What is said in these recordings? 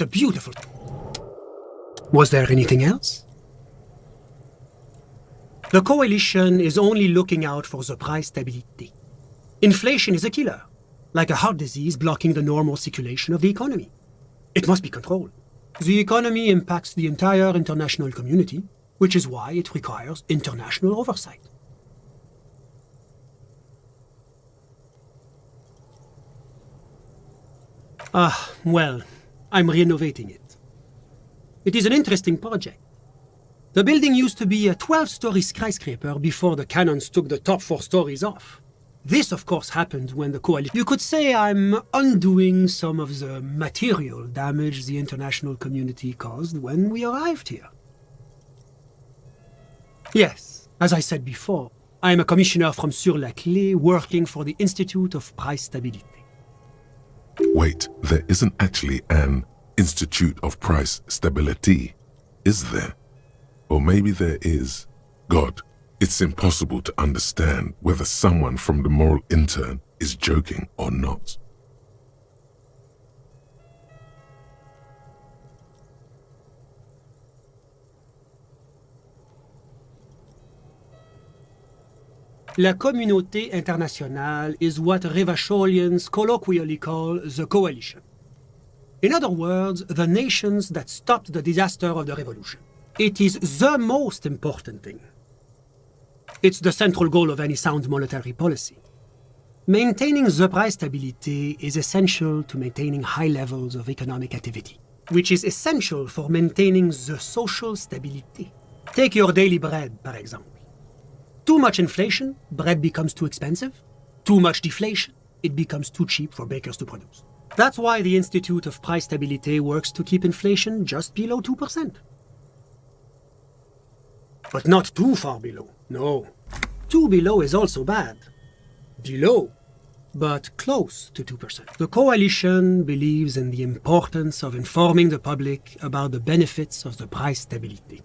The beautiful... Was there anything else? The coalition is only looking out for the price stability. Inflation is a killer, like a heart disease blocking the normal circulation of the economy. It must be controlled. The economy impacts the entire international community, which is why it requires international oversight. Well, I'm renovating it. It is an interesting project. The building used to be a 12-story skyscraper before the cannons took the top 4 stories off. This, of course, happened when the coalition... You could say I'm undoing some of the material damage the international community caused when we arrived here. Yes, as I said before, I am a commissioner from Sur-la-Clé working for the Institute of Price Stability. Wait, there isn't actually an Institute of Price Stability, is there? Or maybe there is. God, it's impossible to understand whether someone from the moral intern is joking or not. La communauté internationale is what Revacholians colloquially call the coalition. In other words, the nations that stopped the disaster of the revolution. It is the most important thing. It's the central goal of any sound monetary policy. Maintaining the price stability is essential to maintaining high levels of economic activity, which is essential for maintaining the social stability. Take your daily bread, for example. Too much inflation, bread becomes too expensive. Too much deflation, it becomes too cheap for bakers to produce. That's why the Institute of Price Stability works to keep inflation just below 2%. But not too far below, no. Too below is also bad. Below, but close to 2%. The coalition believes in the importance of informing the public about the benefits of the price stability.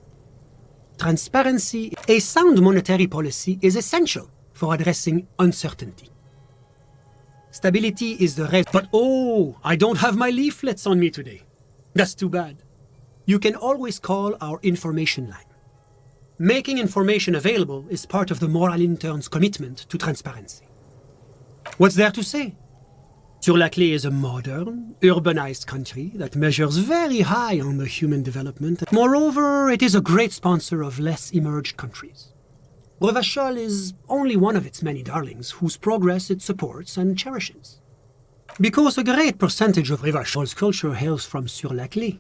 Transparency, a sound monetary policy is essential for addressing uncertainty. Stability is the rest. But oh, I don't have my leaflets on me today. That's too bad. You can always call our information line. Making information available is part of the moral intern's commitment to transparency. What's there to say? Sur-la-Clé is a modern, urbanized country that measures very high on the human development. Moreover, it is a great sponsor of less emerged countries. Revachol is only one of its many darlings whose progress it supports and cherishes. Because a great percentage of Revachol's culture hails from Sur-la-Clé.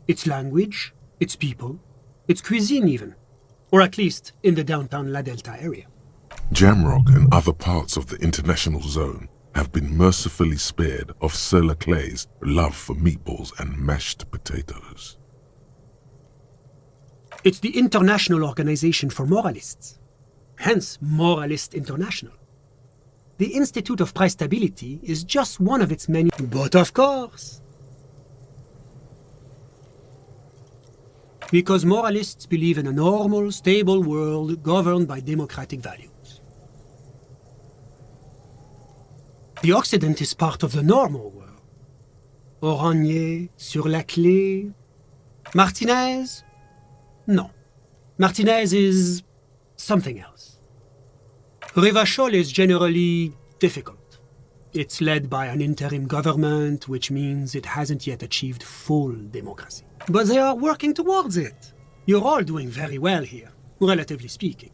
Its language, its people, its cuisine even. Or at least in the downtown La Delta area. Jamrock and other parts of the international zone have been mercifully spared of Sur-la-Clé's love for meatballs and mashed potatoes. It's the International Organization for Moralists, hence Moralist International. The Institute of Price Stability is just one of its many, but of course. Because moralists believe in a normal, stable world governed by democratic values. The Occident is part of the normal world. Oranje, Sur-la-Clé... Martinez? No. Martinez is something else. Revachol is generally difficult. It's led by an interim government, which means it hasn't yet achieved full democracy. But they are working towards it. You're all doing very well here, relatively speaking.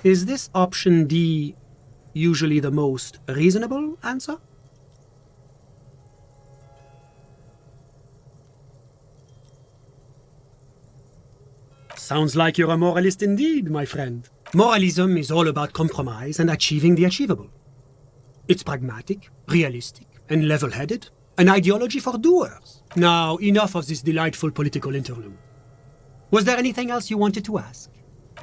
Is this option D usually the most reasonable answer? Sounds like you're a moralist indeed, my friend. Moralism is all about compromise and achieving the achievable. It's pragmatic, realistic, and level-headed, an ideology for doers. Now, enough of this delightful political interlude. Was there anything else you wanted to ask?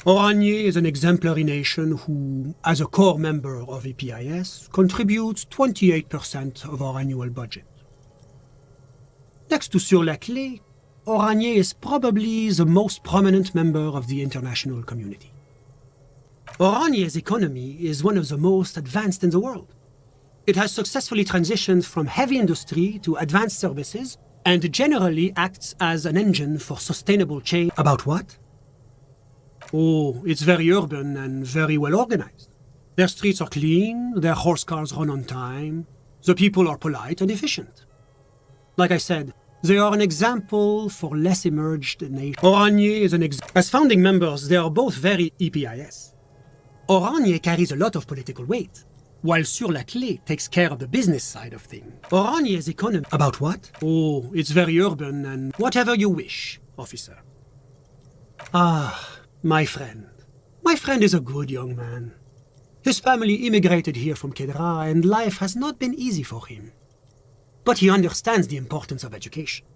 Oranje is an exemplary nation who, as a core member of EPIS, contributes 28% of our annual budget. Next to Sur-la-Clé, Oranje is probably the most prominent member of the international community. Oranje's economy is one of the most advanced in the world. It has successfully transitioned from heavy industry to advanced services and generally acts as an engine for sustainable change. About what? Oh, it's very urban and very well organized. Their streets are clean, their horse cars run on time, the people are polite and efficient. Like I said, they are an example for less emerged nations. Oranje is as founding members, they are both very EPIS. Oranje carries a lot of political weight, while Sur-la-Clé takes care of the business side of things. Oranje's economy... About what? Oh, it's very urban and... Whatever you wish, officer. Ah, my friend. My friend is a good young man. His family immigrated here from Kedra and life has not been easy for him. But he understands the importance of education.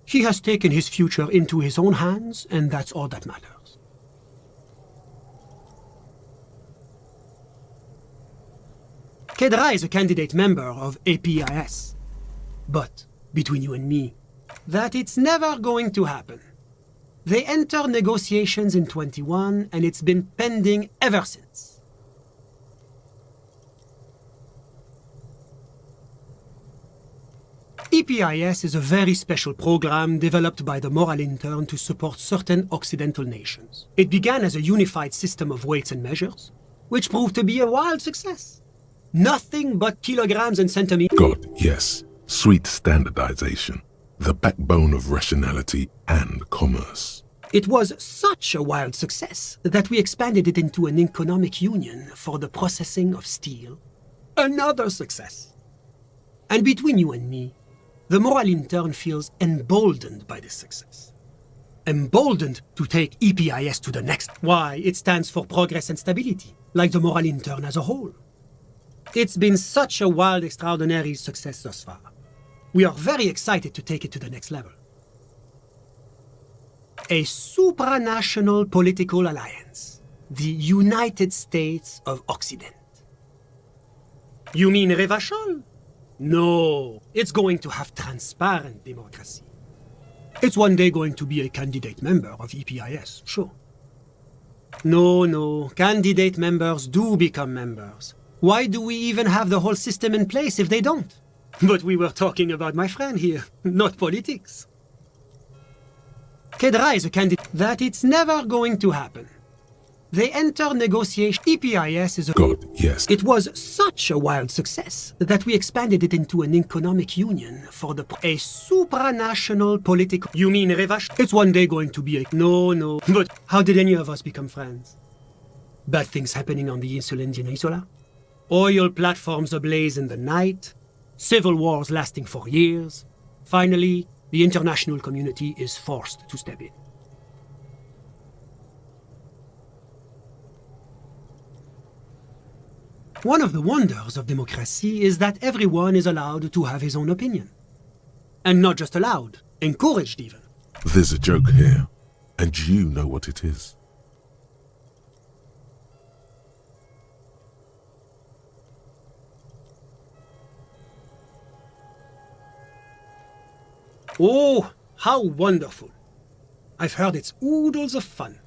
He has taken his future into his own hands and that's all that matters. Kedra is a candidate member of APIS. But, between you and me, that it's never going to happen. They entered negotiations in 21 and it's been pending ever since. EPIS is a very special program developed by the Moral Intern to support certain Occidental nations. It began as a unified system of weights and measures, which proved to be a wild success. Nothing but kilograms and centimeters. God, yes. Sweet standardization. The backbone of rationality and commerce. It was such a wild success that we expanded it into an economic union for the processing of steel. Another success. And between you and me, the Moral Intern feels emboldened by this success. Emboldened to take EPIS to the next. Why, it stands for progress and stability, like the Moral Intern as a whole. It's been such a wild, extraordinary success thus far. We are very excited to take it to the next level. A supranational political alliance. The United States of Occident. You mean Revachol? No, it's going to have transparent democracy. It's one day going to be a candidate member of EPIS, sure. No, candidate members do become members. Why do we even have the whole system in place if they don't? But we were talking about my friend here, not politics. Kedra is a candidate that it's never going to happen. They enter negotiation. EPIS is a... God, yes. It was such a wild success that we expanded it into an economic union for a supranational political... You mean Revash? It's one day going to be a... No. But how did any of us become friends? Bad things happening on the Insulindian Peninsula? Oil platforms ablaze in the night, civil wars lasting for years. Finally, the international community is forced to step in. One of the wonders of democracy is that everyone is allowed to have his own opinion. And not just allowed, encouraged even. There's a joke here, and you know what it is. Oh, how wonderful. I've heard it's oodles of fun.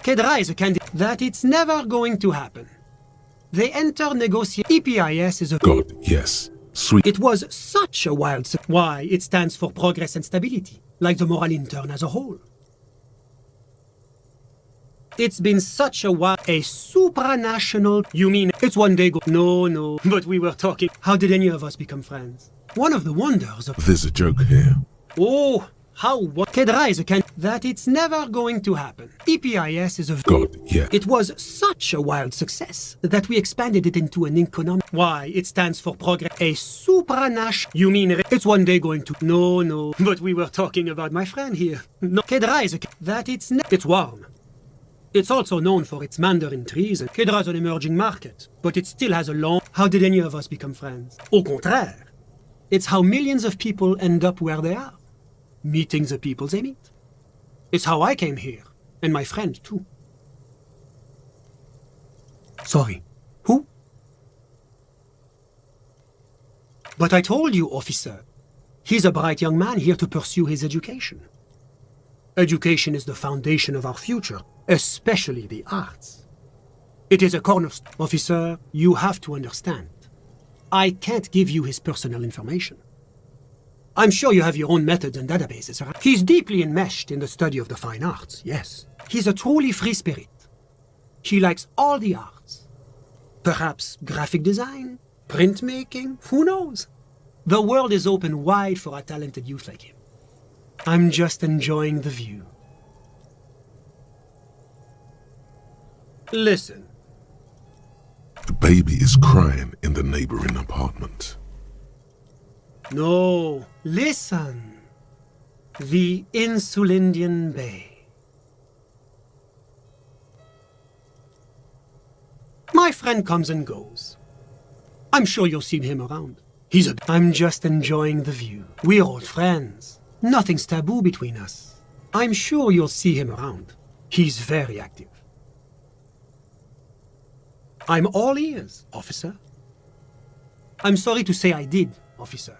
Kedra is a candidate that it's never going to happen. They enter negotiation. EPIS is a... God, yes. Sweet. It was such a wild... Why, it stands for progress and stability, like the Moral Intern as a whole. It's been such a wild... A supranational... You mean it's one day go... No. But we were talking... How did any of us become friends? One of the wonders of... There's a joke here. Oh, how... Kedra is a candidate that it's never going to happen. EPIS is a... God, yeah. It was such a wild success that we expanded it into an economic... Why, it stands for progress... A supranational... You mean it's one day going to... No. But we were talking about my friend here. No. Kedra is a... That it's... It's warm. It's also known for its mandarin trees, and Kedra is an emerging market, but it still has a long... How did any of us become friends? Au contraire. It's how millions of people end up where they are. Meeting the people they meet. It's how I came here. And my friend, too. Sorry, who? But I told you, officer. He's a bright young man here to pursue his education. Education is the foundation of our future, especially the arts. It is a cornerstone. Officer, you have to understand. I can't give you his personal information. I'm sure you have your own methods and databases. He's deeply enmeshed in the study of the fine arts, yes. He's a truly free spirit. He likes all the arts. Perhaps graphic design, printmaking, who knows? The world is open wide for a talented youth like him. I'm just enjoying the view. Listen. The baby is crying in the neighboring apartment. No, listen. The Insulindian Bay. My friend comes and goes. I'm sure you'll see him around. I'm just enjoying the view. We're old friends. Nothing's taboo between us. I'm sure you'll see him around. He's very active. I'm all ears, officer. I'm sorry to say I did, officer.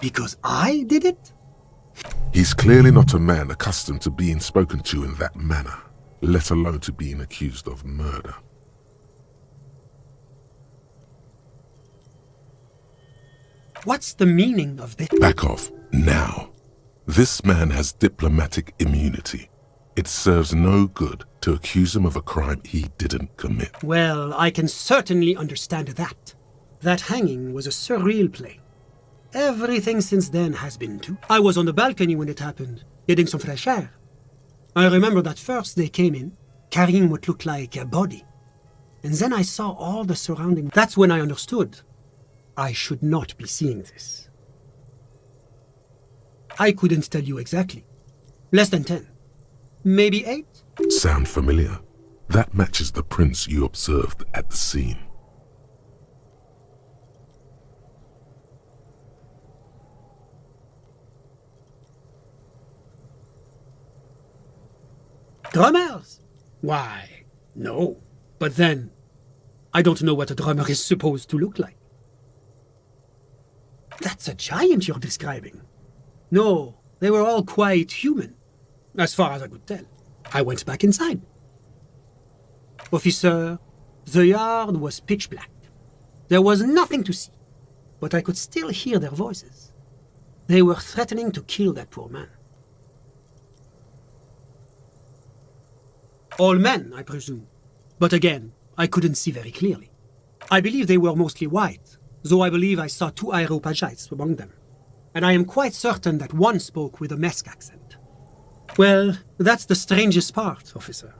Because I did it? He's clearly not a man accustomed to being spoken to in that manner, let alone to being accused of murder. What's the meaning of this? Back off, now. This man has diplomatic immunity. It serves no good to accuse him of a crime he didn't commit. Well, I can certainly understand that. That hanging was a surreal play. Everything since then has been too. I was on the balcony when it happened, getting some fresh air. I remember that first they came in, carrying what looked like a body. And then I saw all the surrounding. That's when I understood. I should not be seeing this. I couldn't tell you exactly. Less than 10. Maybe 8? Sound familiar? That matches the prints you observed at the scene. Drummers? Why, no. But then, I don't know what a drummer is supposed to look like. That's a giant you're describing. No, they were all quite human, as far as I could tell. I went back inside. Officer, the yard was pitch black. There was nothing to see, but I could still hear their voices. They were threatening to kill that poor man. All men, I presume. But again, I couldn't see very clearly. I believe they were mostly white, though I believe I saw 2 Areopagites among them. And I am quite certain that one spoke with a Mesk accent. Well, that's the strangest part, officer.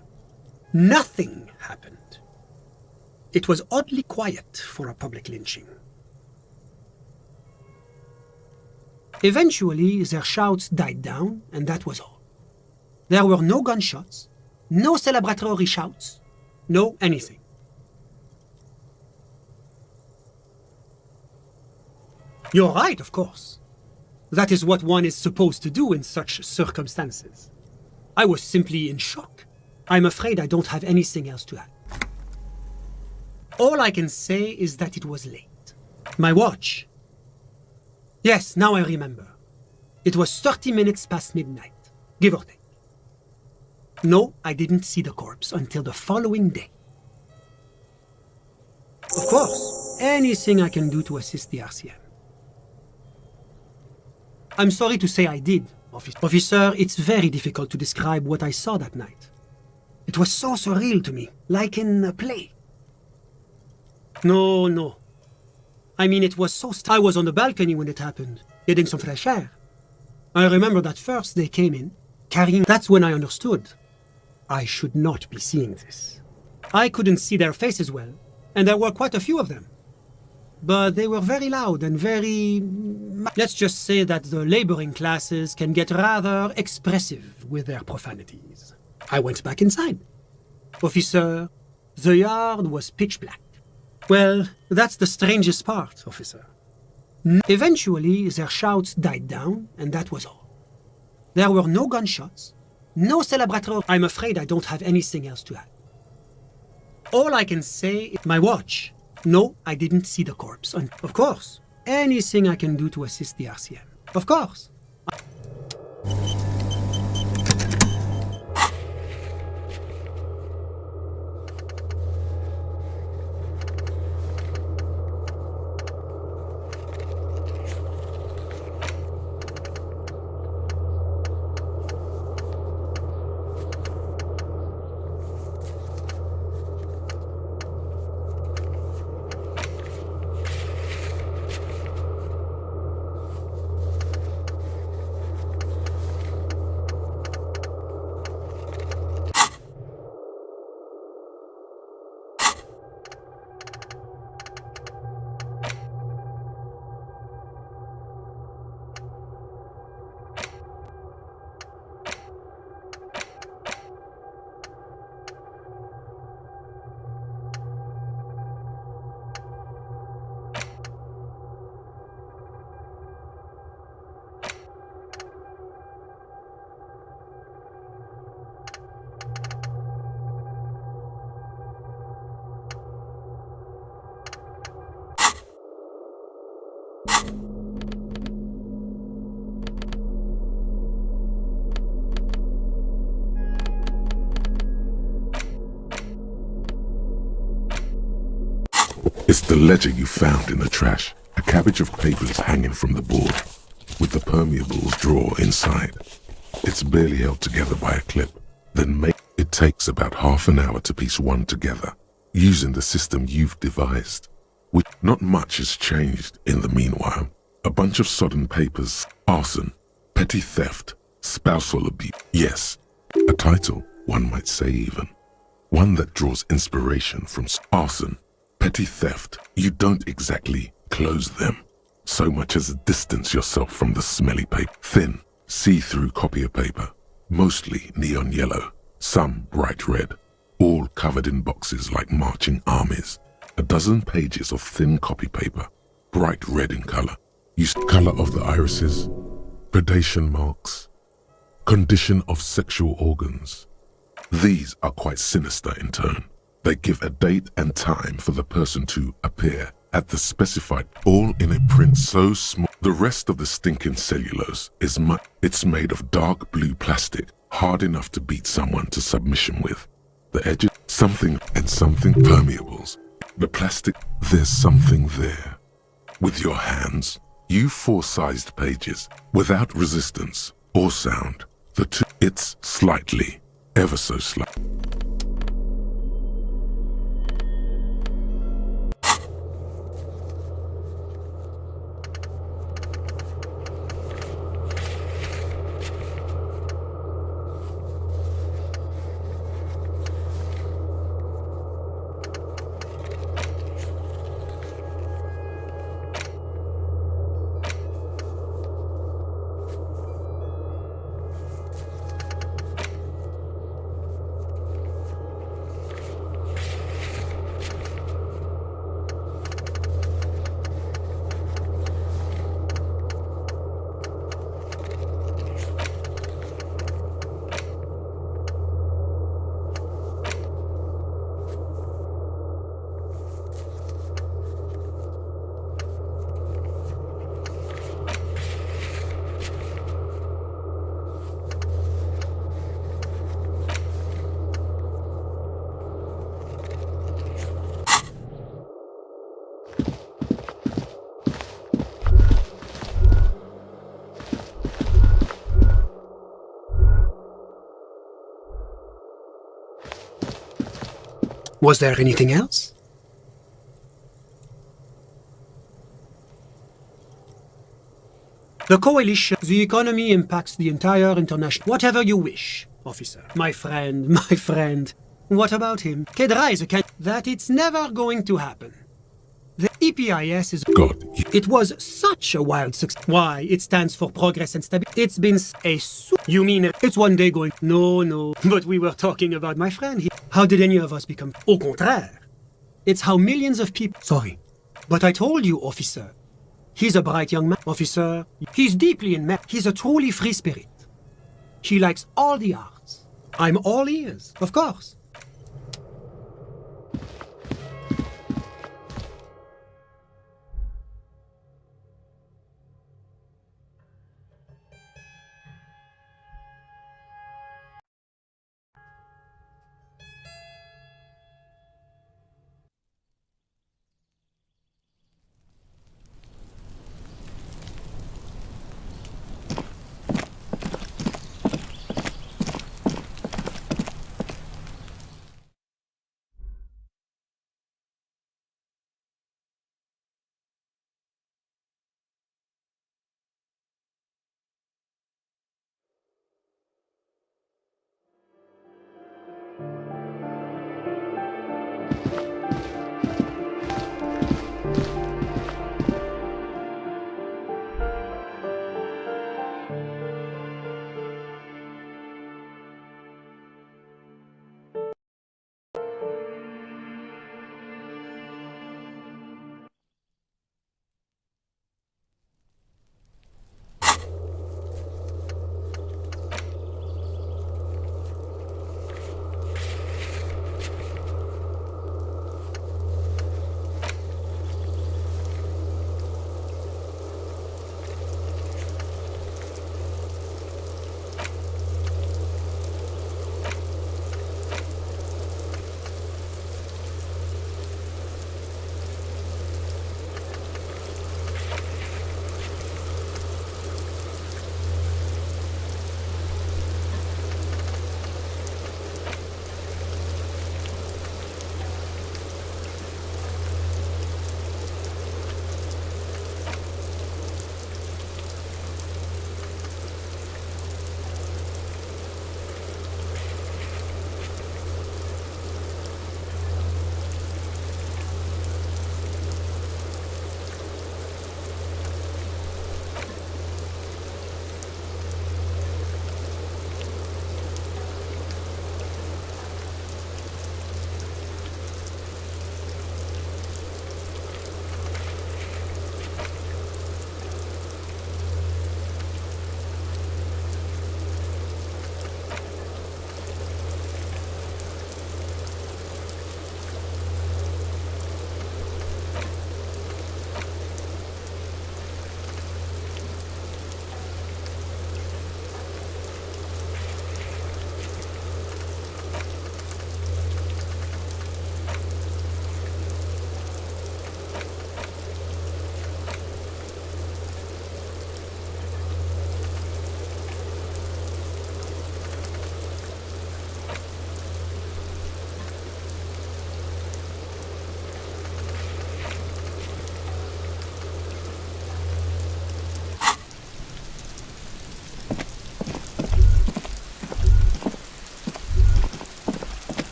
Nothing happened. It was oddly quiet for a public lynching. Eventually, their shouts died down, and that was all. There were no gunshots, no celebratory shouts, no anything. You're right, of course. That is what one is supposed to do in such circumstances. I was simply in shock. I'm afraid I don't have anything else to add. All I can say is that it was late. My watch. Yes, now I remember. It was 30 minutes past midnight, give or take. No, I didn't see the corpse until the following day. Of course, anything I can do to assist the RCM. I'm sorry to say I did, officer. It's very difficult to describe what I saw that night. It was so surreal to me, like in a play. No. I mean, it was so... I was on the balcony when it happened, getting some fresh air. I remember that first they came in, carrying... That's when I understood. I should not be seeing this. I couldn't see their faces well, and there were quite a few of them. But they were very loud and very... Let's just say that the laboring classes can get rather expressive with their profanities. I went back inside. Officer, The yard was pitch black. Well, that's the strangest part, officer. Eventually, their shouts died down, and that was all. There were no gunshots, no celebratory. I'm afraid I don't have anything else to add. All I can say is my watch. No, I didn't see the corpse. And of course, anything I can do to assist the RCM. Of course. It's the ledger you found in the trash. A cabbage of papers hanging from the board, with the permeables drawer inside. It's barely held together by a clip. It takes about half an hour to piece one together, using the system you've devised. Not much has changed in the meanwhile. A bunch of sodden papers, arson, petty theft, spousal abuse. Yes, a title, one might say even. One that draws inspiration from arson, petty theft. You don't exactly close them, so much as distance yourself from the smelly paper. Thin, see-through copy of paper, mostly neon yellow, some bright red, all covered in boxes like marching armies. A dozen pages of thin copy paper, bright red in color. Color of the irises, predation marks, condition of sexual organs. These are quite sinister in tone. They give a date and time for the person to appear at the specified, all in a print so small. The rest of the stinking cellulose is it's made of dark blue plastic, hard enough to beat someone to submission with. The edges, something permeables. The plastic, there's something there. With your hands, you 4-sized pages, without resistance or sound. It's slightly, ever so slight. Was there anything else? The coalition, the economy impacts the entire international... Whatever you wish, officer. My friend. What about him? Kedra is a that it's never going to happen. The EPIS is... God. It was such a wild success. Why? It stands for progress and stability. It's been a... You mean it's one day going... No. But we were talking about my friend here. How did any of us become? Au contraire. It's how millions of people. Sorry. But I told you, officer. He's a bright young man, officer. He's deeply in math. He's a truly free spirit. He likes all the arts. I'm all ears, of course.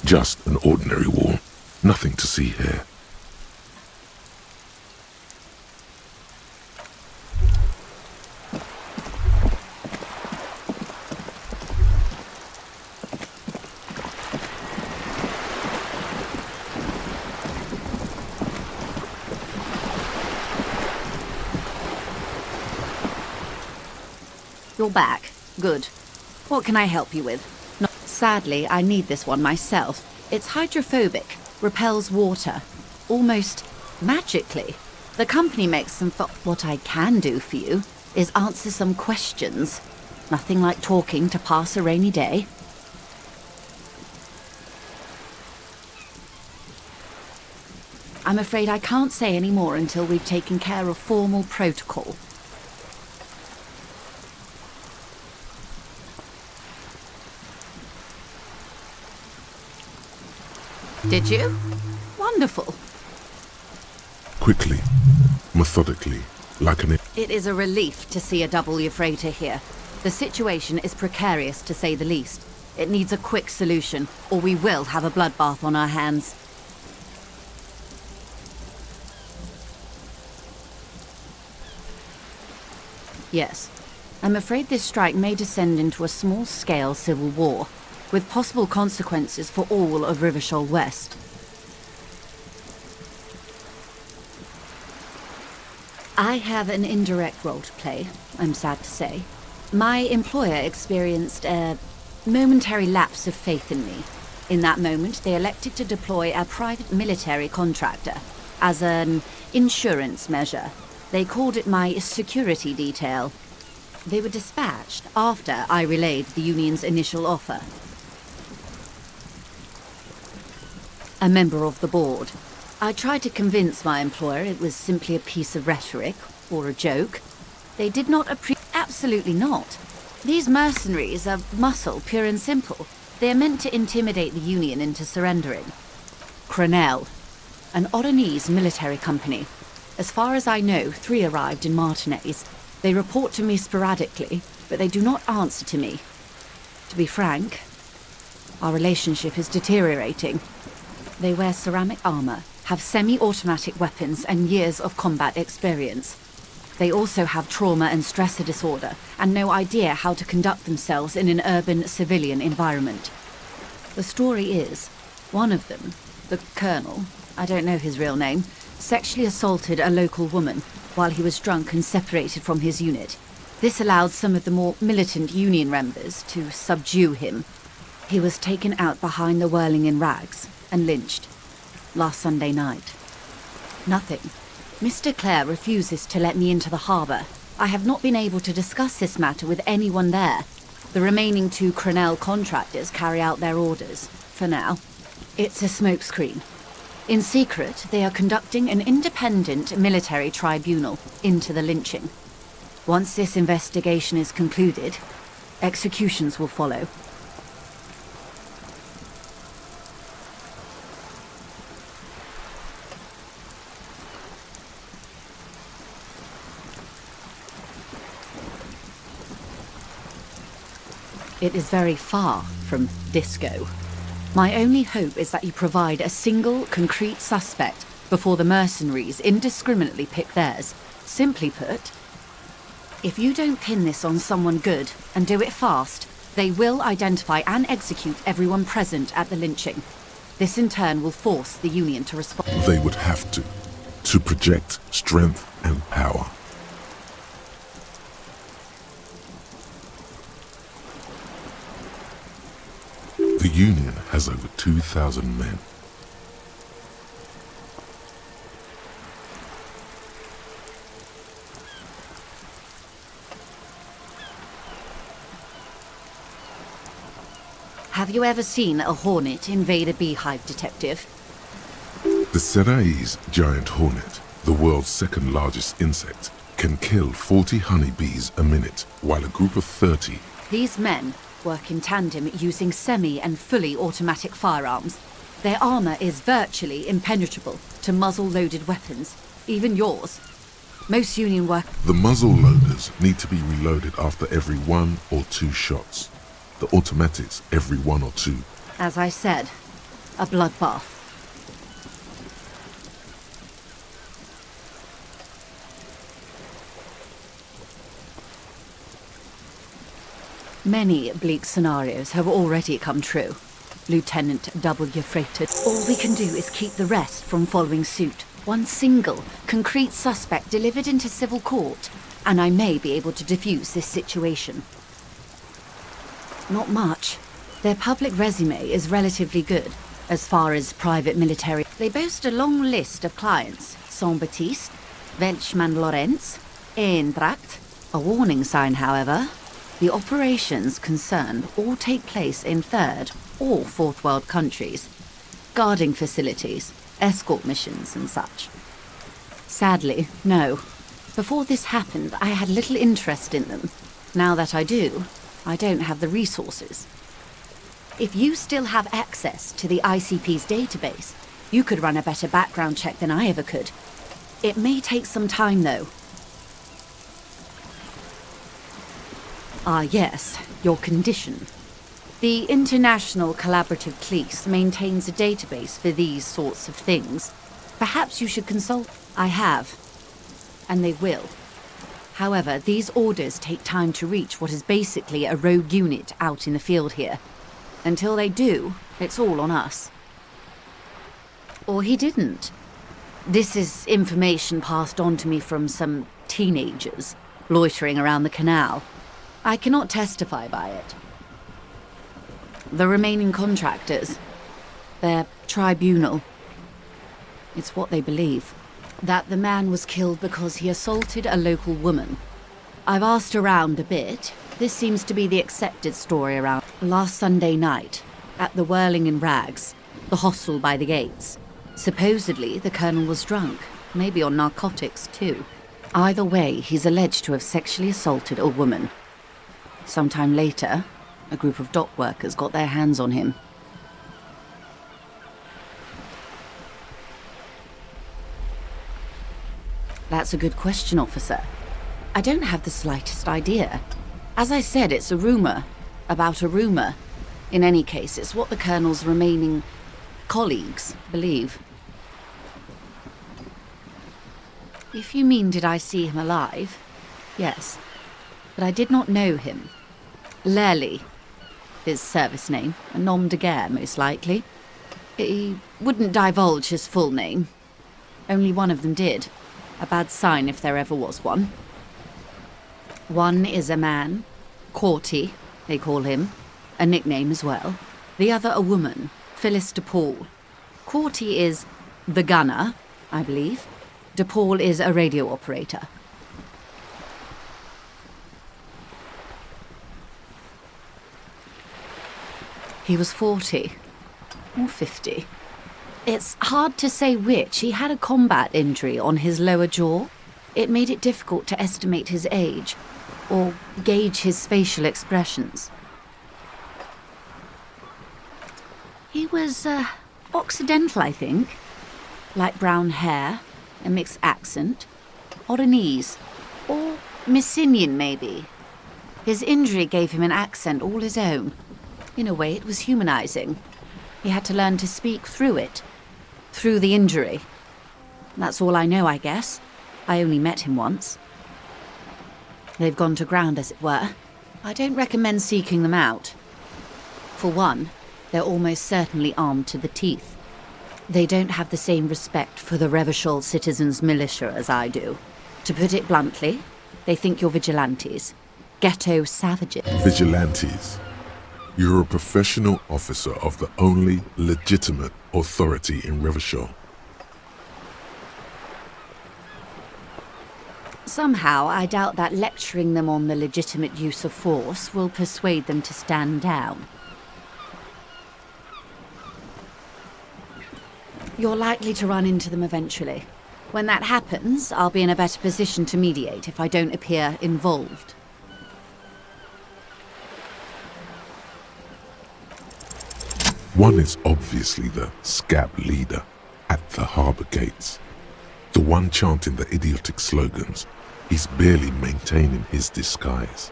Just an ordinary wall. Nothing to see here. You're back. Good. What can I help you with? No, sadly, I need this one myself. It's hydrophobic, repels water, almost magically. The company makes them for... What I can do for you is answer some questions. Nothing like talking to pass a rainy day. I'm afraid I can't say any more until we've taken care of formal protocol. Did you? Wonderful. Quickly, methodically, like an... It is a relief to see a W freighter here. The situation is precarious, to say the least. It needs a quick solution, or we will have a bloodbath on our hands. Yes. I'm afraid this strike may descend into a small-scale civil war, with possible consequences for all of Rivershoal West. I have an indirect role to play, I'm sad to say. My employer experienced a momentary lapse of faith in me. In that moment, they elected to deploy a private military contractor as an insurance measure. They called it my security detail. They were dispatched after I relayed the union's initial offer. A member of the board. I tried to convince my employer it was simply a piece of rhetoric or a joke. They did not appreciate. Absolutely not. These mercenaries are muscle, pure and simple. They are meant to intimidate the Union into surrendering. Crenell, an Oronese military company. As far as I know, 3 arrived in Martinez. They report to me sporadically, but they do not answer to me. To be frank, our relationship is deteriorating. They wear ceramic armor, have semi-automatic weapons and years of combat experience. They also have trauma and stressor disorder, and no idea how to conduct themselves in an urban civilian environment. The story is, one of them, the colonel, I don't know his real name, sexually assaulted a local woman while he was drunk and separated from his unit. This allowed some of the more militant Union members to subdue him. He was taken out behind the whirling in rags and lynched last Sunday night. Nothing. Mr. Clare refuses to let me into the harbour. I have not been able to discuss this matter with anyone there. The remaining 2 Crenell contractors carry out their orders, for now. It's a smokescreen. In secret, they are conducting an independent military tribunal into the lynching. Once this investigation is concluded, executions will follow. It is very far from disco. My only hope is that you provide a single, concrete suspect before the mercenaries indiscriminately pick theirs. Simply put, if you don't pin this on someone good and do it fast, they will identify and execute everyone present at the lynching. This in turn will force the Union to respond. They would have to project strength and power. The Union has over 2,000 men. Have you ever seen a hornet invade a beehive, detective? The Serai's giant hornet, the world's 2nd largest insect, can kill 40 honeybees a minute, while a group of 30. These men work in tandem using semi and fully automatic firearms. Their armor is virtually impenetrable to muzzle-loaded weapons, even yours. Most Union work... The muzzle loaders need to be reloaded after every 1 or 2 shots. The automatics every 1 or 2. As I said, a bloodbath. Many bleak scenarios have already come true. Lieutenant W. Freighted. All we can do is keep the rest from following suit. One single, concrete suspect delivered into civil court, and I may be able to defuse this situation. Not much. Their public resume is relatively good, as far as private military. They boast a long list of clients. Saint-Baptiste, Welchman Lorentz, Eintracht. A warning sign, however. The operations concerned all take place in 3rd or 4th world countries. Guarding facilities, escort missions and such. Sadly, no. Before this happened, I had little interest in them. Now that I do, I don't have the resources. If you still have access to the ICP's database, you could run a better background check than I ever could. It may take some time, though. Ah, yes, your condition. The International Collaborative Police maintains a database for these sorts of things. Perhaps you should consult. I have. And they will. However, these orders take time to reach what is basically a rogue unit out in the field here. Until they do, it's all on us. Or he didn't. This is information passed on to me from some teenagers loitering around the canal. I cannot testify by it. The remaining contractors, their tribunal, it's what they believe. That the man was killed because he assaulted a local woman. I've asked around a bit. This seems to be the accepted story around. Last Sunday night, at the Whirling in Rags, the hostel by the gates. Supposedly, the colonel was drunk, maybe on narcotics too. Either way, he's alleged to have sexually assaulted a woman. Sometime later, a group of dock workers got their hands on him. That's a good question, officer. I don't have the slightest idea. As I said, it's a rumor about a rumor. In any case, it's what the colonel's remaining colleagues believe. If you mean did I see him alive, yes. But I did not know him. Lely, his service name, a nom de guerre most likely. He wouldn't divulge his full name. Only one of them did. A bad sign if there ever was one. One is a man, Corty, they call him, a nickname as well. The other a woman, Phyllis DePaul. Corty is the gunner, I believe. DePaul is a radio operator. He was 40, or 50. It's hard to say which. He had a combat injury on his lower jaw. It made it difficult to estimate his age, or gauge his facial expressions. He was, Occidental, I think. Light brown hair, a mixed accent, Oranese, or Messinian maybe. His injury gave him an accent all his own. In a way, it was humanizing. He had to learn to speak through it, through the injury. That's all I know, I guess. I only met him once. They've gone to ground, as it were. I don't recommend seeking them out. For one, they're almost certainly armed to the teeth. They don't have the same respect for the Revachol citizens' militia as I do. To put it bluntly, they think you're vigilantes. Ghetto savages. Vigilantes. You're a professional officer of the only legitimate authority in Revachol. Somehow, I doubt that lecturing them on the legitimate use of force will persuade them to stand down. You're likely to run into them eventually. When that happens, I'll be in a better position to mediate if I don't appear involved. One is obviously the scab leader at the harbour gates. The one chanting the idiotic slogans. He's barely maintaining his disguise.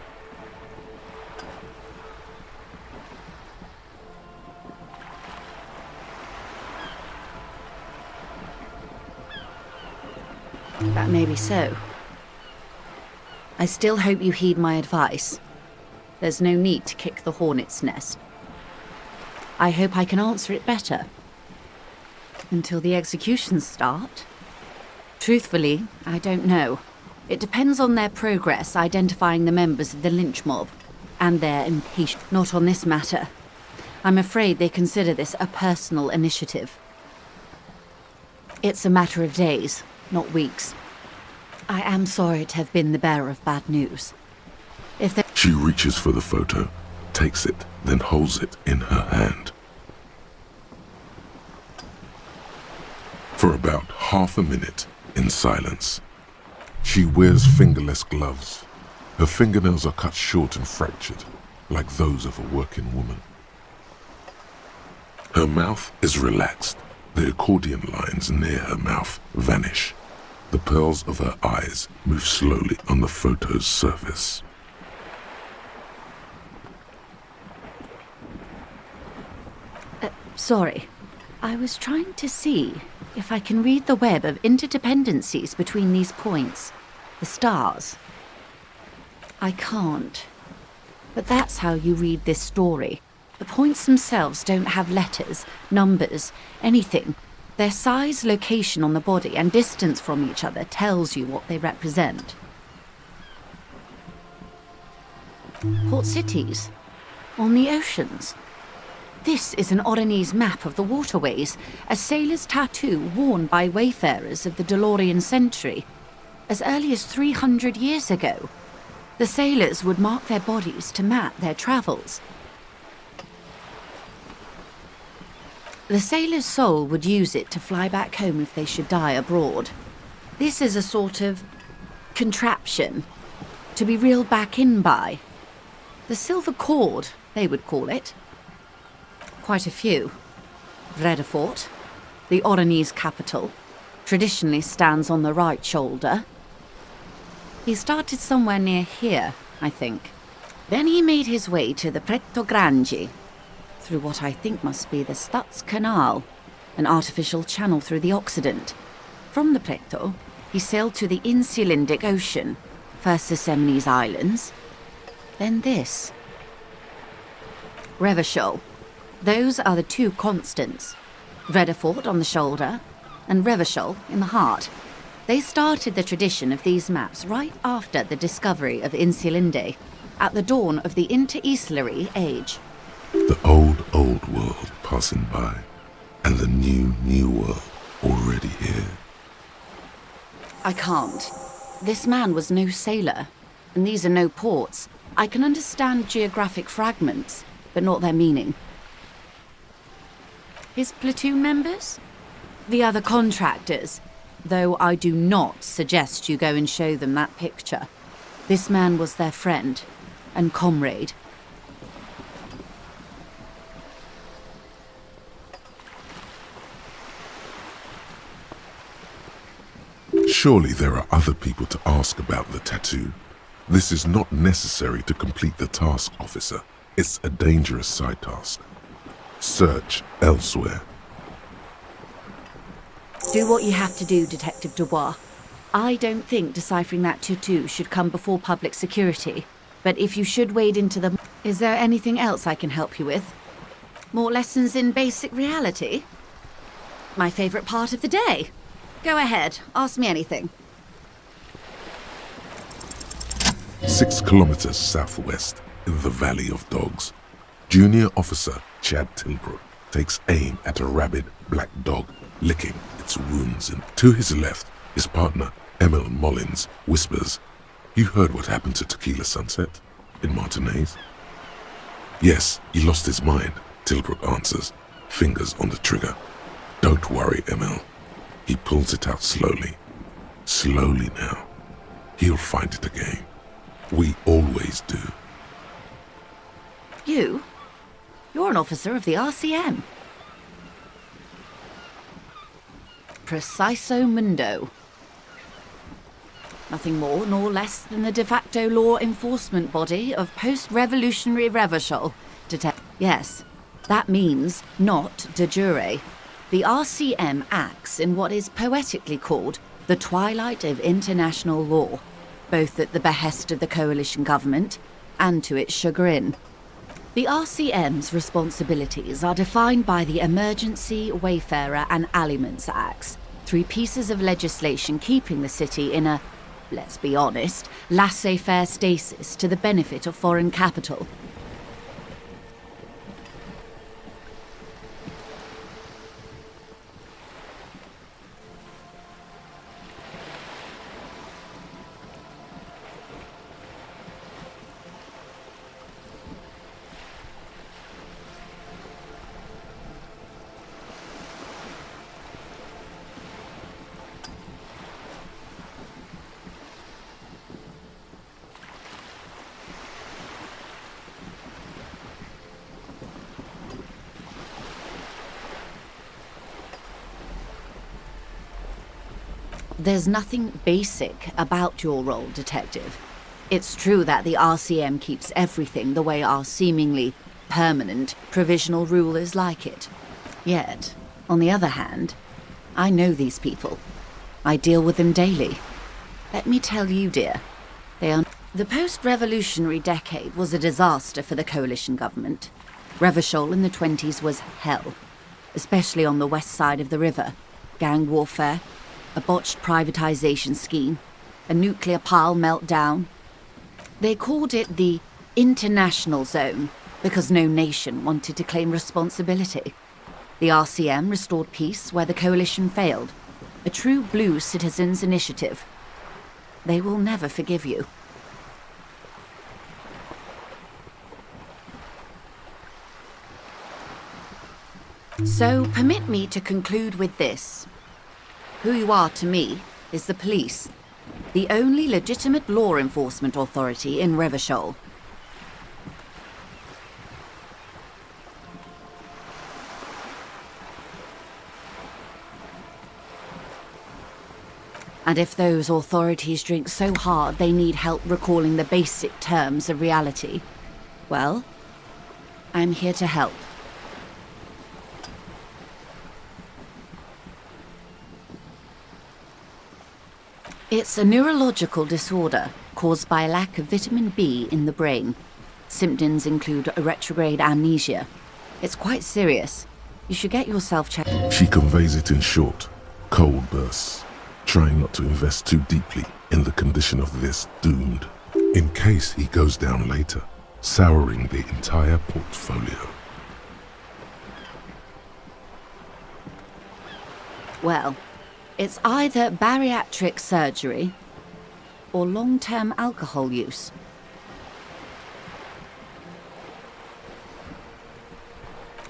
That may be so. I still hope you heed my advice. There's no need to kick the hornet's nest. I hope I can answer it better. Until the executions start? Truthfully, I don't know. It depends on their progress identifying the members of the lynch mob, and their impatience. Not on this matter. I'm afraid they consider this a personal initiative. It's a matter of days, not weeks. I am sorry to have been the bearer of bad news. If they... She reaches for the photo, takes it, then holds it in her hand. For about half a minute, in silence. She wears fingerless gloves. Her fingernails are cut short and fractured, like those of a working woman. Her mouth is relaxed. The accordion lines near her mouth vanish. The pearls of her eyes move slowly on the photo's surface. Sorry. I was trying to see if I can read the web of interdependencies between these points. The stars. I can't. But that's how you read this story. The points themselves don't have letters, numbers, anything. Their size, location on the body, and distance from each other tells you what they represent. Port cities. On the oceans. This is an Oronese map of the waterways, a sailor's tattoo worn by wayfarers of the Delorian century. As early as 300 years ago, the sailors would mark their bodies to map their travels. The sailor's soul would use it to fly back home if they should die abroad. This is a sort of contraption to be reeled back in by. The silver cord, they would call it. Quite a few. Vredefort, the Oronese capital, traditionally stands on the right shoulder. He started somewhere near here, I think. Then he made his way to the Pretto Grande, through what I think must be the Stutz Canal, an artificial channel through the Occident. From the Pretto, he sailed to the Insulindic Ocean, first Sesamenes Islands, then this. Revachol. Those are the two constants. Vredefort on the shoulder, and Revachol in the heart. They started the tradition of these maps right after the discovery of Insulinde, at the dawn of the Interinsulary Age. The old world passing by, and the new world already here. I can't. This man was no sailor, and these are no ports. I can understand geographic fragments, but not their meaning. His platoon members? The other contractors, though I do not suggest you go and show them that picture. This man was their friend and comrade. Surely there are other people to ask about the tattoo. This is not necessary to complete the task, officer. It's a dangerous side task. Search elsewhere. Do what you have to do, Detective Dubois. I don't think deciphering that tattoo should come before public security. But if you should wade into the... Is there anything else I can help you with? More lessons in basic reality? My favorite part of the day. Go ahead, ask me anything. 6 kilometers southwest, in the Valley of Dogs, Junior Officer Chad Tilbrook takes aim at a rabid black dog licking its wounds, and to his left, his partner, Emil Mullins, whispers, "You heard what happened to Tequila Sunset in Martinez?" "Yes, he lost his mind," Tilbrook answers, fingers on the trigger. "Don't worry, Emil." He pulls it out slowly. Slowly now. He'll find it again. We always do. You? You're an officer of the RCM. Preciso mundo. Nothing more nor less than the de facto law enforcement body of post-revolutionary Revachol. Yes, that means not de jure. The RCM acts in what is poetically called the twilight of international law, both at the behest of the coalition government and to its chagrin. The RCM's responsibilities are defined by the Emergency, Wayfarer and Aliments Acts, 3 pieces of legislation keeping the city in a, let's be honest, laissez-faire stasis to the benefit of foreign capital. There's nothing basic about your role, Detective. It's true that the RCM keeps everything the way our seemingly permanent provisional rulers like it. Yet, on the other hand, I know these people. I deal with them daily. Let me tell you, dear, they are... The post-revolutionary decade was a disaster for the coalition government. Revachol in the 20s was hell, especially on the west side of the river. Gang warfare, a botched privatization scheme, a nuclear pile meltdown. They called it the International Zone because no nation wanted to claim responsibility. The RCM restored peace where the coalition failed. A true blue citizens' initiative. They will never forgive you. So permit me to conclude with this. Who you are to me is the police, the only legitimate law enforcement authority in Revachol. And if those authorities drink so hard they need help recalling the basic terms of reality, well, I'm here to help. It's a neurological disorder caused by a lack of vitamin B in the brain. Symptoms include a retrograde amnesia. It's quite serious. You should get yourself checked. She conveys it in short, cold bursts, trying not to invest too deeply in the condition of this doomed, in case he goes down later, souring the entire portfolio. Well, it's either bariatric surgery or long-term alcohol use.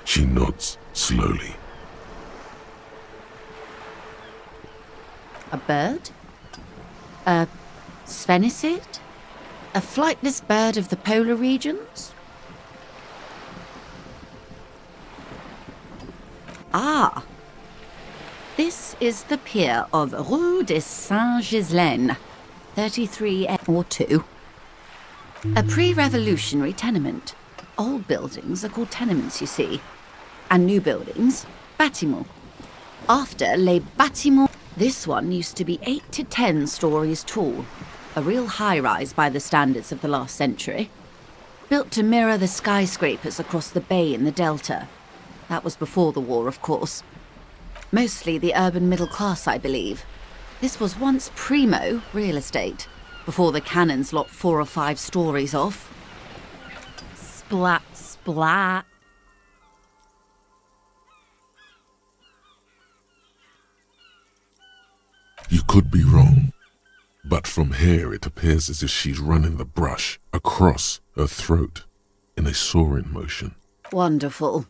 She nods slowly. A bird? A sphenicid? A flightless bird of the polar regions? Ah! This is the pier of Rue de Saint-Ghislain, 33-2. A pre-revolutionary tenement. Old buildings are called tenements, you see. And new buildings, bâtiments. After les bâtiments, this one used to be 8 to 10 stories tall. A real high-rise by the standards of the last century. Built to mirror the skyscrapers across the bay in the Delta. That was before the war, of course. Mostly the urban middle class, I believe. This was once primo real estate, before the cannons lopped 4 or 5 stories off. Splat, splat. You could be wrong, but from here it appears as if she's running the brush across her throat in a soaring motion. Wonderful.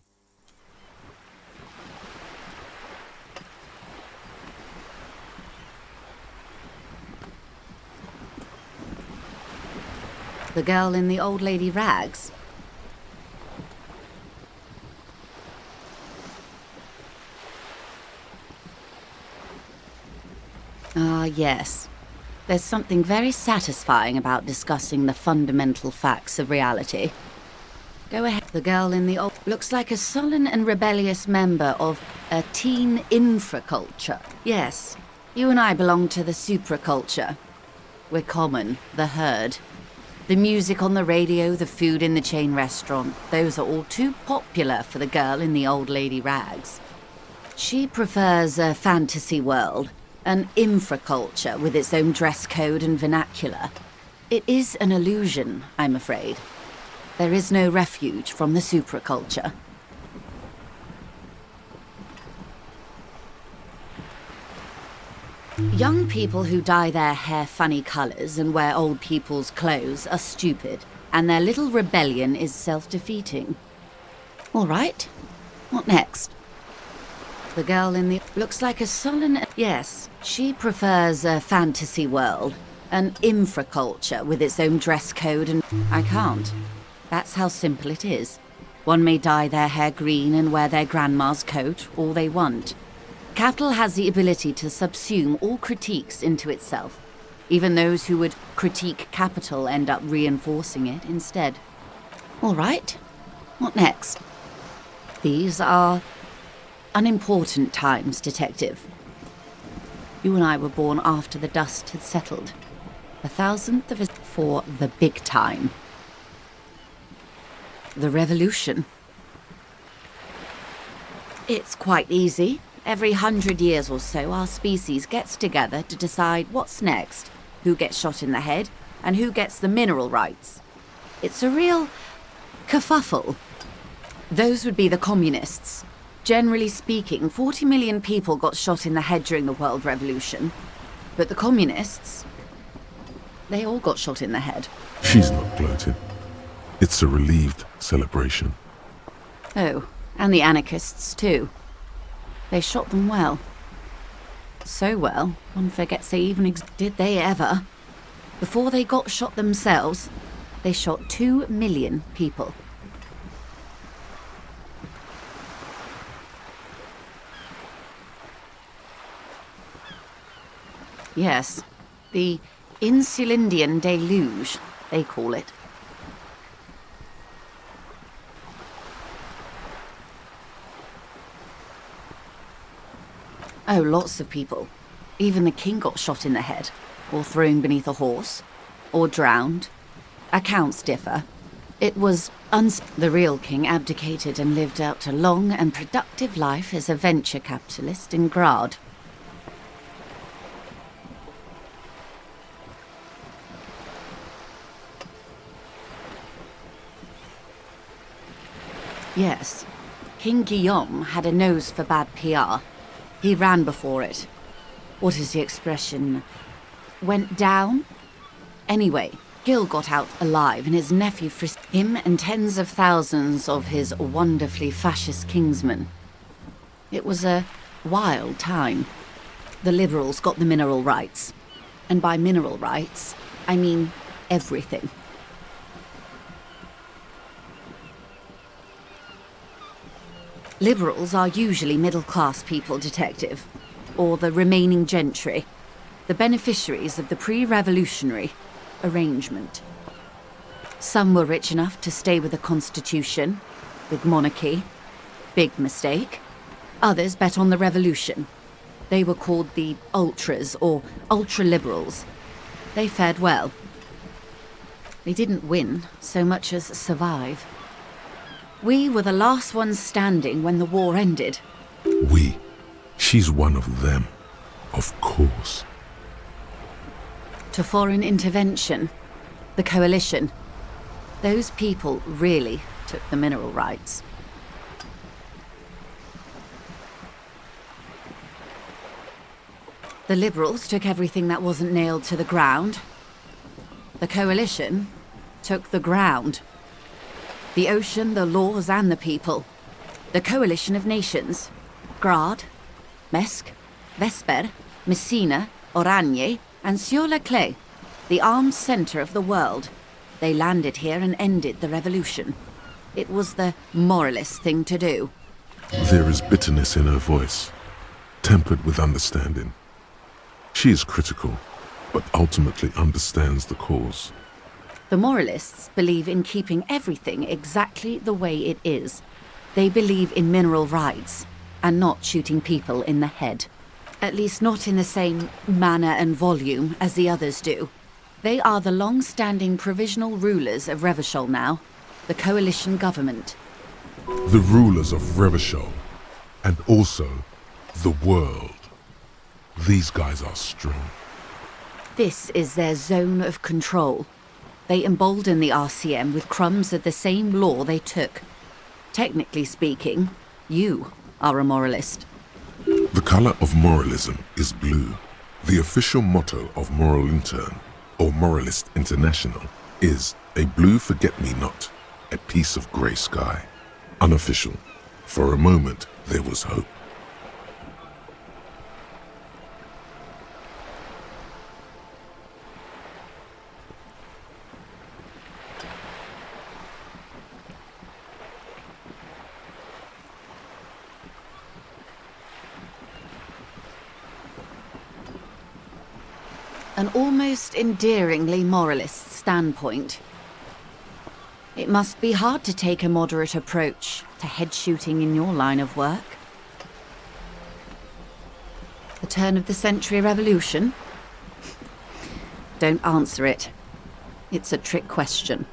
The girl in the old lady rags. Ah, yes. There's something very satisfying about discussing the fundamental facts of reality. Go ahead. The girl in the old... looks like a sullen and rebellious member of a teen infraculture. Yes, you and I belong to the supraculture. We're common, the herd. The music on the radio, the food in the chain restaurant, those are all too popular for the girl in the old lady rags. She prefers a fantasy world, an infraculture with its own dress code and vernacular. It is an illusion, I'm afraid. There is no refuge from the supraculture. Young people who dye their hair funny colours and wear old people's clothes are stupid, and their little rebellion is self-defeating. All right, what next? The girl in the... looks like a sullen... Yes, she prefers a fantasy world, an infraculture with its own dress code and... I can't. That's how simple it is. One may dye their hair green and wear their grandma's coat all they want. Capital has the ability to subsume all critiques into itself. Even those who would critique capital end up reinforcing it instead. All right, what next? These are unimportant times, Detective. You and I were born after the dust had settled. 1,000th of a... for the big time. The revolution. It's quite easy. Every 100 years or so, our species gets together to decide what's next, who gets shot in the head, and who gets the mineral rights. It's a real kerfuffle. Those would be the communists. Generally speaking, 40 million people got shot in the head during the World Revolution. But the communists, they all got shot in the head. She's not gloating. It's a relieved celebration. Oh, and the anarchists too. They shot them well. So well, one forgets they even did they ever? Before they got shot themselves, they shot 2 million people. Yes, the Insulindian deluge, they call it. Oh, lots of people. Even the king got shot in the head, or thrown beneath a horse, or drowned. Accounts differ. It was the real king abdicated and lived out a long and productive life as a venture capitalist in Grad. Yes, King Guillaume had a nose for bad PR. He ran before it. What is the expression? Went down? Anyway, Gil got out alive and his nephew frisked him and tens of thousands of his wonderfully fascist kingsmen. It was a wild time. The liberals got the mineral rights. And by mineral rights, I mean everything. Liberals are usually middle-class people, Detective, or the remaining gentry, the beneficiaries of the pre-revolutionary arrangement. Some were rich enough to stay with the Constitution, with monarchy. Big mistake. Others bet on the revolution. They were called the ultras, or ultra-liberals. They fared well. They didn't win so much as survive. We were the last ones standing when the war ended. We. She's one of them. Of course. To foreign intervention. The coalition. Those people really took the mineral rights. The liberals took everything that wasn't nailed to the ground. The coalition took the ground. The ocean, the laws, and the people. The coalition of nations. Grad, Mesk, Vesper, Messina, Oranje, and Sur-la-Clay, the armed centre of the world. They landed here and ended the revolution. It was the moralist thing to do. There is bitterness in her voice, tempered with understanding. She is critical, but ultimately understands the cause. The moralists believe in keeping everything exactly the way it is. They believe in mineral rights, and not shooting people in the head. At least not in the same manner and volume as the others do. They are the long-standing provisional rulers of Revachol now, the coalition government. The rulers of Revachol, and also the world. These guys are strong. This is their zone of control. They embolden the RCM with crumbs of the same law they took. Technically speaking, you are a moralist. The color of moralism is blue. The official motto of Moral Intern, or Moralist International, is a blue forget-me-not, a piece of grey sky. Unofficial. For a moment, there was hope. An almost endearingly moralist standpoint. It must be hard to take a moderate approach to head shooting in your line of work. The turn of the century revolution? Don't answer it. It's a trick question.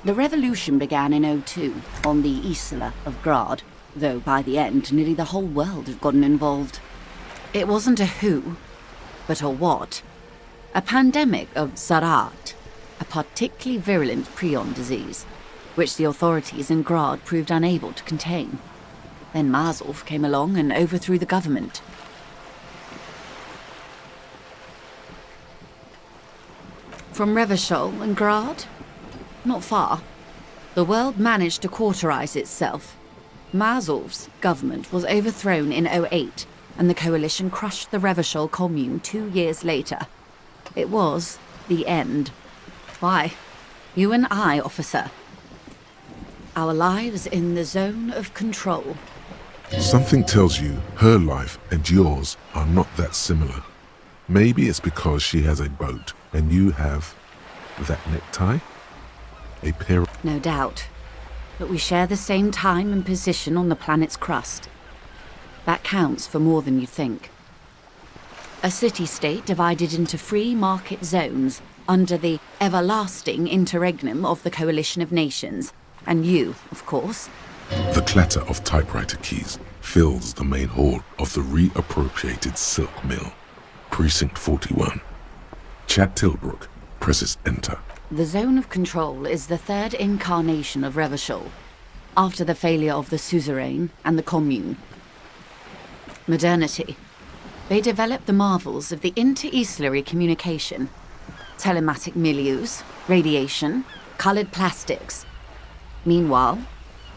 The revolution began in '02 on the Isla of Grad, though by the end nearly the whole world had gotten involved. It wasn't a who, but a what. A pandemic of Zarat, a particularly virulent prion disease, which the authorities in Grad proved unable to contain. Then Mazov came along and overthrew the government. From Revachol and Grad? Not far. The world managed to cauterize itself. Mazov's government was overthrown in '08, and the coalition crushed the Revachol commune 2 years later. It was the end. Why? You and I, officer. Our lives in the zone of control. Something tells you her life and yours are not that similar. Maybe it's because she has a boat and you have that necktie? A pair of... No doubt. But we share the same time and position on the planet's crust. That counts for more than you think. A city-state divided into free market zones under the everlasting interregnum of the Coalition of Nations. And you, of course. The clatter of typewriter keys fills the main hall of the reappropriated silk mill. Precinct 41. Chad Tilbrook presses enter. The zone of control is the third incarnation of Revachol, after the failure of the suzerain and the commune. Modernity. They developed the marvels of the inter-eslary communication, telematic milieus, radiation, colored plastics. Meanwhile,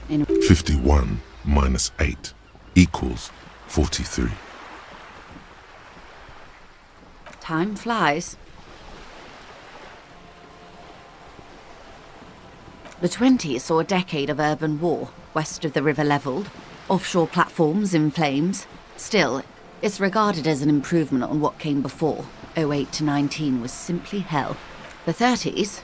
in 51 minus 8 equals 43. Time flies. The 20s saw a decade of urban war, west of the river leveled, offshore platforms in flames. Still, it's regarded as an improvement on what came before. '08 to '19 was simply hell. The 30s?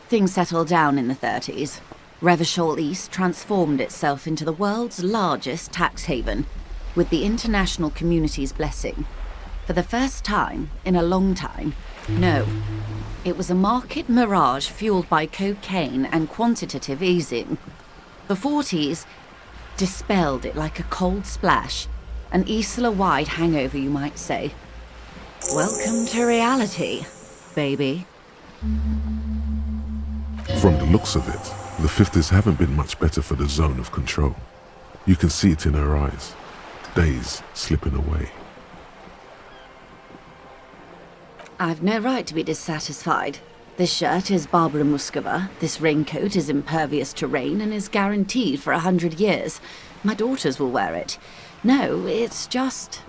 Things settled down in the 30s. Revachol East transformed itself into the world's largest tax haven, with the international community's blessing. For the first time in a long time, no. It was a market mirage fueled by cocaine and quantitative easing. The 40s dispelled it like a cold splash, an Isla-wide hangover, you might say. Welcome to reality, baby. From the looks of it, the 50s haven't been much better for the zone of control. You can see it in her eyes. Days slipping away. I've no right to be dissatisfied. This shirt is Barbara Muscova, this raincoat is impervious to rain and is guaranteed for 100 years. My daughters will wear it. No, it's just...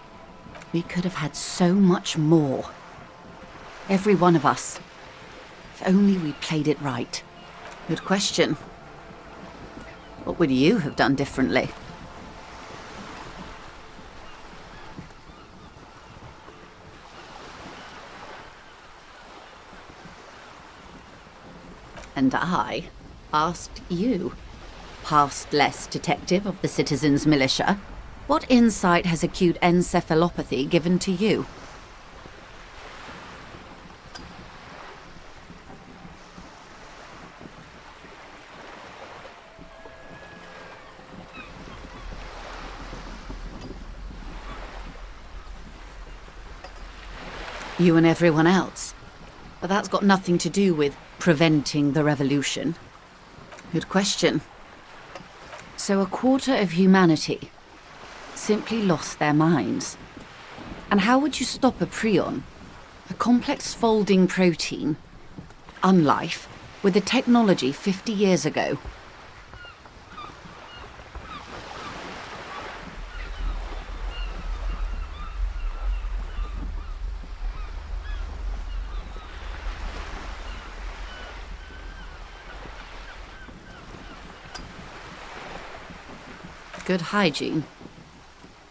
we could have had so much more. Every one of us. If only we played it right. Good question. What would you have done differently? And I asked you, past-less detective of the Citizens Militia, what insight has acute encephalopathy given to you? You and everyone else. But that's got nothing to do with preventing the revolution. Good question. So a quarter of humanity simply lost their minds. And how would you stop a prion, a complex folding protein, unlife, with the technology 50 years ago? Good hygiene.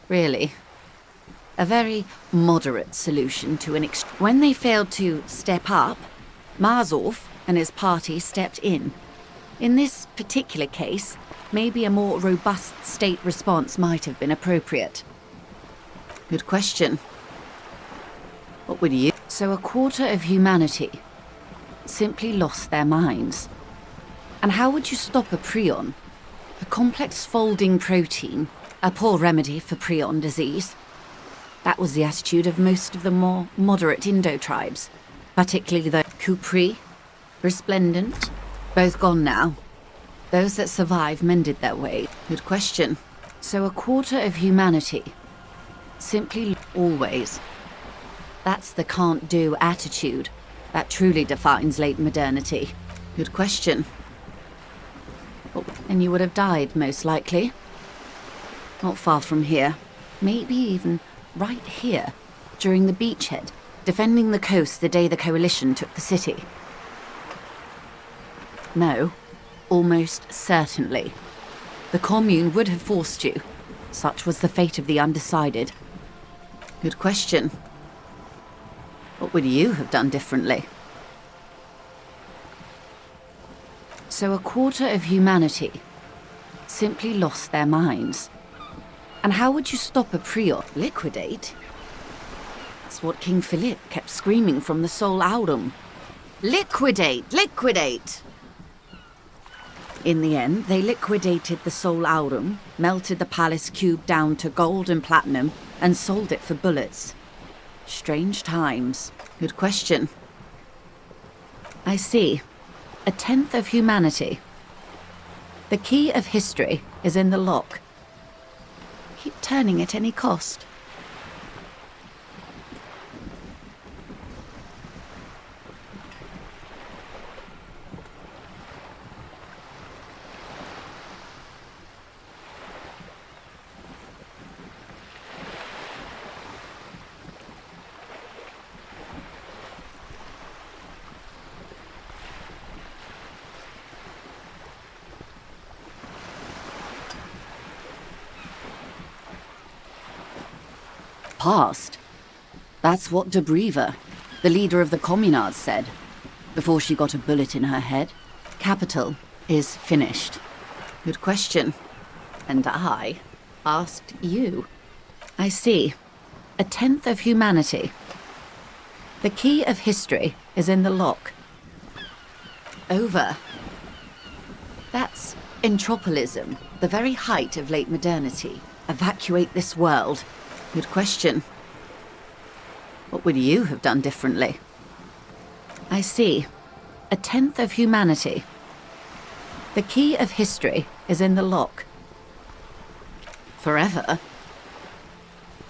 Really. A very moderate solution to an when they failed to step up, Mazov and his party stepped in. In this particular case, maybe a more robust state response might have been appropriate. Good question. What would you... So a quarter of humanity simply lost their minds. And how would you stop a prion? A complex folding protein, a poor remedy for prion disease. That was the attitude of most of the more moderate Indo tribes, particularly the Kupri, Resplendent, both gone now. Those that survived mended their way. Good question. So a quarter of humanity, simply always. That's the can't-do attitude that truly defines late modernity. Good question. And you would have died, most likely. Not far from here. Maybe even right here, during the beachhead, defending the coast the day the Coalition took the city. No, almost certainly. The Commune would have forced you. Such was the fate of the undecided. Good question. What would you have done differently? So a quarter of humanity simply lost their minds. And how would you stop a prior? Liquidate? That's what King Philip kept screaming from the Sol Aurum. Liquidate! Liquidate! In the end, they liquidated the Sol Aurum, melted the palace cube down to gold and platinum, and sold it for bullets. Strange times. Good question. I see. A tenth of humanity. The key of history is in the lock. Keep turning at any cost. Past. That's what de Breva, the leader of the Communards, said, before she got a bullet in her head. Capital is finished. Good question. And I asked you. I see. A tenth of humanity. The key of history is in the lock. Over. That's entropolism, the very height of late modernity. Evacuate this world. Good question. What would you have done differently? I see. A tenth of humanity. The key of history is in the lock. Forever?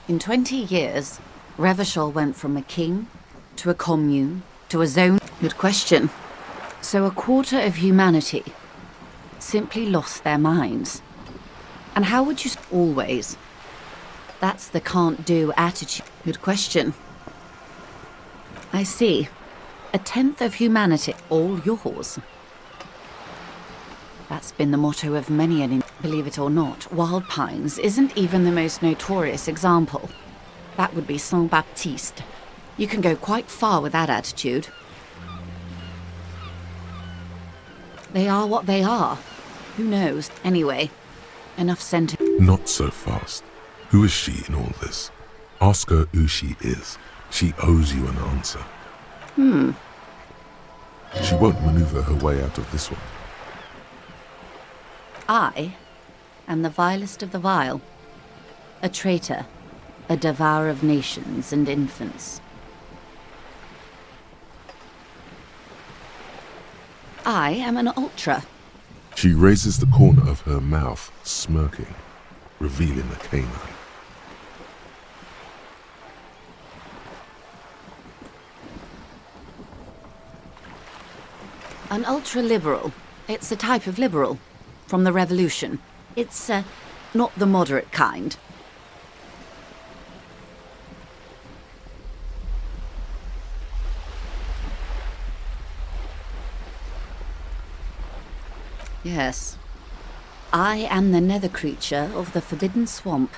In 20 years, Revachol went from a king to a commune to a zone. Good question. So a quarter of humanity simply lost their minds. And how would you always? That's the can't-do attitude. Good question. I see. A tenth of humanity, all yours. That's been the motto of many an... Believe it or not, Wild Pines isn't even the most notorious example. That would be Saint-Baptiste. You can go quite far with that attitude. They are what they are. Who knows? Anyway, enough sentiment. Not so fast. Who is she in all this? Ask her who she is. She owes you an answer. She won't maneuver her way out of this one. I am the vilest of the vile. A traitor. A devourer of nations and infants. I am an ultra. She raises the corner of her mouth, smirking, revealing a canine. An ultra-liberal. It's a type of liberal. From the revolution. It's, not the moderate kind. Yes. I am the nether creature of the Forbidden Swamp.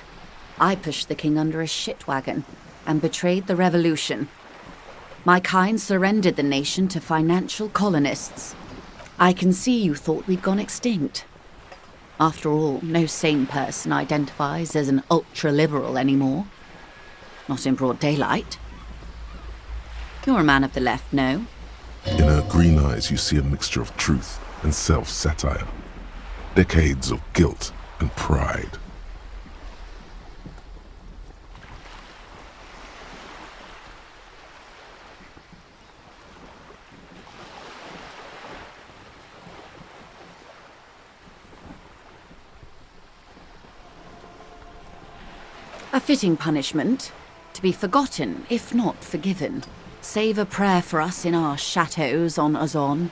I pushed the king under a shit wagon and betrayed the revolution. My kind surrendered the nation to financial colonists. I can see you thought we'd gone extinct. After all, no sane person identifies as an ultra-liberal anymore. Not in broad daylight. You're a man of the left, no? In her green eyes, you see a mixture of truth and self-satire. Decades of guilt and pride. A fitting punishment, to be forgotten, if not forgiven. Save a prayer for us in our chateaux on Ozon.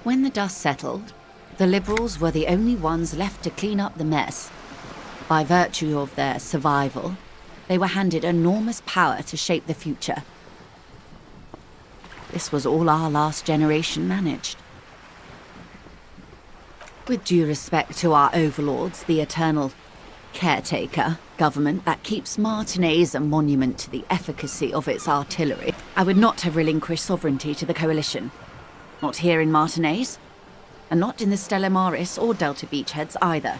When the dust settled, the Liberals were the only ones left to clean up the mess. By virtue of their survival, they were handed enormous power to shape the future. This was all our last generation managed. With due respect to our overlords, the eternal caretaker government that keeps Martinez a monument to the efficacy of its artillery, I would not have relinquished sovereignty to the coalition. Not here in Martinez, and not in the Stella Maris or Delta Beachheads either.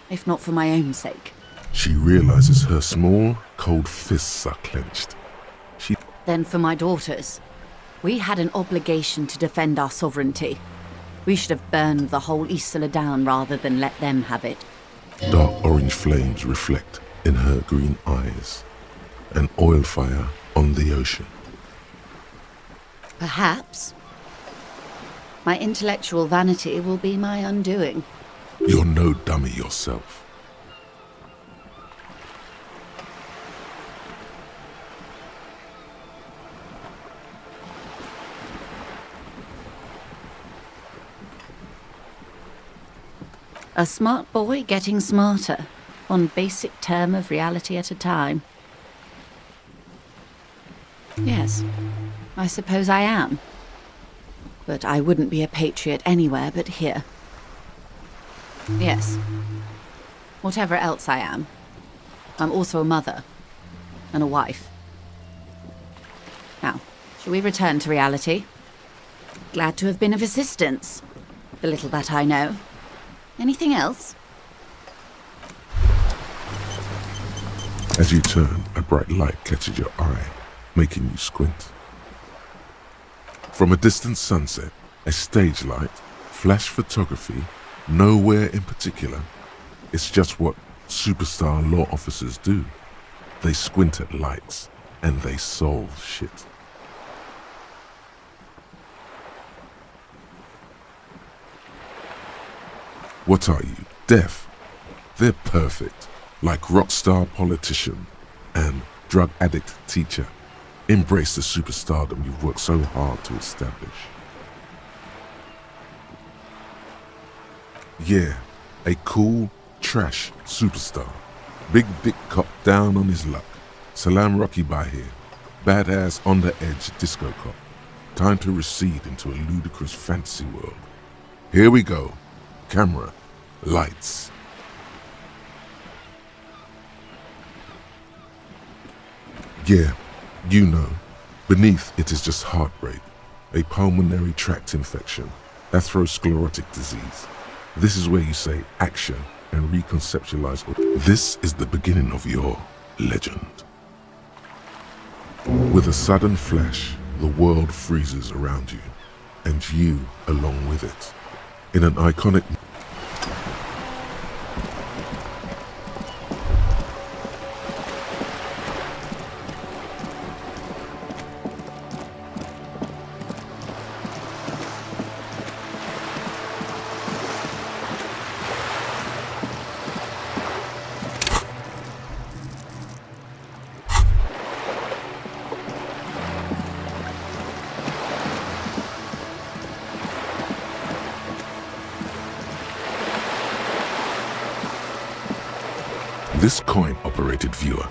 If not for my own sake. She realizes her small, cold fists are clenched. Then for my daughters. We had an obligation to defend our sovereignty. We should have burned the whole Isola down rather than let them have it. Dark orange flames reflect in her green eyes. An oil fire on the ocean. Perhaps. My intellectual vanity will be my undoing. You're no dummy yourself. A smart boy getting smarter, one basic term of reality at a time. Yes, I suppose I am. But I wouldn't be a patriot anywhere but here. Yes. Whatever else I am, I'm also a mother and a wife. Now, shall we return to reality? Glad to have been of assistance, the little that I know. Anything else? As you turn, a bright light catches your eye, making you squint. From a distant sunset, a stage light, flash photography, nowhere in particular. It's just what superstar law officers do. They squint at lights, and they solve shit. What are you, deaf? They're perfect, like rockstar politician and drug addict teacher. Embrace the superstardom you've worked so hard to establish. Yeah, a cool, trash superstar. Big dick cop down on his luck. Salam Rocky by here. Badass on the edge disco cop. Time to recede into a ludicrous fantasy world. Here we go. Camera, lights. Yeah, you know, beneath it is just heartbreak, a pulmonary tract infection, atherosclerotic disease. This is where you say action and reconceptualize. This is the beginning of your legend. With a sudden flash, the world freezes around you, and you along with it. In an iconic this coin-operated viewer.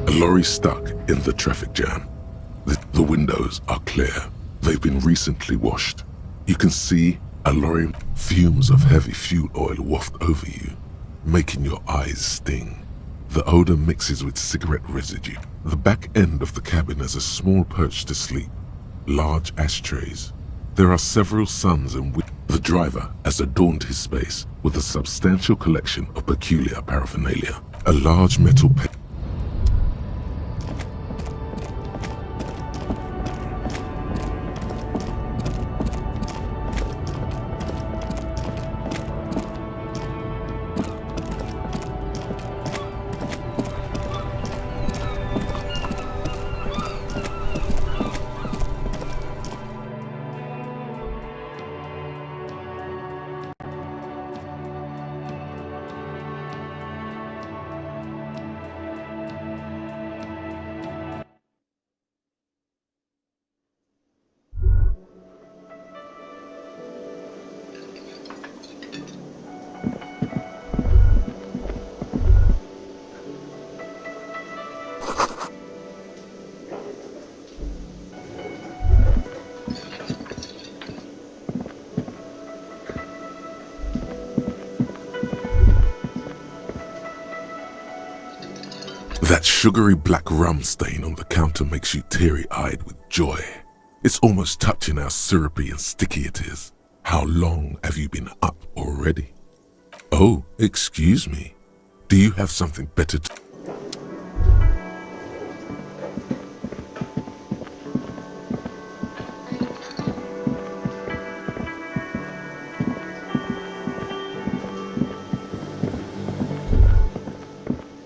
A lorry stuck in the traffic jam. The windows are clear. They've been recently washed. You can see a lorry, fumes of heavy fuel oil waft over you. making your eyes sting. The odor mixes with cigarette residue. The back end of the cabin has a small perch to sleep, large ashtrays. There are several suns and the driver has adorned his space with a substantial collection of peculiar paraphernalia. A large metal That sugary black rum stain on the counter makes you teary-eyed with joy. It's almost touching how syrupy and sticky it is. How long have you been up already? Oh, excuse me. Do you have something better to...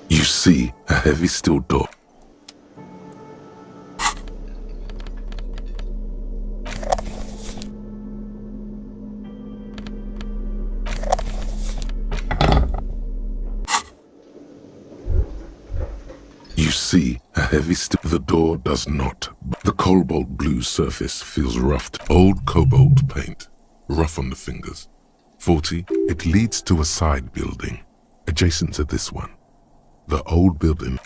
You see a heavy steel door. You see a heavy steel. The door does not. The cobalt blue surface feels roughed. Old cobalt paint, rough on the fingers. 40. It leads to a side building, adjacent to this one. The old building.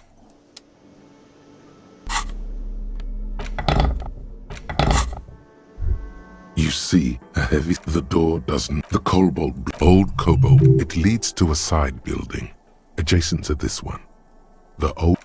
You see a heavy. The door doesn't. The cobalt. Old cobalt. It leads to a side building, adjacent to this one. The old.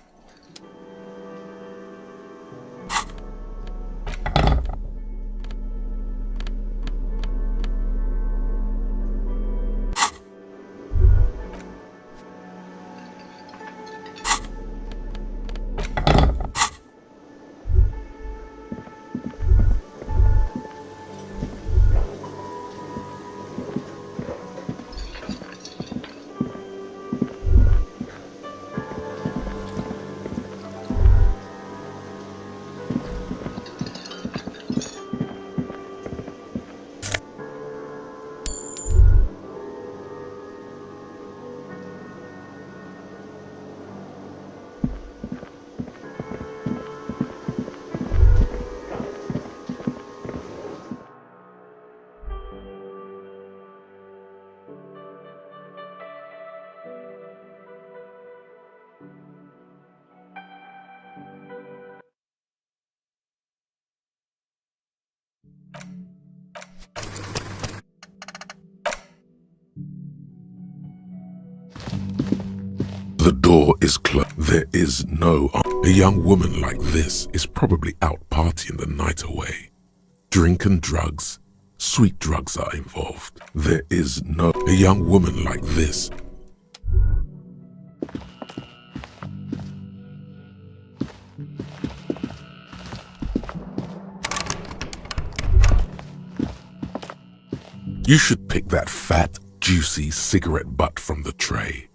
The door is closed. There is no... A young woman like this is probably out partying the night away. Drink and drugs. Sweet drugs are involved. There is no... A young woman like this. You should pick that fat, juicy cigarette butt from the tray.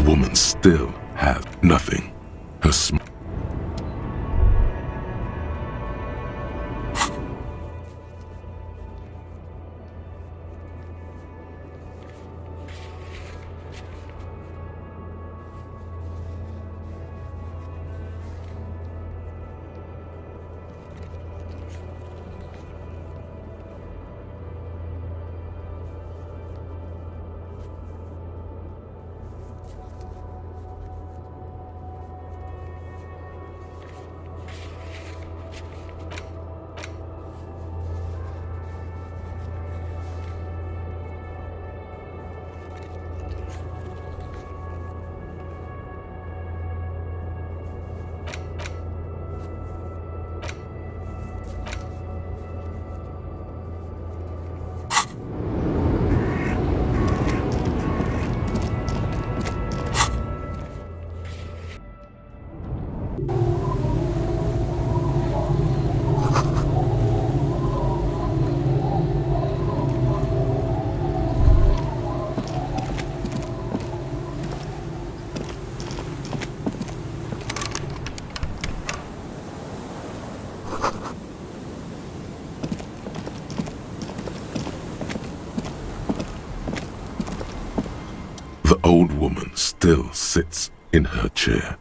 woman still has nothing. Her smile. The old woman still sits in her chair.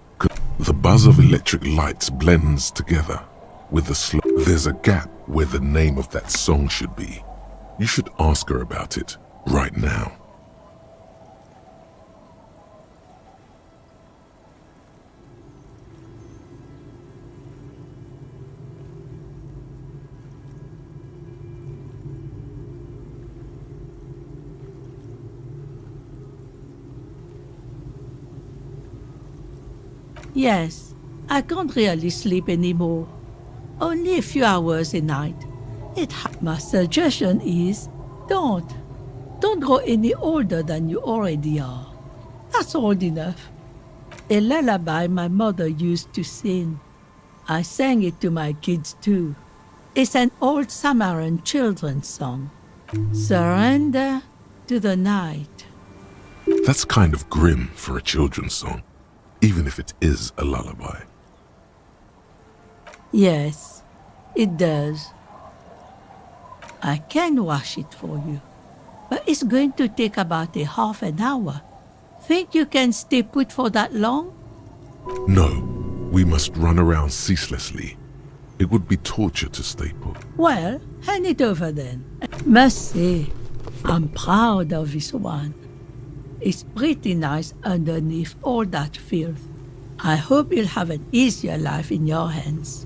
The buzz of electric lights blends together with the slow. There's a gap where the name of that song should be. You should ask her about it right now. Yes, I can't really sleep anymore. Only a few hours a night. My suggestion is, don't. Don't grow any older than you already are. That's old enough. A lullaby my mother used to sing. I sang it to my kids too. It's an old Samaran children's song. Surrender to the night. That's kind of grim for a children's song, even if it is a lullaby. Yes, it does. I can wash it for you, but it's going to take about a half an hour. Think you can stay put for that long? No, we must run around ceaselessly. It would be torture to stay put. Well, hand it over then. Must say, I'm proud of this one. It's pretty nice underneath all that filth. I hope you'll have an easier life in your hands.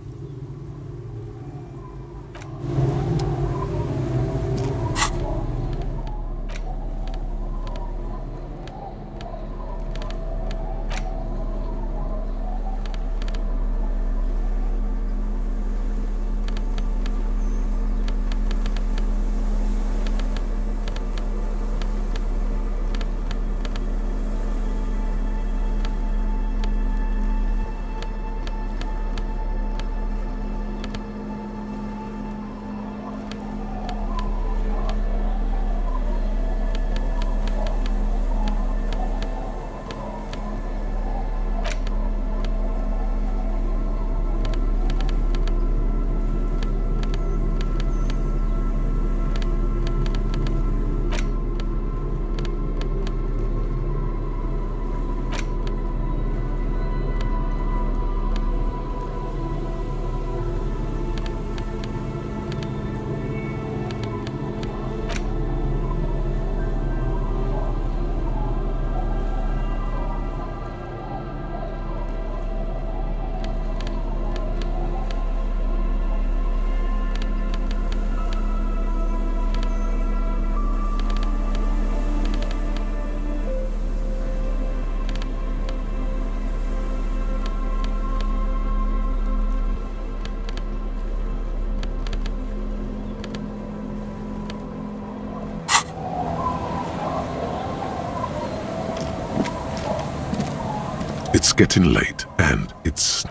It's getting late, and it's...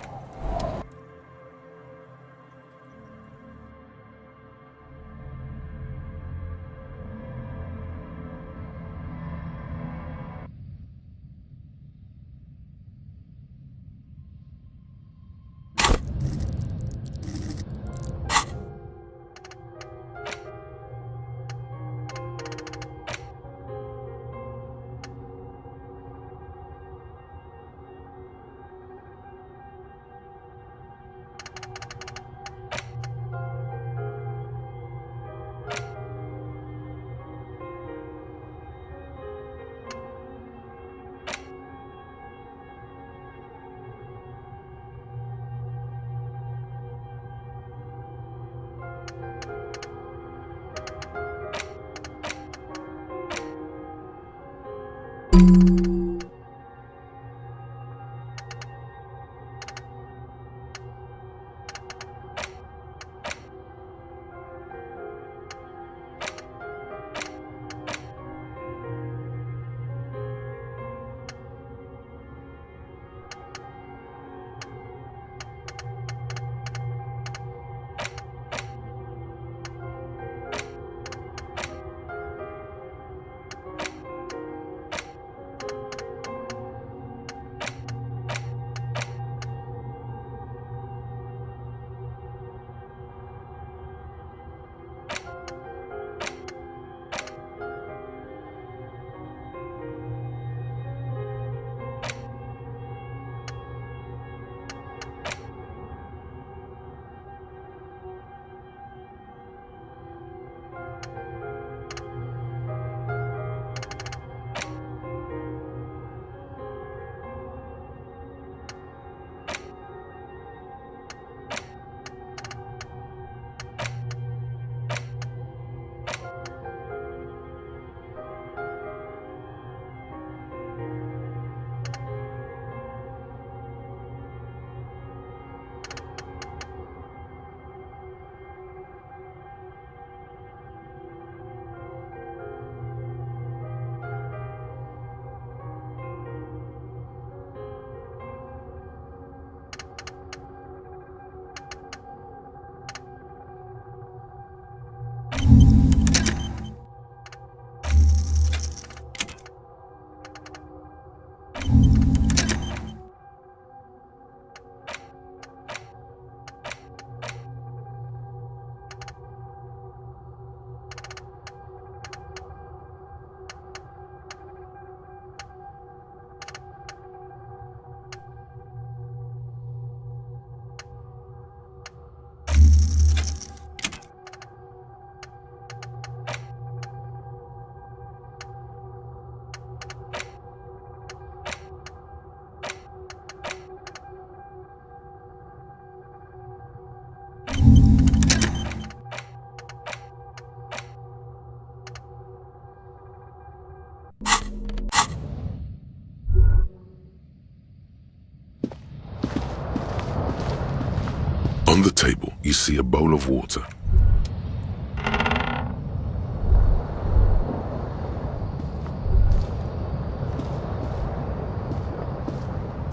On the table, you see a bowl of water.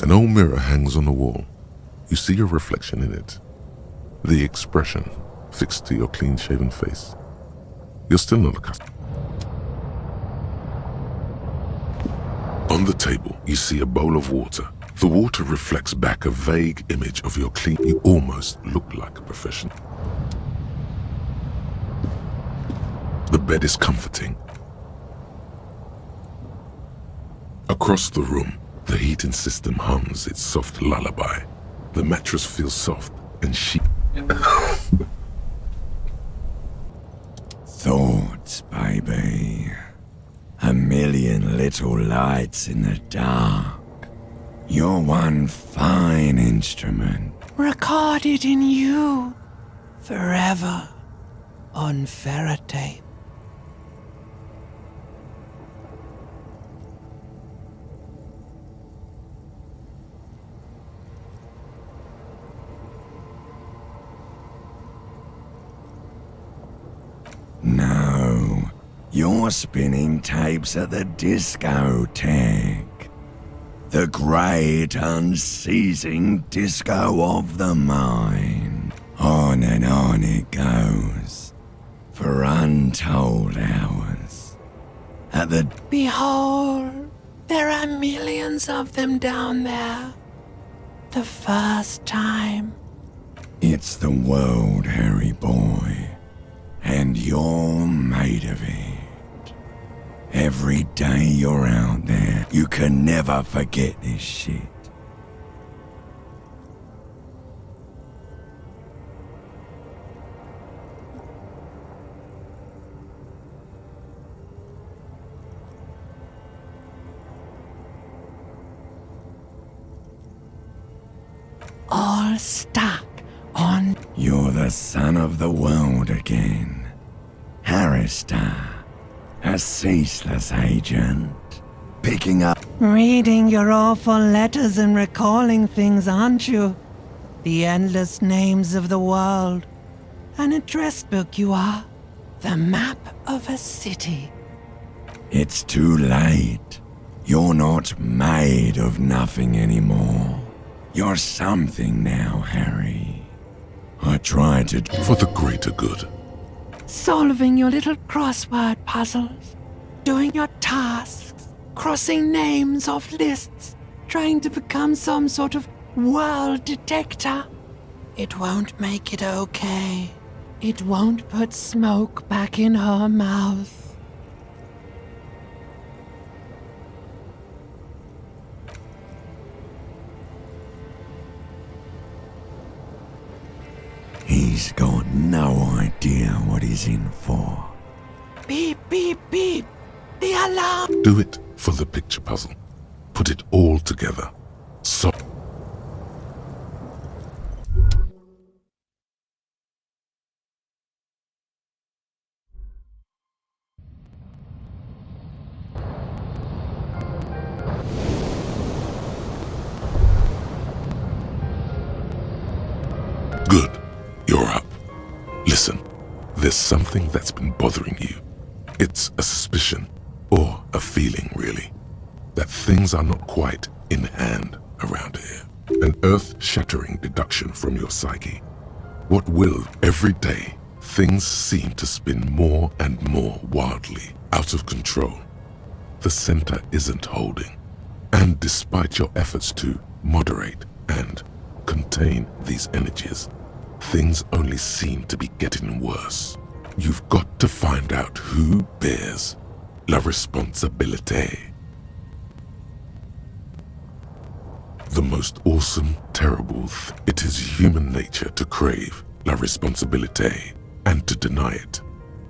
An old mirror hangs on the wall. You see your reflection in it. The expression fixed to your clean-shaven face. You're still not accustomed. On the table, you see a bowl of water. The water reflects back a vague image of your clean. You almost look like a professional. The bed is comforting. Across the room, the heating system hums its soft lullaby. The mattress feels soft and Thoughts, baby. A million little lights in the dark. You're one fine instrument. Recorded in you. Forever. On ferrotape. No, you're spinning tapes at the discotheque. The great unceasing disco of the mind. On and on it goes, for untold hours. At the... Behold, there are millions of them down there. The first time. It's the world, Harry boy. And you're made of it. Every day you're out there, you can never forget this shit. All stuck on... You're the son of the world again. Harrister. A ceaseless agent. picking up. Reading your awful letters and recalling things, aren't you? The endless names of the world. An address book you are. The map of a city. It's too late. You're not made of nothing anymore. You're something now, Harry. I tried to... For the greater good. Solving your little crossword puzzles. Doing your tasks. Crossing names off lists. Trying to become some sort of world detector. It won't make it okay. It won't put smoke back in her mouth. He's got no idea what he's in for. Beep, beep, beep. The alarm. Do it for the picture puzzle. Put it all together. So... Good. You're up. Listen, there's something that's been bothering you. It's a suspicion, or a feeling really, that things are not quite in hand around here. An earth-shattering deduction from your psyche. What will? Every day, things seem to spin more and more wildly, out of control. The center isn't holding. And despite your efforts to moderate and contain these energies, things only seem to be getting worse. You've got to find out who bears la responsabilité. The most awesome, terrible it is human nature to crave la responsabilité and to deny it.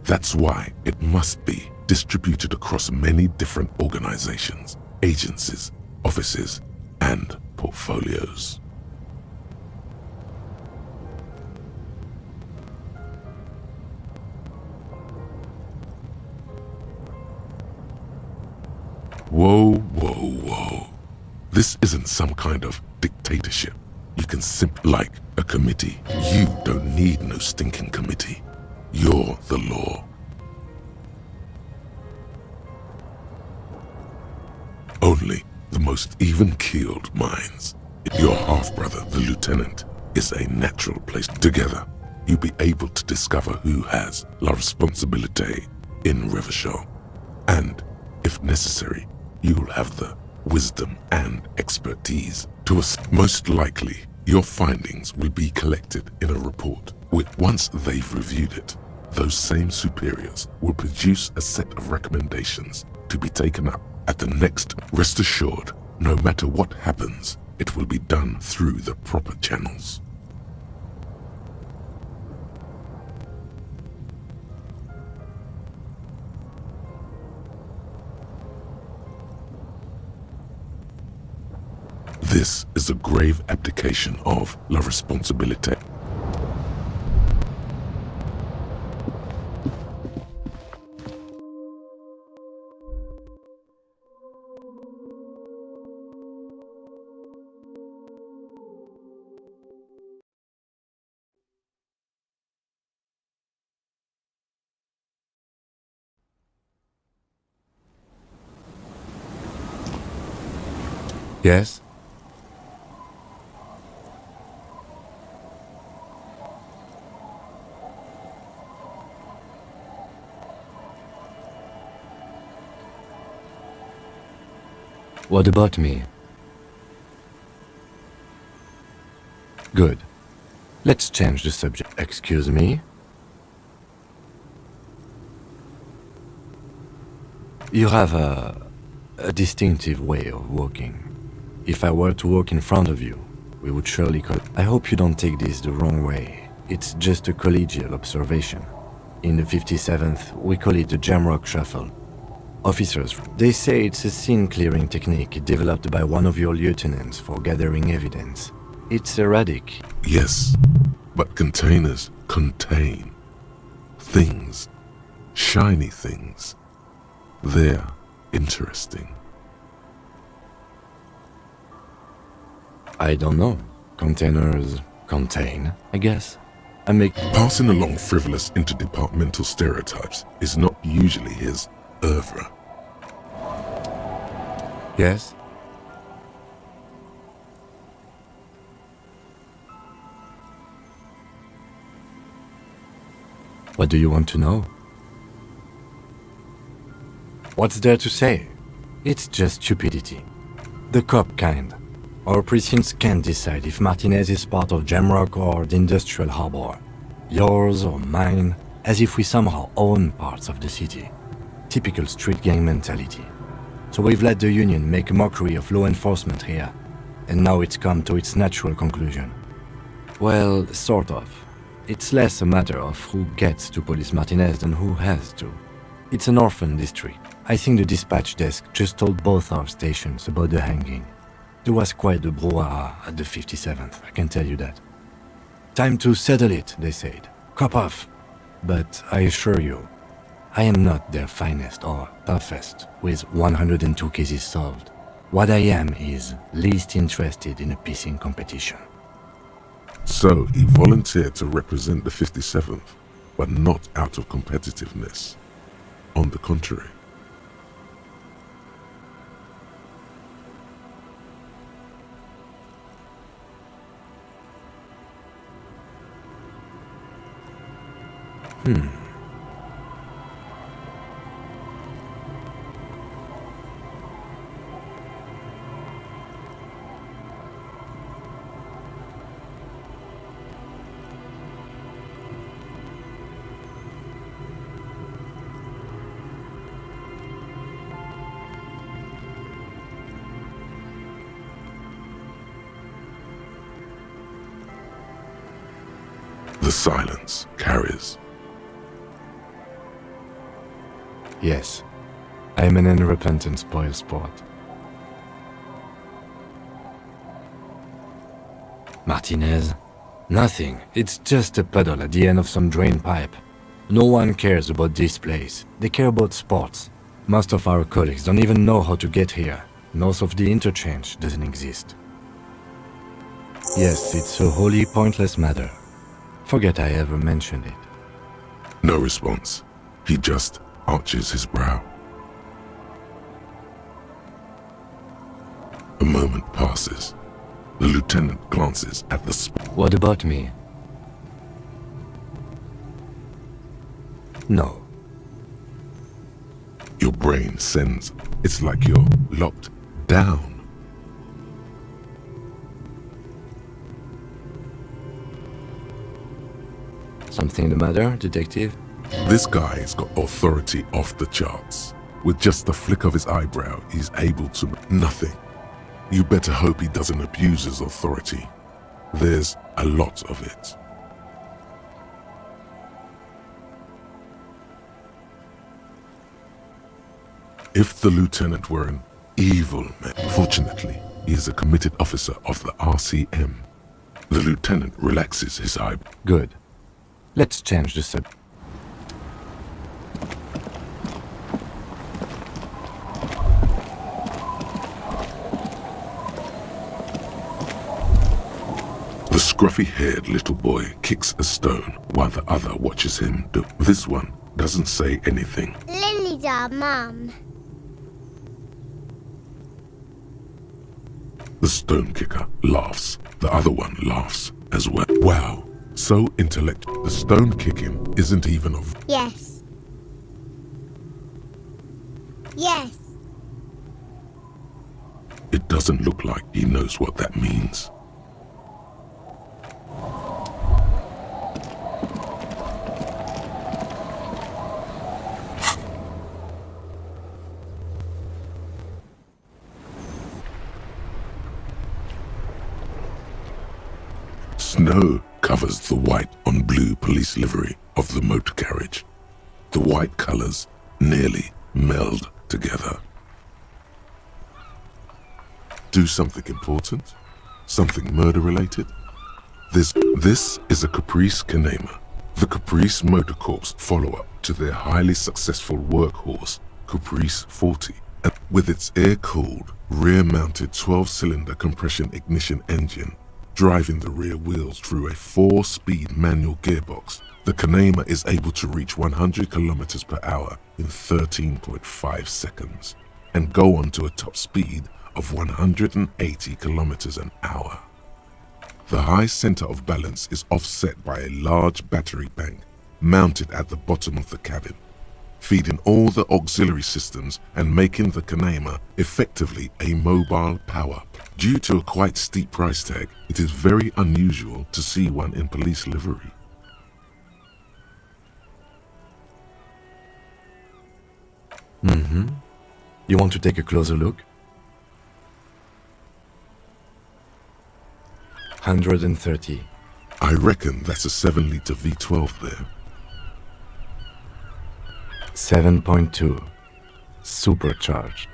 That's why it must be distributed across many different organizations, agencies, offices, and portfolios. Whoa, whoa, whoa. This isn't some kind of dictatorship. You can simply, like a committee. You don't need no stinking committee. You're the law. Only the most even-keeled minds. Your half-brother, the lieutenant, is a natural place. Together, you'll be able to discover who has la responsabilité in Revachol. And, if necessary, you'll have the wisdom and expertise to most likely your findings will be collected in a report. Once they've reviewed it, those same superiors will produce a set of recommendations to be taken up at the next. Rest assured, no matter what happens, it will be done through the proper channels. This is a grave abdication of la responsabilité. Yes? What about me? Good. Let's change the subject. Excuse me? You have a distinctive way of walking. If I were to walk in front of you, we would surely I hope you don't take this the wrong way. It's just a collegial observation. In the 57th, we call it the Jamrock Shuffle. Officers, they say it's a scene-clearing technique developed by one of your lieutenants for gathering evidence. It's erratic. Yes, but containers contain things, shiny things. They're interesting. I don't know. Containers contain, I guess. I make... Passing along frivolous interdepartmental stereotypes is not usually his oeuvre. Yes? What do you want to know? What's there to say? It's just stupidity. The cop kind. Our precincts can't decide if Martinez is part of Jamrock or the Industrial Harbor. Yours or mine, as if we somehow own parts of the city. Typical street gang mentality. So we've let the Union make a mockery of law enforcement here, and now it's come to its natural conclusion. Well, sort of. It's less a matter of who gets to police Martinez than who has to. It's an orphan district. I think the dispatch desk just told both our stations about the hanging. There was quite the brouhaha at the 57th, I can tell you that. Time to settle it, they said. Cop off. But I assure you, I am not their finest or toughest, with 102 cases solved. What I am is least interested in a pissing competition. So he volunteered to represent the 57th, but not out of competitiveness. On the contrary. The silence carries. Yes, I am an unrepentant spoil sport. Martinez? Nothing. It's just a puddle at the end of some drain pipe. No one cares about this place. They care about sports. Most of our colleagues don't even know how to get here. North of the interchange doesn't exist. Yes, it's a wholly pointless matter. Forget I ever mentioned it. No response. He just arches his brow. A moment passes. The lieutenant glances at the spot. What about me? No. Your brain sends. It's like you're locked down. Something the matter, detective? This guy's got authority off the charts. With just the flick of his eyebrow, he's able to nothing. You better hope he doesn't abuse his authority. There's a lot of it. If the lieutenant were an evil man, fortunately, he is a committed officer of the RCM. The lieutenant relaxes his eyebrow. Good. Let's change the subject. The scruffy-haired little boy kicks a stone while the other watches him do. This one doesn't say anything. Lily's our mum. The stone kicker laughs. The other one laughs as well. Wow, so intellectual. The stone kicking isn't even of... Yes. Yes. It doesn't look like he knows what that means. Snow covers the white on blue police livery of the motor carriage. The white colors nearly meld together. Do something important? Something murder-related? This is a Caprice Canema, the Caprice Motor Corps follow-up to their highly successful workhorse, Caprice 40. And with its air-cooled, rear-mounted 12-cylinder compression ignition engine driving the rear wheels through a 4-speed manual gearbox, the Kanema is able to reach 100 kilometers per hour in 13.5 seconds and go on to a top speed of 180 kilometers an hour. The high center of balance is offset by a large battery bank mounted at the bottom of the cabin, feeding all the auxiliary systems and making the Kanema effectively a mobile power. Due to a quite steep price tag, it is very unusual to see one in police livery. You want to take a closer look? 130. I reckon that's a 7-liter V12 there. 7.2. Supercharged.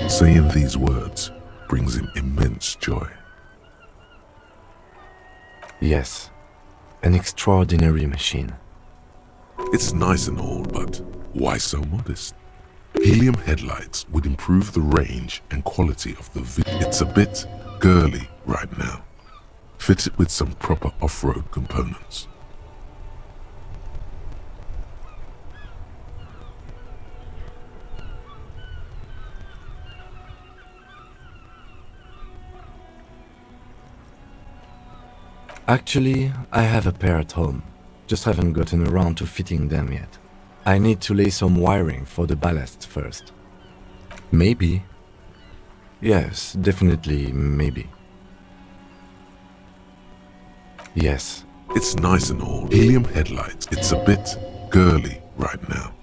Saying these words brings him immense joy. Yes, an extraordinary machine. It's nice and all, but why so modest? Helium headlights would improve the range and quality of the It's a bit girly right now. Fit it with some proper off-road components. Actually, I have a pair at home. Just haven't gotten around to fitting them yet. I need to lay some wiring for the ballast first. Maybe. Yes, definitely maybe. Yes. It's nice and all. Helium headlights. It's a bit girly right now.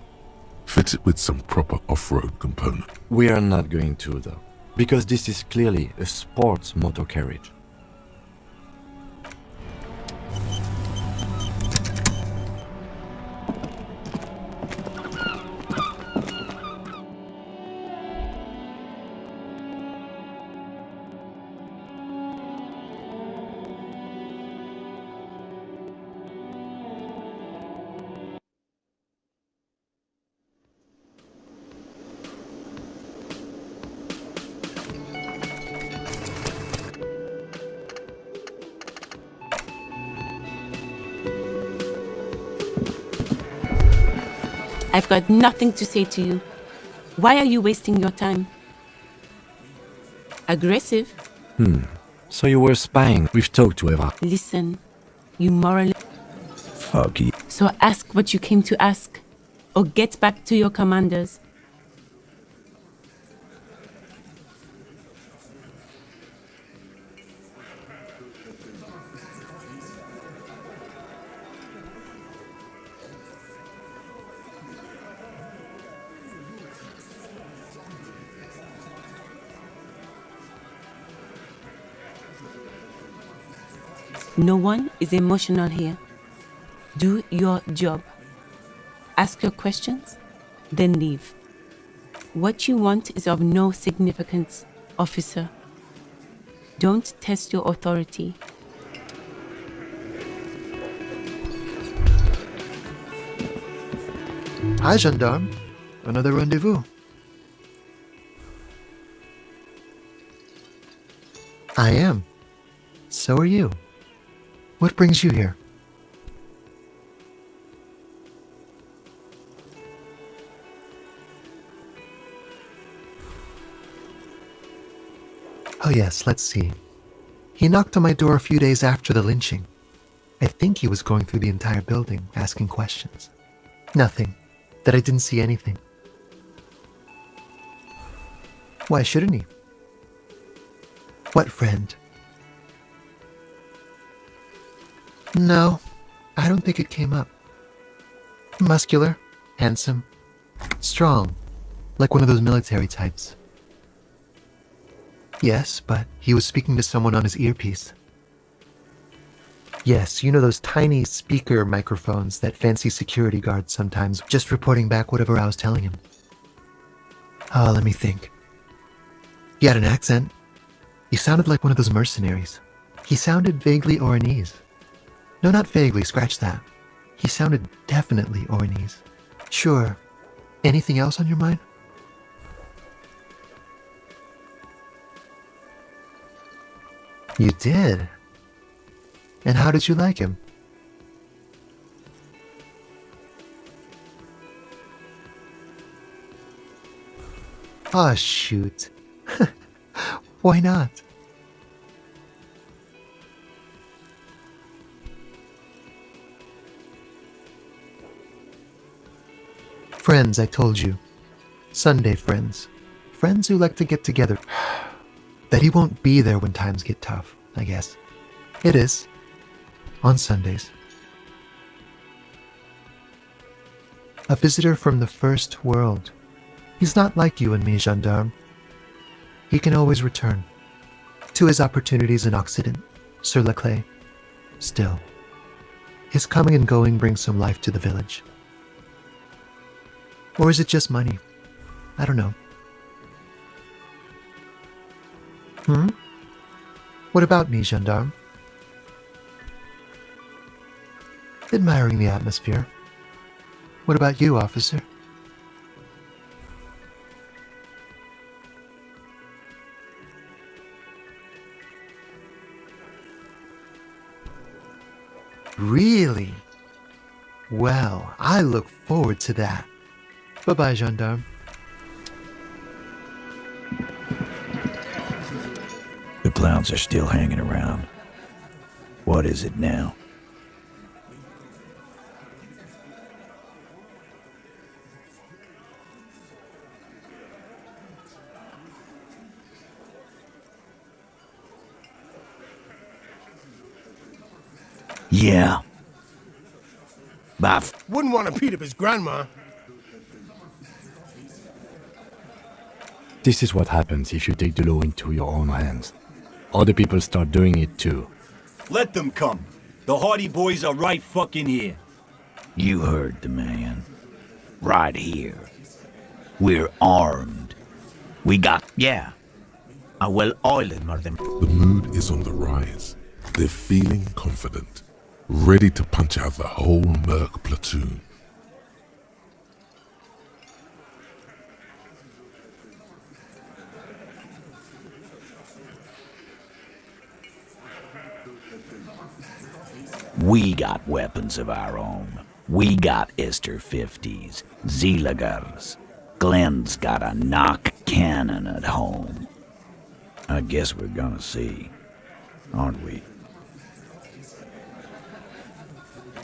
Fit it with some proper off-road component. We are not going to though, because this is clearly a sports motor carriage. I've got nothing to say to you. Why are you wasting your time? Aggressive? So you were spying. We've talked to Eva. Listen, you morally... Fuck you. So ask what you came to ask, or get back to your commanders. No one is emotional here. Do your job. Ask your questions, then leave. What you want is of no significance, officer. Don't test your authority. Hi, gendarme. Another rendezvous. I am. So are you. What brings you here? Oh yes, let's see. He knocked on my door a few days after the lynching. I think he was going through the entire building, asking questions. Nothing. That I didn't see anything. Why shouldn't he? What friend? No, I don't think it came up. Muscular, handsome, strong, like one of those military types. Yes, but he was speaking to someone on his earpiece. Yes, you know those tiny speaker microphones that fancy security guards sometimes, just reporting back whatever I was telling him. Oh, let me think. He had an accent. He sounded like one of those mercenaries. He sounded vaguely Oranese. No, not vaguely, scratch that. He sounded definitely Oranese. Sure. Anything else on your mind? You did? And how did you like him? Ah, shoot. Why not? Friends, I told you. Sunday friends. Friends who like to get together. That he won't be there when times get tough, I guess. It is. On Sundays. A visitor from the first world. He's not like you and me, gendarme. He can always return. To his opportunities in Occident, sur la clé. Still, his coming and going brings some life to the village. Or is it just money? I don't know. What about me, gendarme? Admiring the atmosphere. What about you, officer? Really? Well, I look forward to that. Bye-bye, gendarme. The clowns are still hanging around. What is it now? Yeah. Wouldn't want to beat up his grandma. This is what happens if you take the law into your own hands. Other people start doing it too. Let them come. The Hardy Boys are right fucking here. You heard the man. Right here. We're armed. We got... Yeah. I will oil it more than... The mood is on the rise. They're feeling confident, ready to punch out the whole Merc platoon. We got weapons of our own. We got Ester 50s, Zeelagers. Glenn's got a knock cannon at home. I guess we're gonna see, aren't we?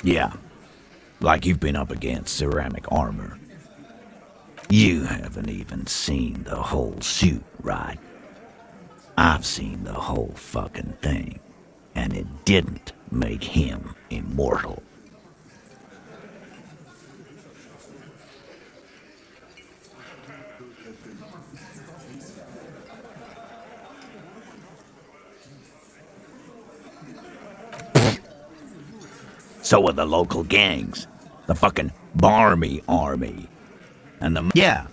Yeah, like you've been up against ceramic armor. You haven't even seen the whole suit, right? I've seen the whole fucking thing, and it didn't make him immortal. So are the local gangs, the fucking Barmy Army, and the... Yeah.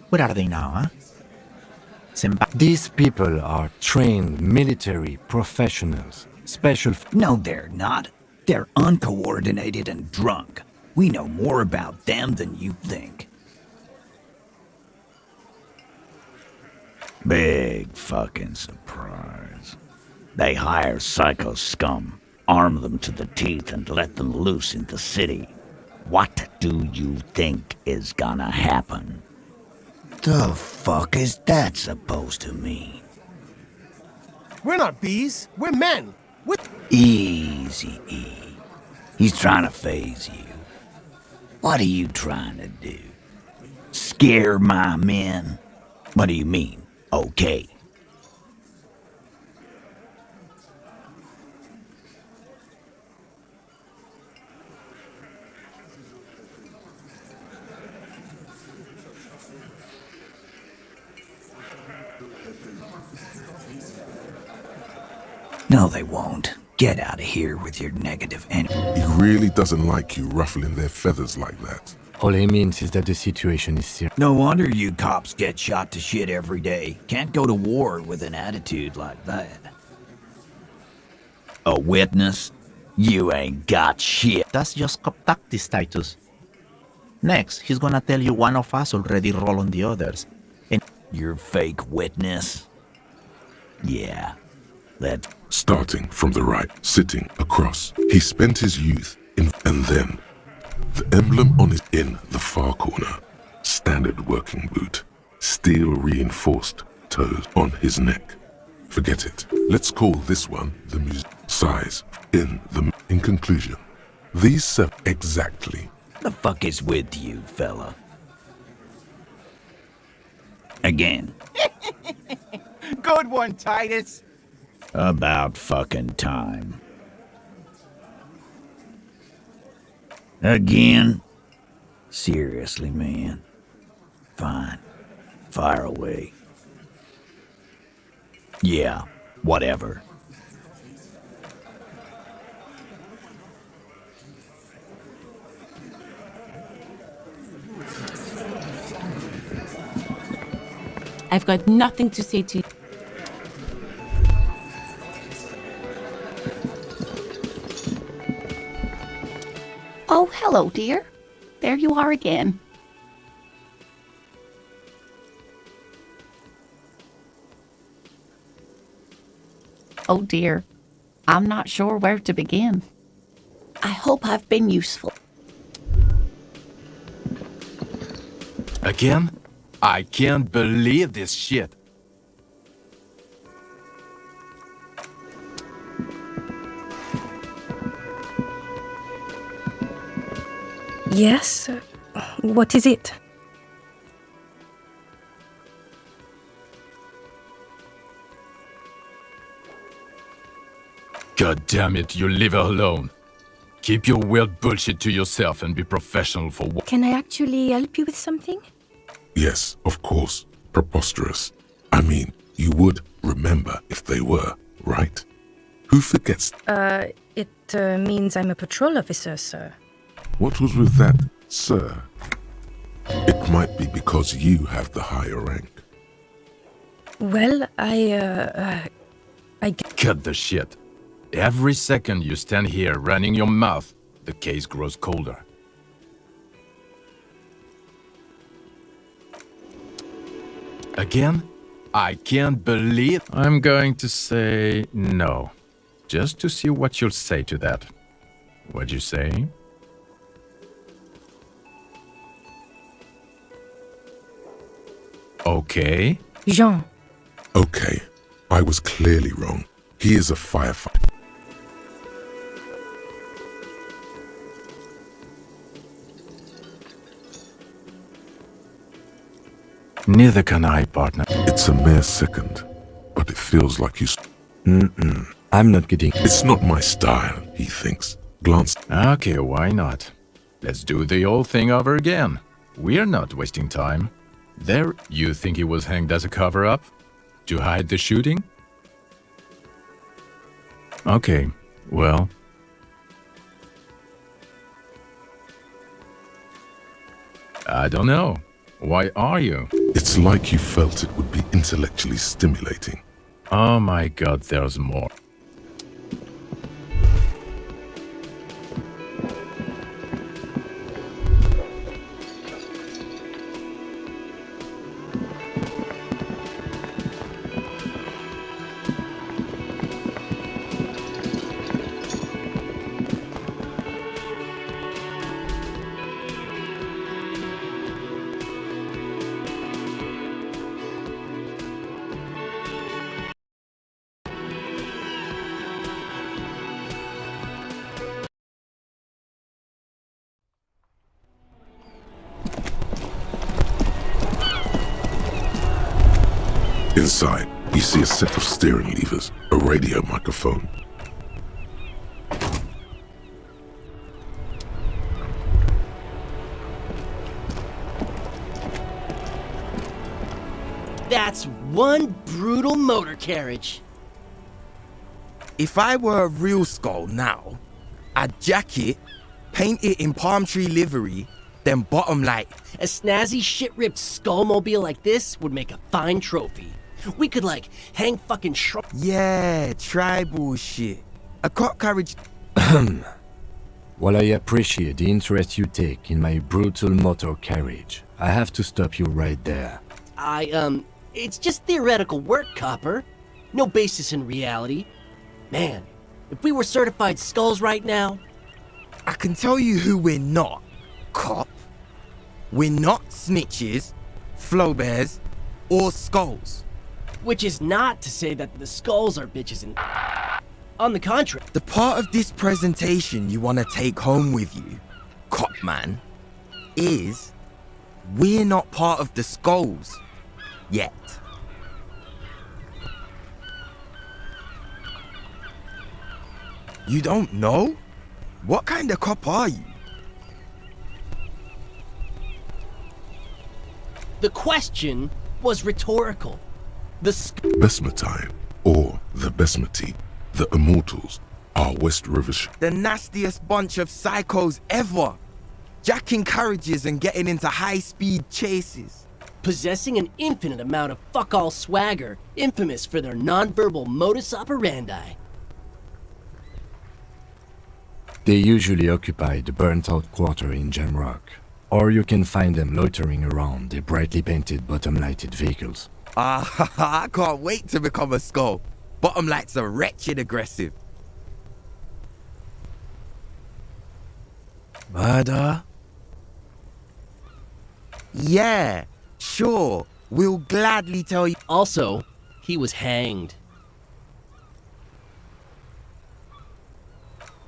What are they now, huh? These people are trained military professionals. Special... No, they're not. They're uncoordinated and drunk. We know more about them than you think. Big fucking surprise. They hire psycho scum, arm them to the teeth, and let them loose in the city. What do you think is gonna happen? The fuck is that supposed to mean? We're not bees. We're men. Easy, E. He's trying to phase you. What are you trying to do? Scare my men? What do you mean, okay? No, they won't. Get out of here with your negative energy. He really doesn't like you ruffling their feathers like that. All he means is that the situation is serious. No wonder you cops get shot to shit every day. Can't go to war with an attitude like that. A witness? You ain't got shit. That's just cop tactics, Titus. Next, he's gonna tell you one of us already rolled on the others. And your fake witness? Yeah. That Starting from the right, sitting across. He spent his youth in, and then the emblem on his in the far corner. Standard working boot. Steel reinforced toes on his neck. Forget it. Let's call this one the size. In conclusion, these seven exactly. the fuck is with you, fella? Again. Good one, Titus. About fucking time. Again? Seriously, man. Fine. Fire away. Yeah, whatever. I've got nothing to say to you. Oh, hello, dear. There you are again. Oh dear, I'm not sure where to begin. I hope I've been useful. Again? I can't believe this shit. Yes? What is it? God damn it, you leave her alone. Keep your weird bullshit to yourself and be professional for once. Can I actually help you with something? Yes, of course. Preposterous. I mean, you would remember if they were, right? Who forgets? It means I'm a patrol officer, sir. What was with that, sir? It might be because you have the higher rank. Well, Cut the shit. Every second you stand here running your mouth, the case grows colder. Again? I can't believe... I'm going to say no. Just to see what you'll say to that. What'd you say? Okay. Jean. Okay, I was clearly wrong. He is a firefighter. Neither can I, partner. It's a mere second, but it feels like you... I'm not kidding. It's not my style, he thinks. Glanced. Okay, why not? Let's do the old thing over again. We're not wasting time. There, you think he was hanged as a cover-up? To hide the shooting? Okay, well... I don't know. Why are you? It's like you felt it would be intellectually stimulating. Oh my god, there's more. Inside, you see a set of steering levers, a radio microphone. That's one brutal motor carriage. If I were a real skull now, I'd jack it, paint it in palm tree livery, then bottom light. A snazzy shit-ripped skullmobile like this would make a fine trophy. We could, like, hang fucking Yeah, tribal shit. A cock carriage... While I appreciate the interest you take in my brutal motor carriage, I have to stop you right there. it's just theoretical work, Copper. No basis in reality. Man, if we were certified skulls right now... I can tell you who we're not, cop. We're not snitches, flow bears, or skulls. Which is not to say that the skulls are bitches and... On the contrary. The part of this presentation you want to take home with you, cop man, is we're not part of the skulls yet. You don't know? What kind of cop are you? The question was rhetorical. The Besmatine, or the Besmati, the Immortals, are West River the nastiest bunch of psychos ever. Jacking carriages and getting into high-speed chases. Possessing an infinite amount of fuck-all swagger, infamous for their non-verbal modus operandi. They usually occupy the burnt-out quarter in Jamrock, or you can find them loitering around their brightly painted bottom-lighted vehicles. I can't wait to become a skull. Bottom lights are wretched aggressive. Murder? Yeah, sure. We'll gladly tell you. Also, he was hanged.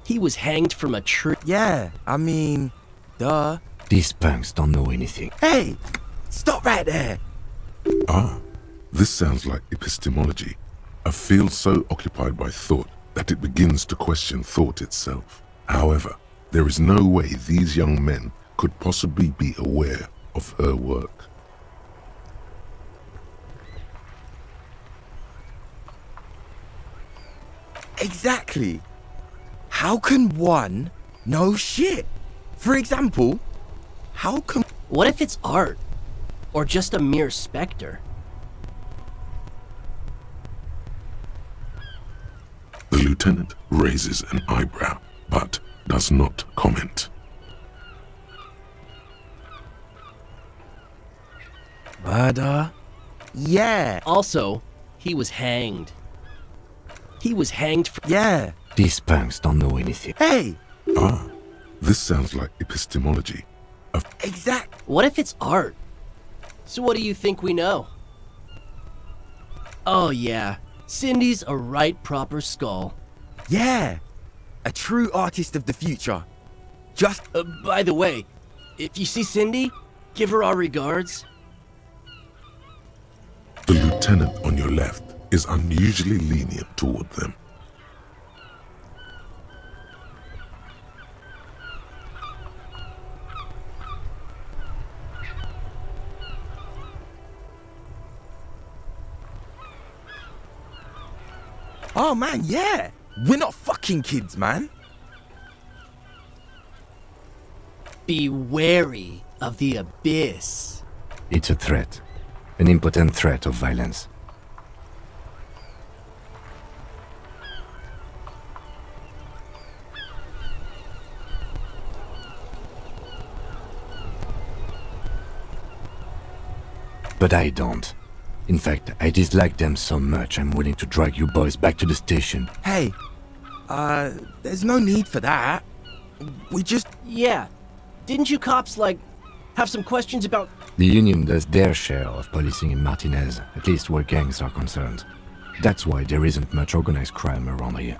He was hanged from a tree. Yeah, I mean, duh. These punks don't know anything. Hey, stop right there. Ah, this sounds like epistemology. A field so occupied by thought that it begins to question thought itself. However, there is no way these young men could possibly be aware of her work. Exactly. How can one know shit? For example, how can... What if it's art? Or just a mere specter? The lieutenant raises an eyebrow, but does not comment. Murder? Yeah. Also, he was hanged. He was hanged for... Yeah. These punks don't know anything. Hey! Ah, this sounds like epistemology. Exact. What if it's art? So what do you think we know? Oh yeah, Cindy's a right proper skull. Yeah, a true artist of the future. Just... by the way, if you see Cindy, give her our regards. The lieutenant on your left is unusually lenient toward them. Oh man, yeah. We're not fucking kids, man. Be wary of the abyss. It's a threat. An impotent threat of violence. But I don't. In fact, I dislike them so much I'm willing to drag you boys back to the station. Hey, there's no need for that. We just... Yeah. Didn't you cops, have some questions about... The Union does their share of policing in Martinez, at least where gangs are concerned. That's why there isn't much organized crime around here.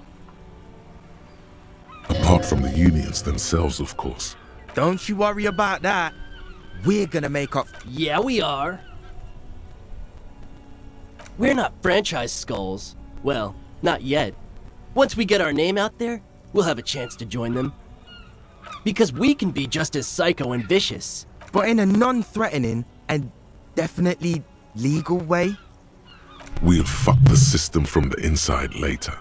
Apart from the unions themselves, of course. Don't you worry about that. We're gonna make up... Yeah, we are. We're not franchise skulls. Well, not yet. Once we get our name out there, we'll have a chance to join them. Because we can be just as psycho and vicious. But in a non-threatening and definitely legal way. We'll fuck the system from the inside later.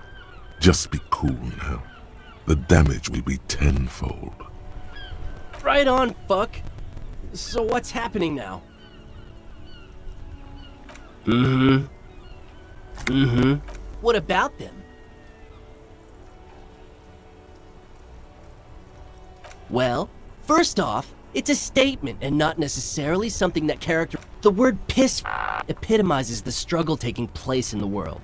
Just be cool now. The damage will be tenfold. Right on, fuck. So what's happening now? What about them? Well, first off, it's a statement and not necessarily something that character... The word piss epitomizes the struggle taking place in the world.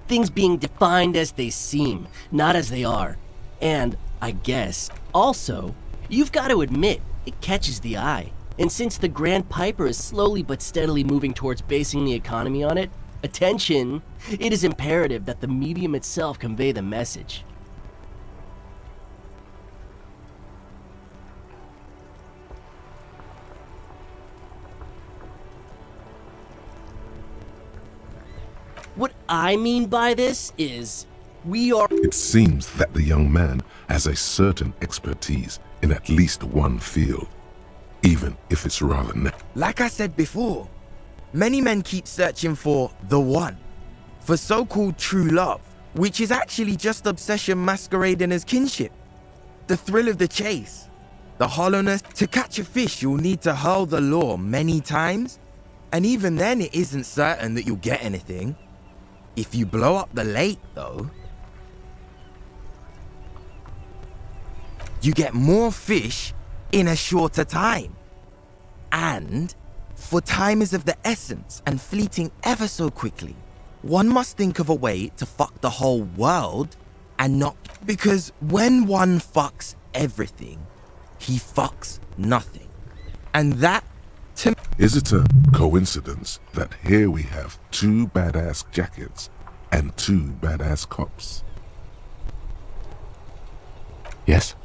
Things being defined as they seem, not as they are. And, I guess, also, you've got to admit, it catches the eye. And since the Grand Piper is slowly but steadily moving towards basing the economy on it, attention, it is imperative that the medium itself convey the message. What I mean by this is, we are... It seems that the young man has a certain expertise in at least one field, even if it's rather Like I said before, many men keep searching for the one, for so-called true love, which is actually just obsession masquerading as kinship. The thrill of the chase, the hollowness. To catch a fish, you'll need to hurl the lure many times, and even then it isn't certain that you'll get anything. If you blow up the lake, though, you get more fish in a shorter time. And, for time is of the essence and fleeting ever so quickly, one must think of a way to fuck the whole world and not... Because when one fucks everything, he fucks nothing. And that, to... Is it a coincidence that here we have two badass jackets and two badass cops? Yes?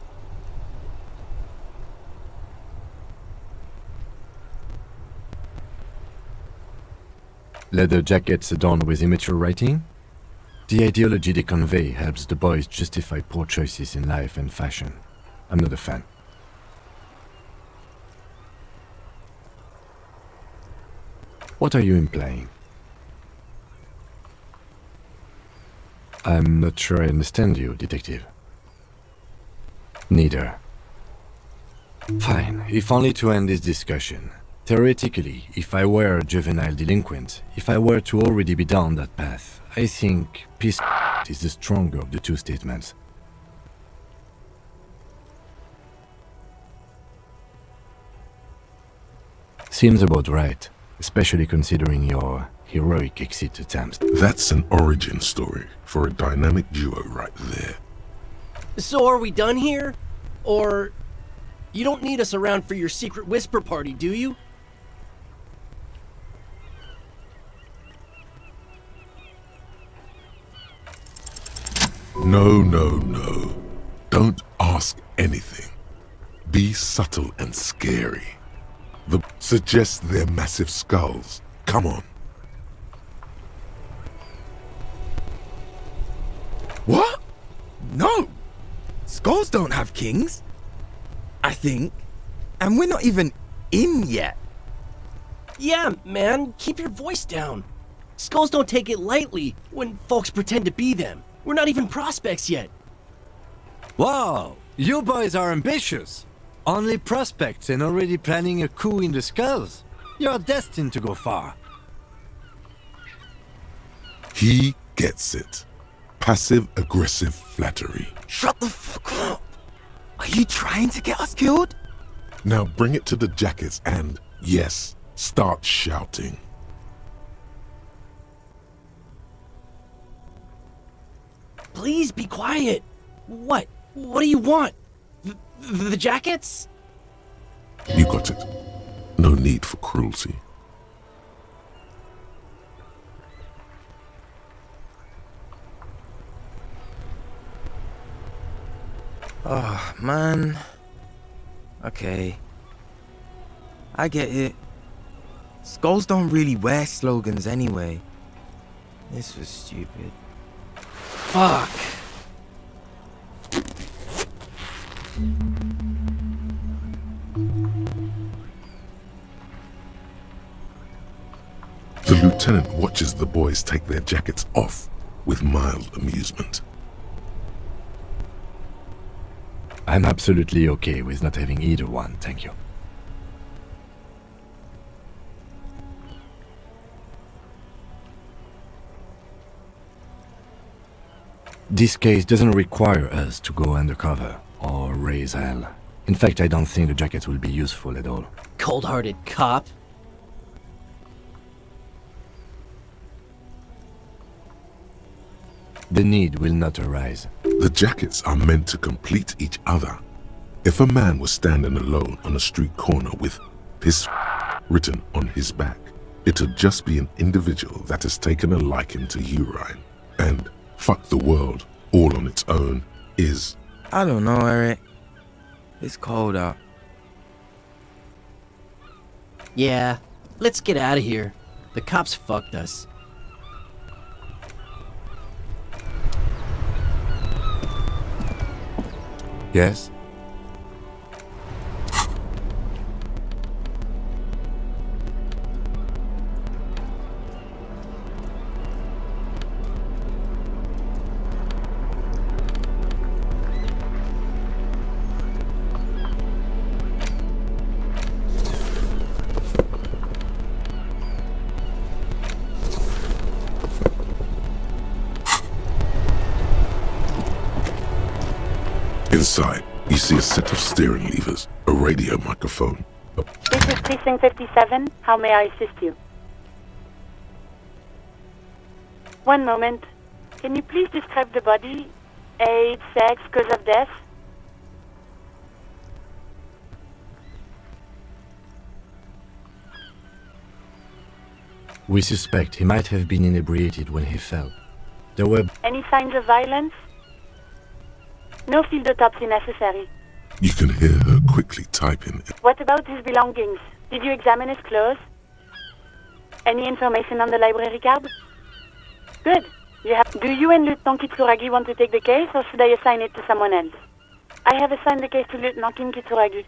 Leather jackets adorned with immature writing? The ideology they convey helps the boys justify poor choices in life and fashion. I'm not a fan. What are you implying? I'm not sure I understand you, detective. Neither. Fine, if only to end this discussion. Theoretically, if I were a juvenile delinquent, if I were to already be down that path, I think peace is the stronger of the two statements. Seems about right, especially considering your heroic exit attempts. That's an origin story for a dynamic duo right there. So are we done here? Or... you don't need us around for your secret whisper party, do you? No, no, no. Don't ask anything. Be subtle and scary. Suggest they're massive skulls. Come on. What? No! Skulls don't have kings. I think. And we're not even in yet. Yeah, man, keep your voice down. Skulls don't take it lightly when folks pretend to be them. We're not even prospects yet. Wow, you boys are ambitious. Only prospects and already planning a coup in the skulls. You're destined to go far. He gets it. Passive-aggressive flattery. Shut the fuck up. Are you trying to get us killed? Now bring it to the jackets and, yes, start shouting. Please be quiet. What? What do you want? The jackets? You got it. No need for cruelty. Oh, man. Okay. I get it. Skulls don't really wear slogans anyway. This was stupid. Fuck. The lieutenant watches the boys take their jackets off with mild amusement. I'm absolutely okay with not having either one, thank you. This case doesn't require us to go undercover or raise hell. In fact, I don't think the jacket will be useful at all. Cold-hearted cop. The need will not arise. The jackets are meant to complete each other. If a man was standing alone on a street corner with his written on his back, it'd just be an individual that has taken a liking to urine. And fuck the world all on its own is... I don't know, Eric. It's cold out. Yeah, let's get out of here. The cops fucked us. Yes? Inside, you see a set of steering levers, a radio microphone. This is Precinct 57. How may I assist you? One moment. Can you please describe the body? Age, sex, cause of death? We suspect he might have been inebriated when he fell. There were... Any signs of violence? No field autopsy necessary. You can hear her quickly typing. What about his belongings? Did you examine his clothes? Any information on the library card? Good. Do you and Lieutenant Kitsuragi want to take the case, or should I assign it to someone else? I have assigned the case to Lieutenant Kitsuragi.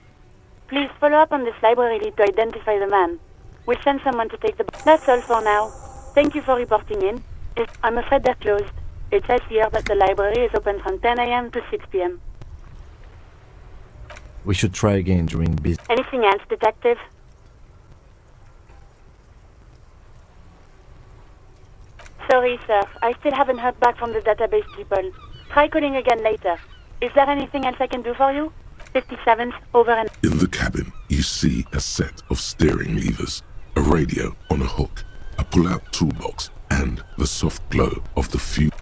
Please follow up on this library lead to identify the man. We'll send someone to take the... That's all for now. Thank you for reporting in. I'm afraid they're closed. It says here that the library is open from 10 a.m. to 6 p.m. We should try again during business. Anything else, Detective? Sorry, sir. I still haven't heard back from the database people. Try calling again later. Is there anything else I can do for you? 57th, over and... In the cabin, you see a set of steering levers, a radio on a hook, a pull-out toolbox, and the soft glow of the fuse.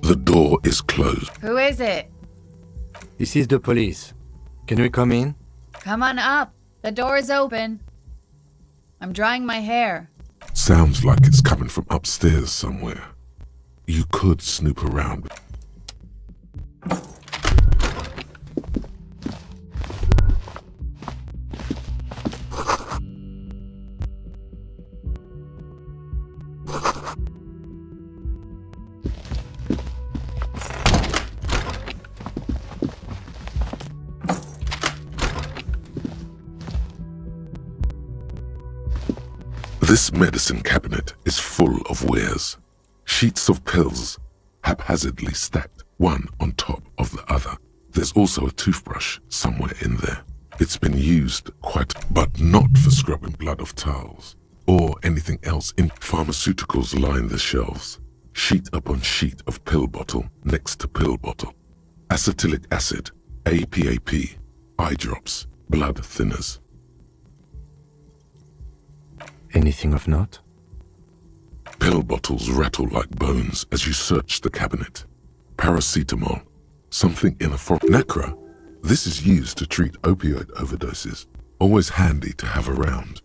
The door is closed. Who is it? This is the police. Can we come in? Come on up. The door is open. I'm drying my hair. Sounds like it's coming from upstairs somewhere. You could snoop around. This medicine cabinet is full of wares. Sheets of pills, haphazardly stacked, one on top of the other. There's also a toothbrush somewhere in there. It's been used but not for scrubbing blood off towels or anything else. In pharmaceuticals line the shelves, sheet upon sheet of pill bottle next to pill bottle. Acetylic acid, APAP, eye drops, blood thinners. Anything of note? Pill bottles rattle like bones as you search the cabinet. Paracetamol, something in a Nacra. This is used to treat opioid overdoses. Always handy to have around.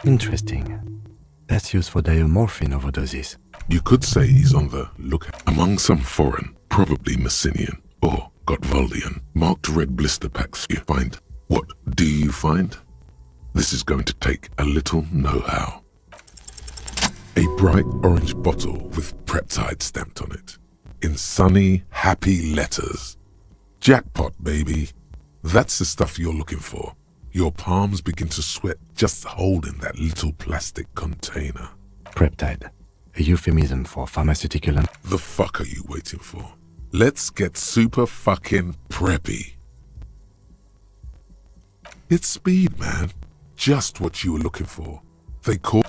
Interesting. That's used for diamorphine overdoses. You could say he's on the lookout among some foreign, probably Messinian or Gotvaldian, marked red blister packs. You find. What do you find? This is going to take a little know-how. A bright orange bottle with Preptide stamped on it, in sunny, happy letters. Jackpot, baby. That's the stuff you're looking for. Your palms begin to sweat just holding that little plastic container. Preptide, a euphemism for pharmaceutical and... The fuck are you waiting for? Let's get super fucking preppy. It's speed, man. Just what you were looking for. They call...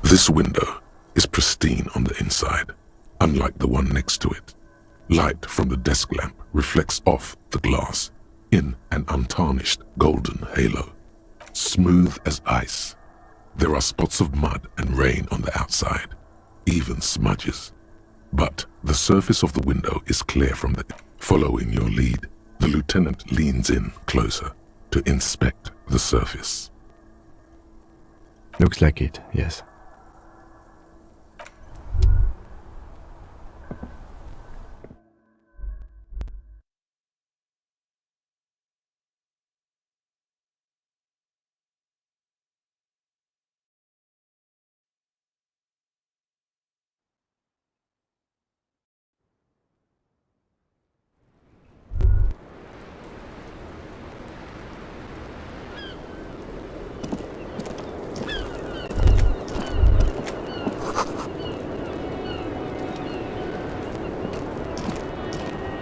This window is pristine on the inside, unlike the one next to it. Light from the desk lamp reflects off the glass in an untarnished golden halo, smooth as ice. There are spots of mud and rain on the outside, even smudges. But the surface of the window is clear from the... Following your lead, the lieutenant leans in closer to inspect the surface. Looks like it, yes.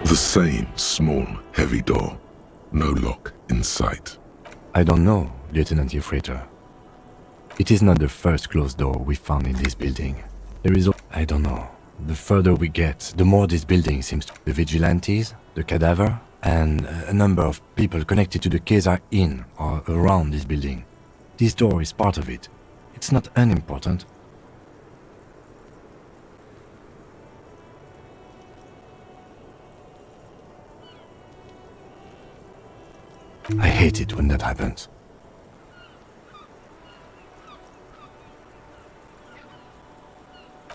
The same small, heavy door. No lock in sight. I don't know, Lieutenant Euphrator. It is not the first closed door we found in this building. There is... I don't know. The further we get, the more this building seems to... The vigilantes, the cadaver, and a number of people connected to the case are in or around this building. This door is part of it. It's not unimportant. I hate it when that happens.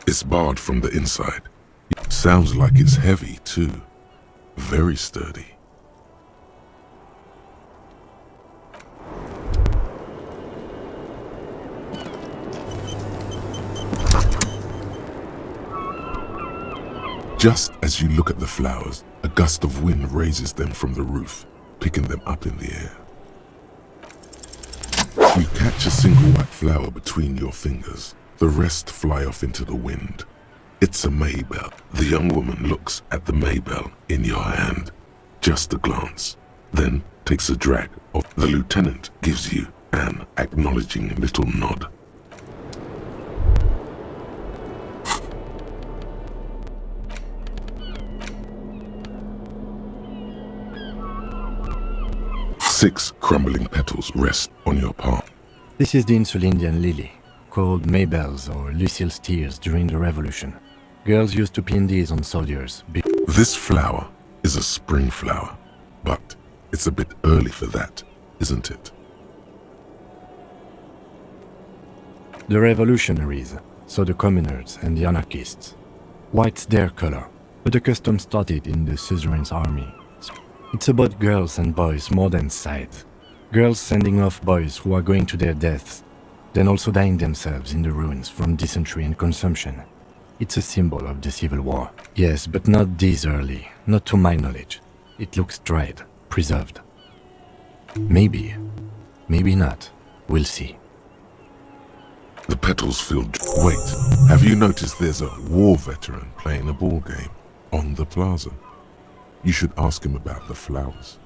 It's barred from the inside. Sounds like it's heavy, too. Very sturdy. Just as you look at the flowers, a gust of wind raises them from the roof, picking them up in the air. You catch a single white flower between your fingers. The rest fly off into the wind. It's a Maybell. The young woman looks at the Maybell in your hand. Just a glance, then takes a drag off. The lieutenant gives you an acknowledging little nod. Six crumbling petals rest on your palm. This is the Insulindian lily, called Maybells or Lucille's tears during the Revolution. Girls used to pin these on soldiers. This flower is a spring flower, but it's a bit early for that, isn't it? The revolutionaries, so the communards and the anarchists. White's their color, but the custom started in the suzerain's army. It's about girls and boys more than sight. Girls sending off boys who are going to their deaths, then also dying themselves in the ruins from dysentery and consumption. It's a symbol of the Civil War. Yes, but not this early, not to my knowledge. It looks dried, preserved. Maybe, maybe not. We'll see. The petals feel... Wait, have you noticed there's a war veteran playing a ball game on the plaza? You should ask him about the flowers.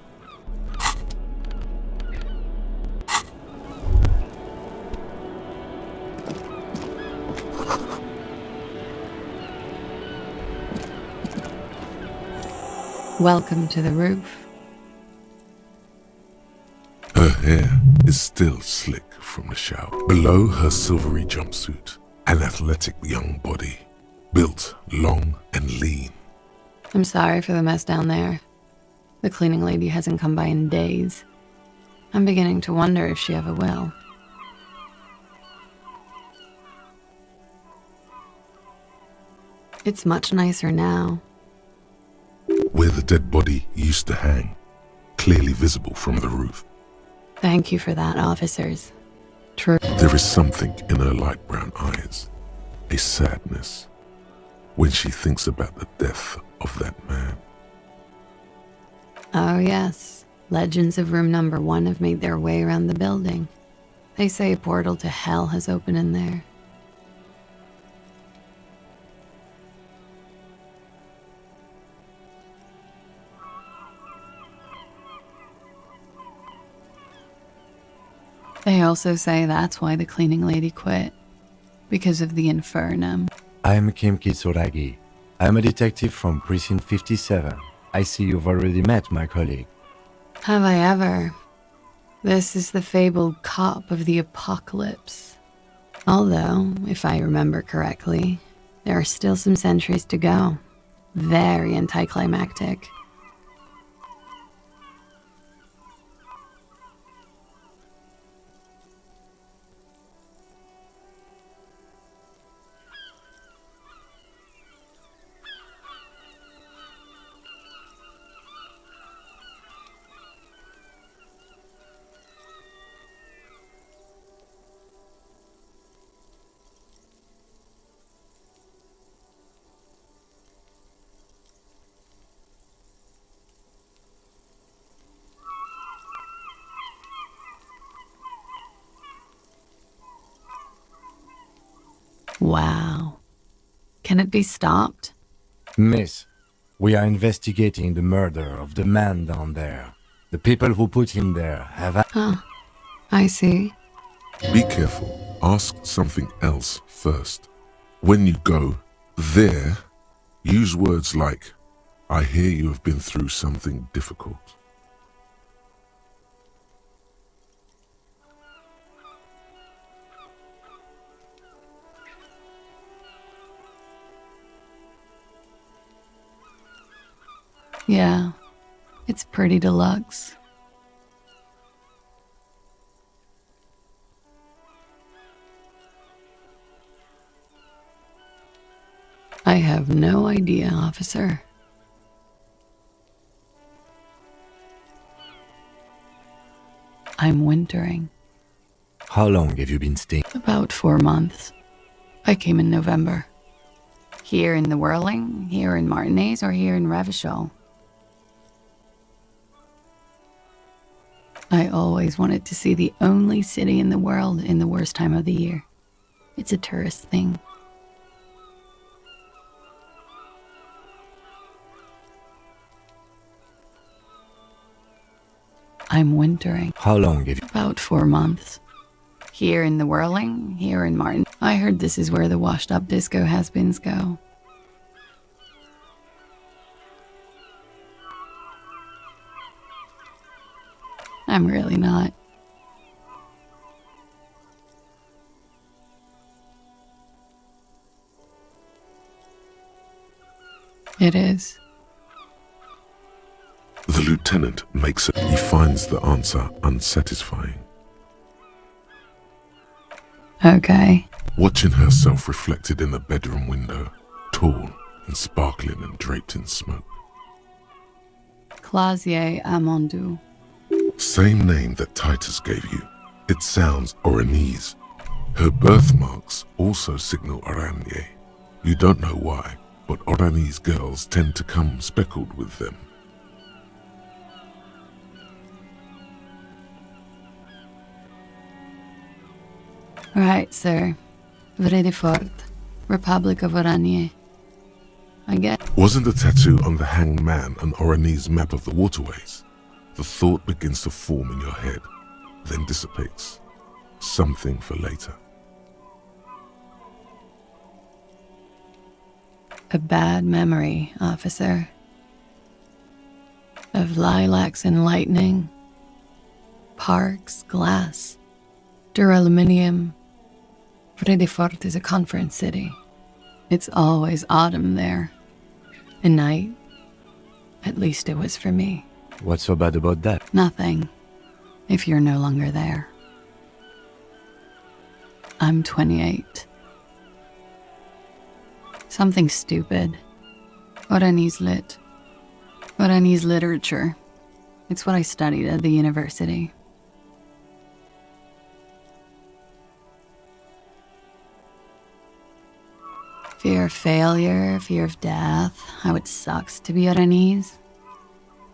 Welcome to the roof. Her hair is still slick from the shower. Below her silvery jumpsuit, an athletic young body, built long and lean. I'm sorry for the mess down there. The cleaning lady hasn't come by in days. I'm beginning to wonder if she ever will. It's much nicer now. Where the dead body used to hang, clearly visible from the roof. Thank you for that, officers. True. There is something in her light brown eyes, a sadness, when she thinks about the death of that man. Oh yes, legends of room number 1 have made their way around the building. They say a portal to hell has opened in there. They also say that's why the cleaning lady quit. Because of the infernum. I'm Kim Kitsuragi. I'm a detective from Precinct 57. I see you've already met my colleague. Have I ever? This is the fabled cop of the apocalypse. Although, if I remember correctly, there are still some centuries to go. Very anticlimactic. Wow. Can it be stopped? Miss, we are investigating the murder of the man down there. The people who put him there have... Huh. I see. Be careful. Ask something else first. When you go there, use words like, I hear you have been through something difficult. Yeah, it's pretty deluxe. I have no idea, officer. I'm wintering. How long have you been staying? About 4 months. I came in November. Here in the Whirling, here in Martinez, or here in Revachol. I always wanted to see the only city in the world in the worst time of the year. It's a tourist thing. I'm wintering. How long have you... About 4 months. Here in the Whirling, here in Martin. I heard this is where the washed-up disco has-beens go. I'm really not. It is. The lieutenant makes it. He finds the answer unsatisfying. Okay. Watching herself reflected in the bedroom window, tall and sparkling and draped in smoke. Clausier Amandou. Same name that Titus gave you. It sounds Oranese. Her birthmarks also signal Oranje. You don't know why, but Oranese girls tend to come speckled with them. Right, sir. Vredefort, Republic of Oranje. I get. Wasn't the tattoo on the hanged man an Oranese map of the waterways? The thought begins to form in your head, then dissipates. Something for later. A bad memory, officer. Of lilacs and lightning. Parks, glass. Duraluminium. Vredefort is a conference city. It's always autumn there. A night. At least it was for me. What's so bad about that? Nothing. If you're no longer there. I'm 28. Something stupid. Oranese lit. Oranese literature. It's what I studied at the university. Fear of failure, fear of death, how it sucks to be Oranese.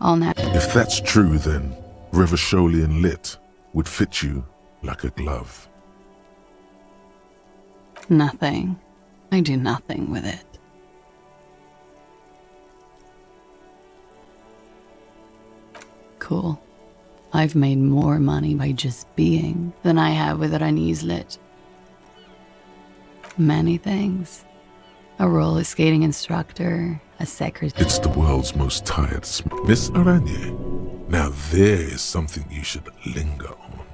All that. If that's true, then Revacholian lit would fit you like a glove. Nothing. I do nothing with it. Cool. I've made more money by just being than I have with Oranese lit. Many things. A roller skating instructor, a secretary. It's the world's most tired Miss Aranye. Now there is something you should linger on.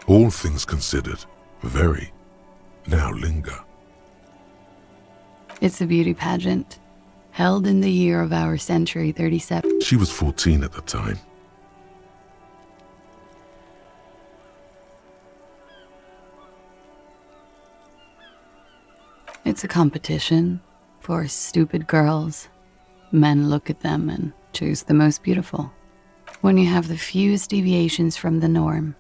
All things considered, very. Now linger. It's a beauty pageant, held in the year of our century 37. She was 14 at the time. It's a competition for stupid girls. Men look at them and choose the most beautiful. When you have the fewest deviations from the norm,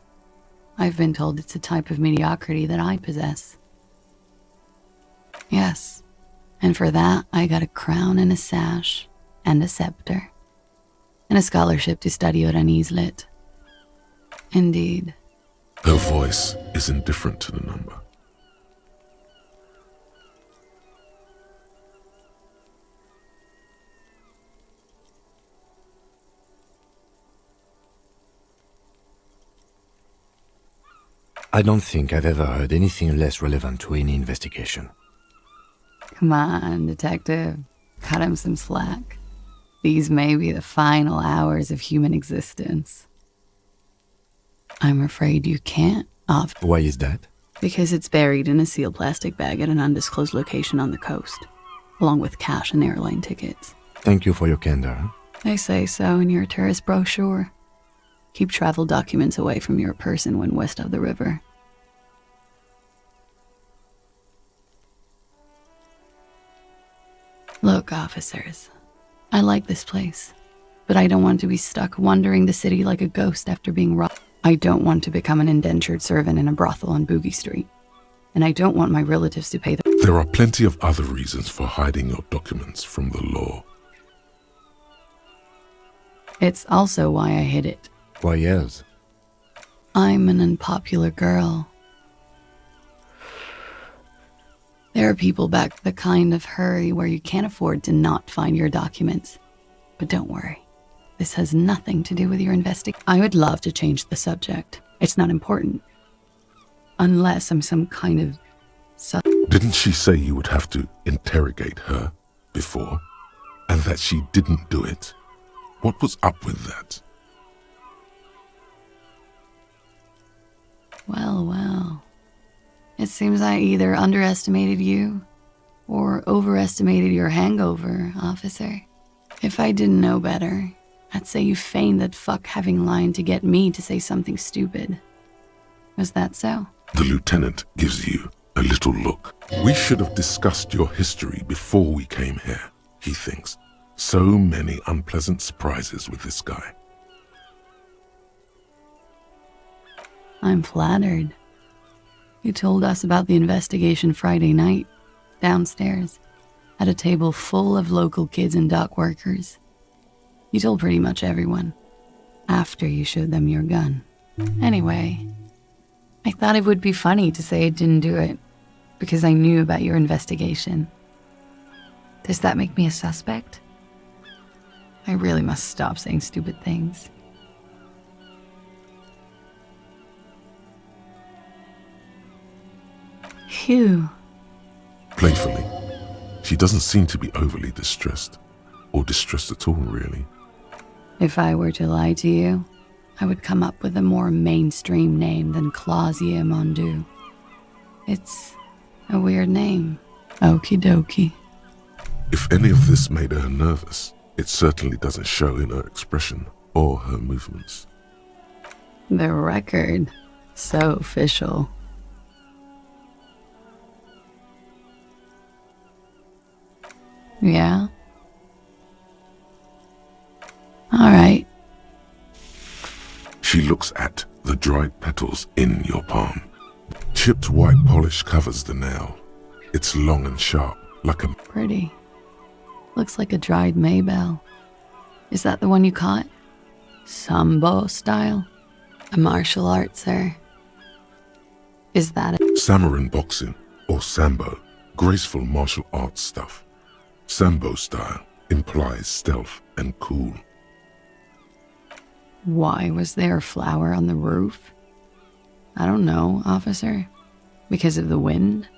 I've been told it's a type of mediocrity that I possess. Yes, and for that I got a crown and a sash and a scepter and a scholarship to study Oranese lit. Indeed. Her voice is indifferent to the number. I don't think I've ever heard anything less relevant to any investigation. Come on, detective. Cut him some slack. These may be the final hours of human existence. I'm afraid you can't, Why is that? Because it's buried in a sealed plastic bag at an undisclosed location on the coast, along with cash and airline tickets. Thank you for your candor. They say so in your tourist brochure. Keep travel documents away from your person when west of the river. Look, officers, I like this place, but I don't want to be stuck wandering the city like a ghost after being robbed. I don't want to become an indentured servant in a brothel on Boogie Street, and I don't want my relatives to pay the— There are plenty of other reasons for hiding your documents from the law. It's also why I hid it. Why else? I'm an unpopular girl. There are people back the kind of hurry where you can't afford to not find your documents. But don't worry. This has nothing to do with your investigation. I would love to change the subject. It's not important. Unless I'm some kind of... Didn't she say you would have to interrogate her before? And that she didn't do it? What was up with that? Well, well. It seems I either underestimated you or overestimated your hangover, officer. If I didn't know better, I'd say you feigned that fuck having lied to get me to say something stupid. Was that so? The lieutenant gives you a little look. We should have discussed your history before we came here, he thinks. So many unpleasant surprises with this guy. I'm flattered. You told us about the investigation Friday night, downstairs, at a table full of local kids and dock workers. You told pretty much everyone, after you showed them your gun. Anyway, I thought it would be funny to say I didn't do it because I knew about your investigation. Does that make me a suspect? I really must stop saying stupid things. Phew. Playfully. She doesn't seem to be overly distressed. Or distressed at all, really. If I were to lie to you, I would come up with a more mainstream name than Clausia Mondu. It's a weird name. Okie dokie. If any of this made her nervous, it certainly doesn't show in her expression or her movements. The record. So official. Yeah? Alright. She looks at the dried petals in your palm. Chipped white polish covers the nail. It's long and sharp, like a... Pretty. Looks like a dried maybell. Is that the one you caught? Sambo style? A martial art, sir. Is that it? Samurai boxing, or sambo, graceful martial arts stuff. Sambo style implies stealth and cool. Why was there a flower on the roof? I don't know, officer. Because of the wind?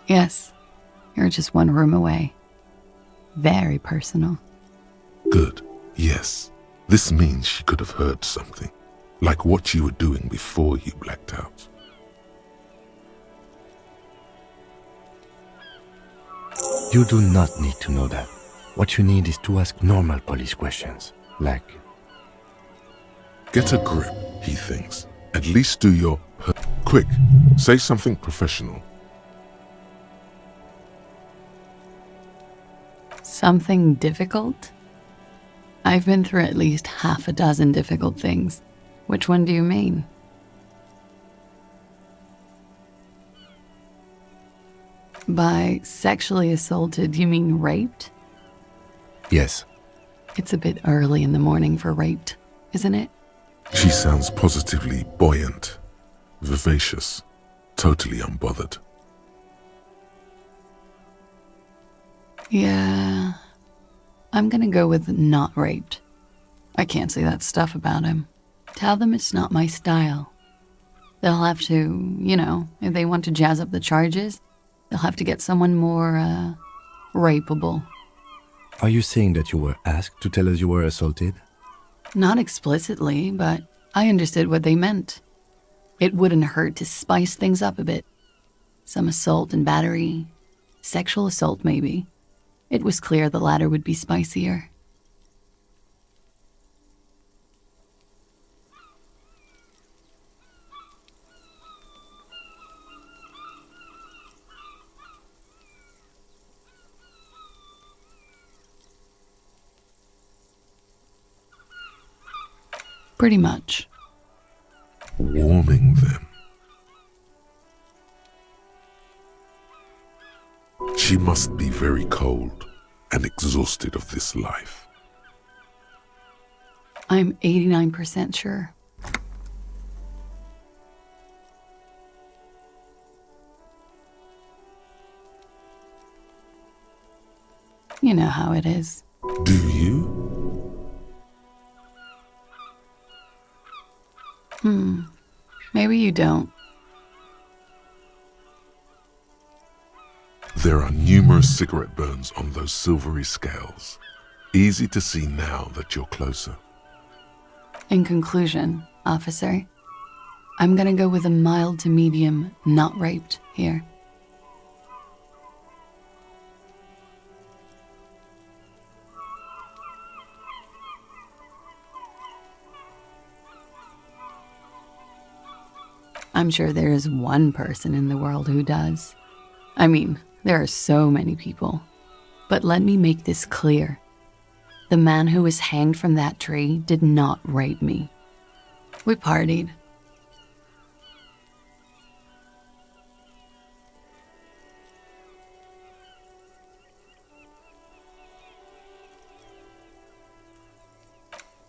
Yes, you're just one room away. Very personal. Good, yes. This means she could have heard something, like what you were doing before you blacked out. You do not need to know that. What you need is to ask normal police questions, like... Get a grip, he thinks. At least do your... Quick, say something professional. Something difficult? I've been through at least half a dozen difficult things. Which one do you mean? By sexually assaulted, you mean raped? Yes. It's a bit early in the morning for raped, isn't it? She sounds positively buoyant, vivacious, totally unbothered. Yeah, I'm gonna go with not raped. I can't say that stuff about him. Tell them it's not my style. They'll have to, if they want to jazz up the charges, they'll have to get someone more, rapeable. Are you saying that you were asked to tell us you were assaulted? Not explicitly, but I understood what they meant. It wouldn't hurt to spice things up a bit. Some assault and battery. Sexual assault, maybe. It was clear the latter would be spicier. Pretty much. Warming them. She must be very cold and exhausted of this life. I'm 89% sure. You know how it is. Do you? Maybe you don't. There are numerous cigarette burns on those silvery scales. Easy to see now that you're closer. In conclusion, officer, I'm gonna go with a mild to medium not raped here. I'm sure there is one person in the world who does. I mean, there are so many people. But let me make this clear. The man who was hanged from that tree did not rape me. We partied.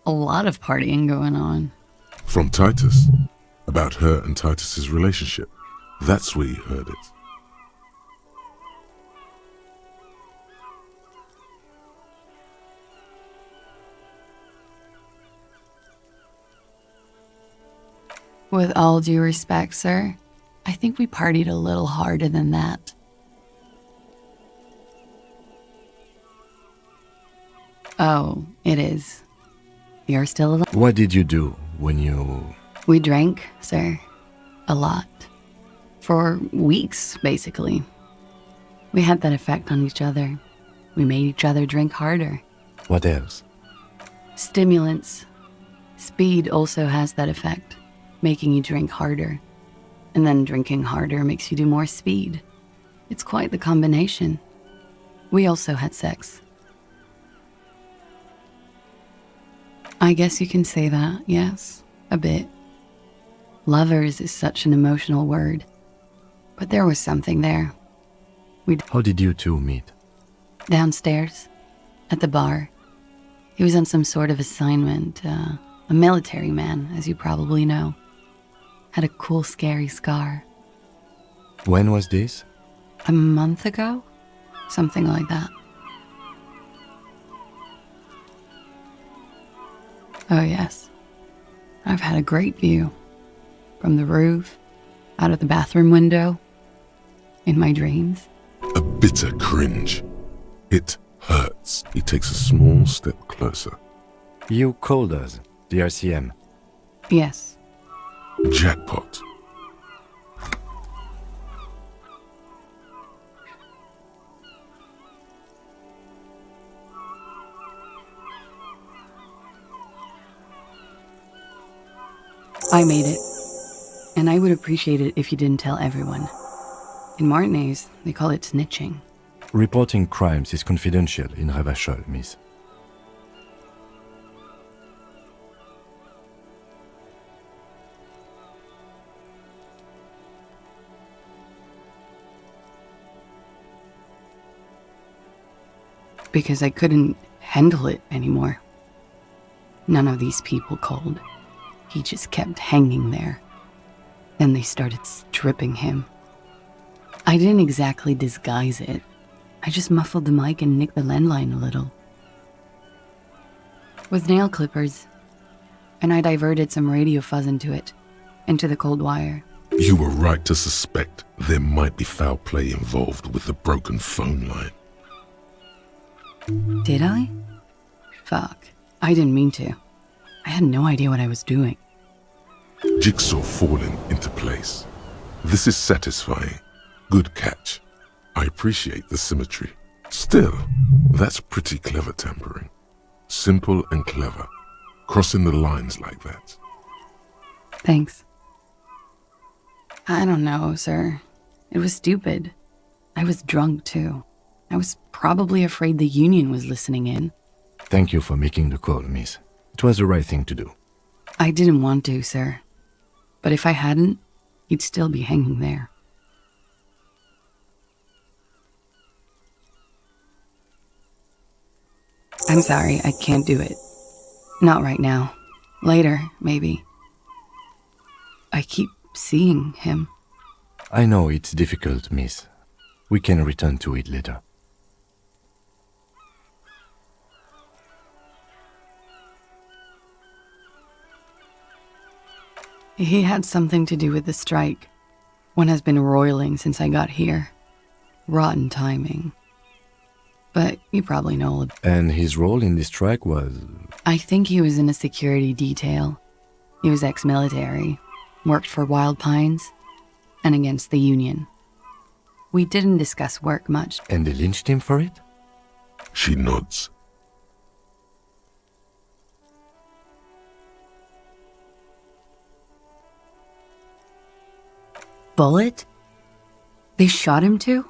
A lot of partying going on. From Titus? About her and Titus's relationship. That's where you heard it. With all due respect, sir, I think we partied a little harder than that. Oh, it is. You're still alive? What did you do when you... We drank, sir. A lot. For weeks, basically. We had that effect on each other. We made each other drink harder. What else? Stimulants. Speed also has that effect, making you drink harder. And then drinking harder makes you do more speed. It's quite the combination. We also had sex. I guess you can say that, yes, a bit. Lovers is such an emotional word. But there was something there. How did you two meet? Downstairs, at the bar. He was on some sort of assignment, a military man, as you probably know. Had a cool, scary scar. When was this? A month ago? Something like that. Oh yes. I've had a great view. From the roof, out of the bathroom window, in my dreams. A bitter cringe. It hurts. He takes a small step closer. You called us, the RCM. Yes. Jackpot. I made it. And I would appreciate it if you didn't tell everyone. In Martinez, they call it snitching. Reporting crimes is confidential in Revachol, miss. Because I couldn't handle it anymore. None of these people called. He just kept hanging there. Then they started stripping him. I didn't exactly disguise it. I just muffled the mic and nicked the landline a little. With nail clippers. And I diverted some radio fuzz into it. Into the cold wire. You were right to suspect there might be foul play involved with the broken phone line. Did I? Fuck. I didn't mean to. I had no idea what I was doing. Jigsaw falling into place. This is satisfying. Good catch. I appreciate the symmetry. Still, that's pretty clever tampering. Simple and clever. Crossing the lines like that. Thanks. I don't know, sir. It was stupid. I was drunk, too. I was probably afraid the Union was listening in. Thank you for making the call, miss. It was the right thing to do. I didn't want to, sir. But if I hadn't, he'd still be hanging there. I'm sorry, I can't do it. Not right now. Later, maybe. I keep seeing him. I know it's difficult, miss. We can return to it later. He had something to do with the strike. One has been roiling since I got here. Rotten timing. But you probably know. And his role in this strike was... I think he was in a security detail. He was ex-military, worked for Wild Pines, and against the Union. We didn't discuss work much. And they lynched him for it? She nods. Bullet? They shot him too?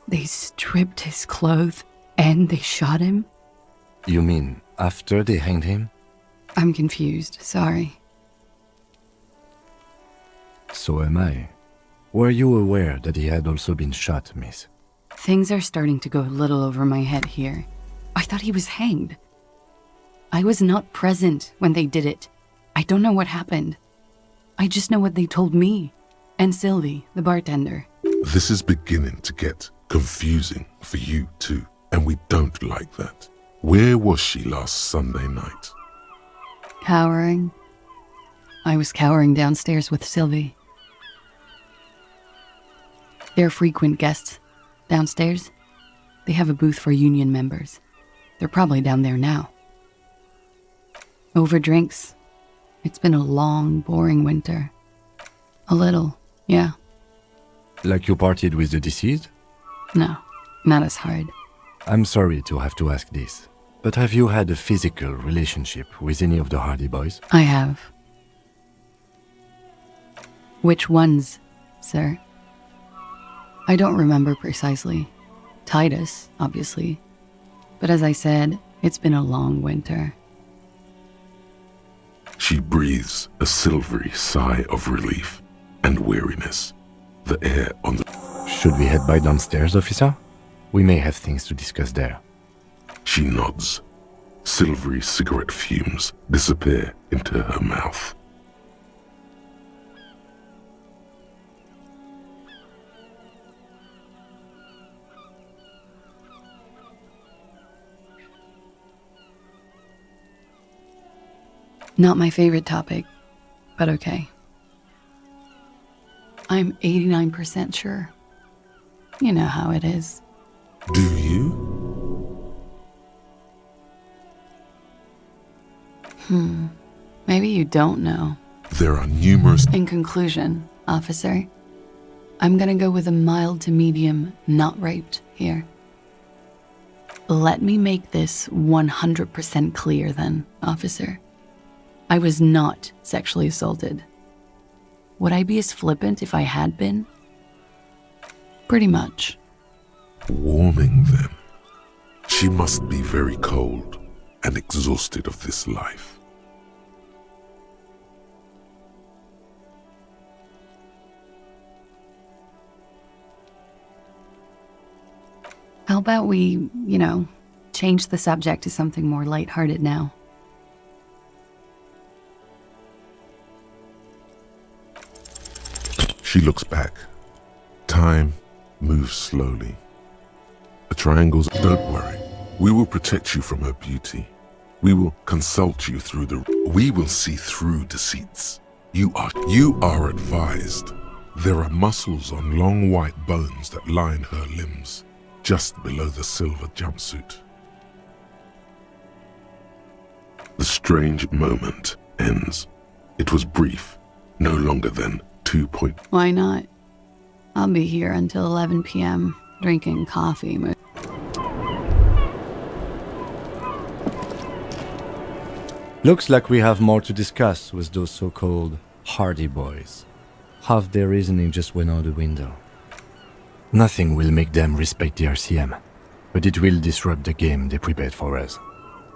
They stripped his clothes and they shot him? You mean after they hanged him? I'm confused, sorry. So am I. Were you aware that he had also been shot, miss? Things are starting to go a little over my head here. I thought he was hanged. I was not present when they did it. I don't know what happened. I just know what they told me. And Sylvie, the bartender. This is beginning to get confusing for you too, and we don't like that. Where was she last Sunday night? Cowering. I was cowering downstairs with Sylvie. They're frequent guests downstairs. They have a booth for union members. They're probably down there now. Over drinks. It's been a long, boring winter. A little, yeah. Like you partied with the deceased? No, not as hard. I'm sorry to have to ask this, but have you had a physical relationship with any of the Hardy Boys? I have. Which ones, sir? I don't remember precisely. Titus, obviously. But as I said, it's been a long winter. She breathes a silvery sigh of relief and weariness. The air on the... Should we head by downstairs, officer? We may have things to discuss there. She nods. Silvery cigarette fumes disappear into her mouth. Not my favorite topic, but okay. I'm 89% sure. You know how it is. Do you? Maybe you don't know. There are numerous... In conclusion, officer, I'm gonna go with a mild to medium not raped here. Let me make this 100% clear then, officer. I was not sexually assaulted. Would I be as flippant if I had been? Pretty much. Warming them. She must be very cold and exhausted of this life. How about we, change the subject to something more lighthearted now? She looks back. Time moves slowly. The triangles... Don't worry. We will protect you from her beauty. We will consult you through We will see through deceits. You are advised. There are muscles on long white bones that line her limbs, just below the silver jumpsuit. The strange moment ends. It was brief, no longer than 2 point... Why not? I'll be here until 11 p.m. drinking coffee. Looks like we have more to discuss with those so-called Hardy Boys. Half their reasoning just went out the window. Nothing will make them respect the RCM, but it will disrupt the game they prepared for us.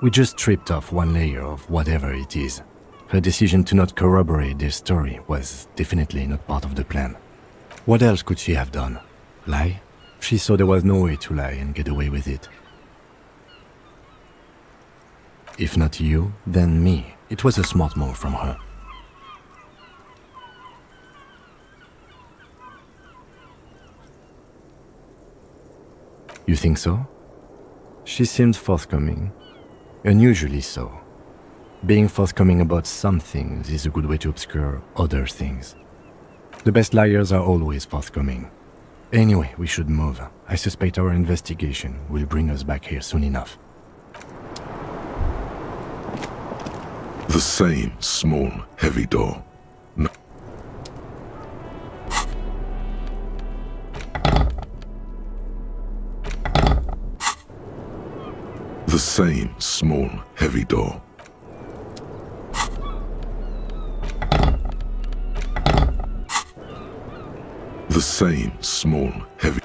We just stripped off one layer of whatever it is. Her decision to not corroborate their story was definitely not part of the plan. What else could she have done? Lie? She saw there was no way to lie and get away with it. If not you, then me. It was a smart move from her. You think so? She seemed forthcoming. Unusually so. Being forthcoming about some things is a good way to obscure other things. The best liars are always forthcoming. Anyway, we should move. I suspect our investigation will bring us back here soon enough. The same small, heavy door. No. The same small, heavy door. The same small, heavy...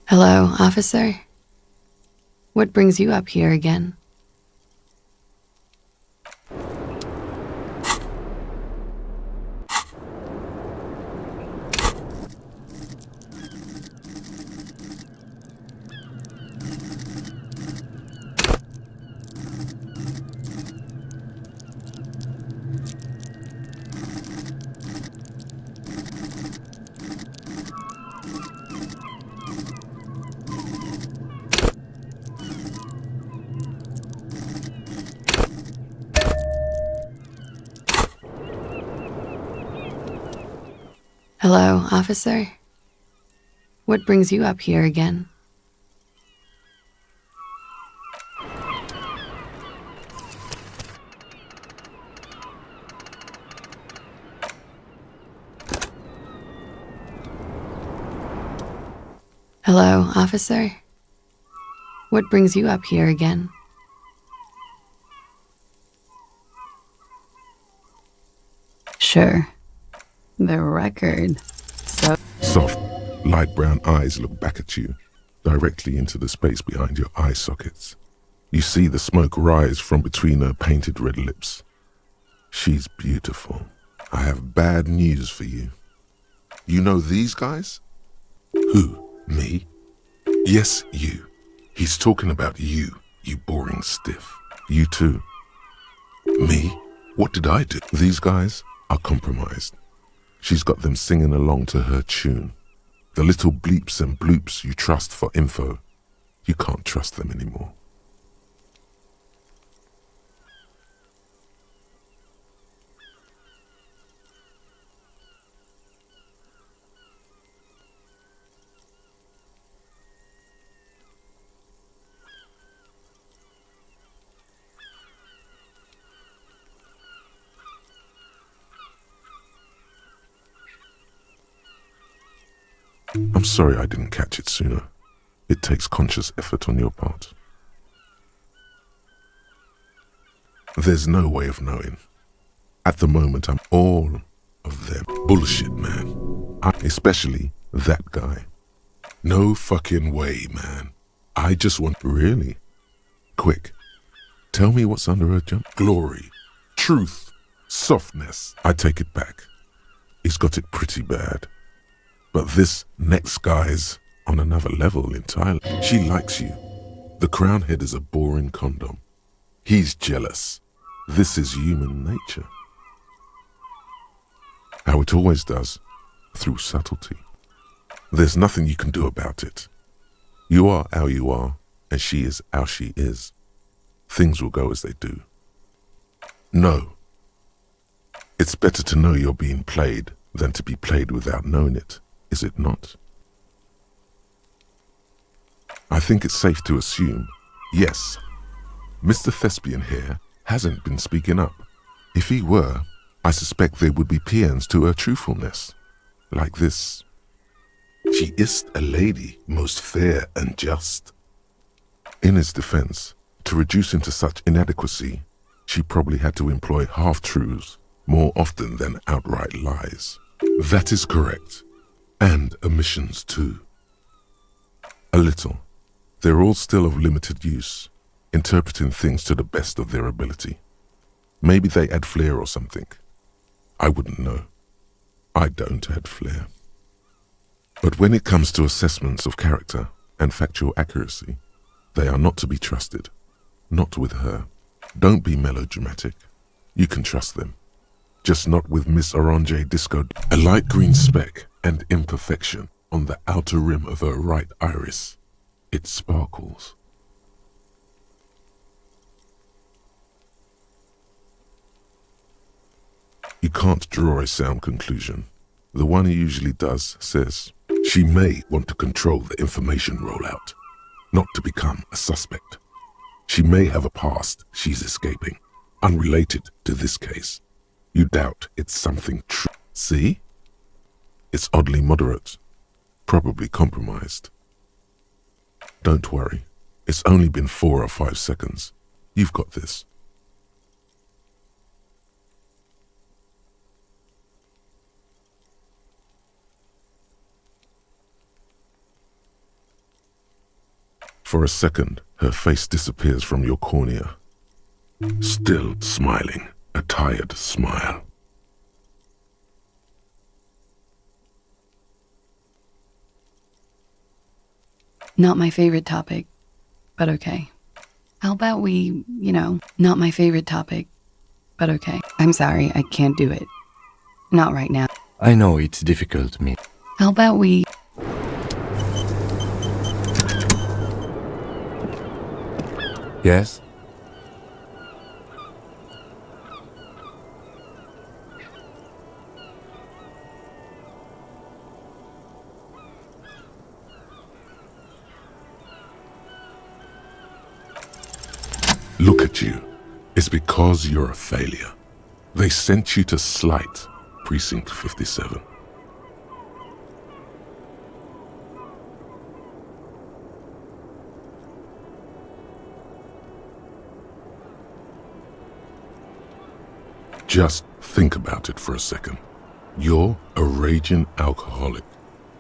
Hello, officer? What brings you up here again? Hello, officer? What brings you up here again? Hello, officer? What brings you up here again? Sure. The record. Soft, light brown eyes look back at you, directly into the space behind your eye sockets. You see the smoke rise from between her painted red lips. She's beautiful. I have bad news for you. You know these guys? Who? Me? Yes, you. He's talking about you, you boring stiff. You too. Me? What did I do? These guys are compromised. She's got them singing along to her tune. The little bleeps and bloops you trust for info, you can't trust them anymore. I'm sorry I didn't catch it sooner. It takes conscious effort on your part. There's no way of knowing. At the moment, I'm all of them. Bullshit, man. Especially that guy. No fucking way, man. I just want... Really? Quick. Tell me what's under her jump. Glory. Truth. Softness. I take it back. He's got it pretty bad. But this next guy's on another level entirely. She likes you. The crown head is a boring condom. He's jealous. This is human nature. How it always does, through subtlety. There's nothing you can do about it. You are how you are, and she is how she is. Things will go as they do. No. It's better to know you're being played than to be played without knowing it. Is it not? I think it's safe to assume, yes, Mr. Thespian here hasn't been speaking up. If he were, I suspect there would be paeans to her truthfulness. Like this. She is a lady, most fair and just. In his defense, to reduce him to such inadequacy, she probably had to employ half-truths more often than outright lies. That is correct. And omissions too. A little. They're all still of limited use, interpreting things to the best of their ability. Maybe they add flair or something. I wouldn't know. I don't add flair. But when it comes to assessments of character and factual accuracy, they are not to be trusted. Not with her. Don't be melodramatic. You can trust them. Just not with Miss Orange Disco. A light green speck and imperfection on the outer rim of her right iris. It sparkles. You can't draw a sound conclusion. The one who usually does says, she may want to control the information rollout, not to become a suspect. She may have a past she's escaping, unrelated to this case. You doubt it's something true. See? It's oddly moderate, probably compromised. Don't worry, it's only been 4 or 5 seconds. You've got this. For a second, her face disappears from your cornea. Still smiling, a tired smile. Not my favorite topic, but okay. How about we, not my favorite topic, but okay. I'm sorry, I can't do it. Not right now. I know it's difficult, me. How about we... Yes? Look at you. It's because you're a failure. They sent you to Slight, Precinct 57. Just think about it for a second. You're a raging alcoholic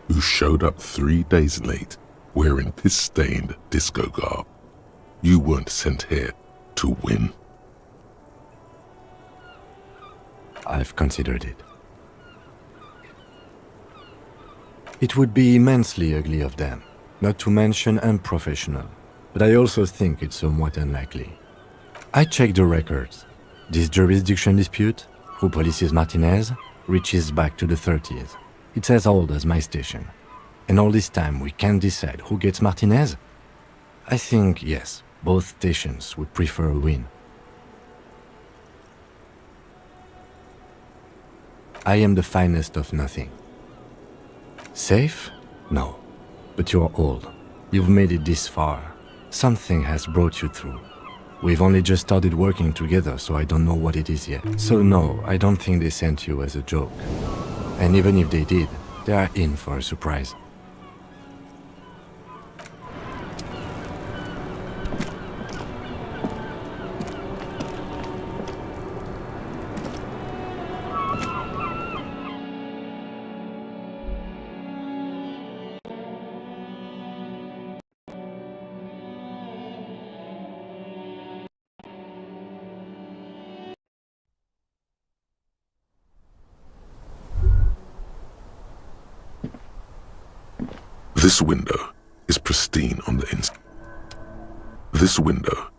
who showed up 3 days late wearing piss-stained disco garb. You weren't sent here to win. I've considered it. It would be immensely ugly of them, not to mention unprofessional, but I also think it's somewhat unlikely. I checked the records. This jurisdiction dispute, who polices Martinez, reaches back to the 30s. It's as old as my station. And all this time we can't decide who gets Martinez? I think, yes, both stations would prefer a win. I am the finest of nothing. Safe? No. But you're old. You've made it this far. Something has brought you through. We've only just started working together, so I don't know what it is yet. So no, I don't think they sent you as a joke. And even if they did, they are in for a surprise. This window is pristine on the inside. This window.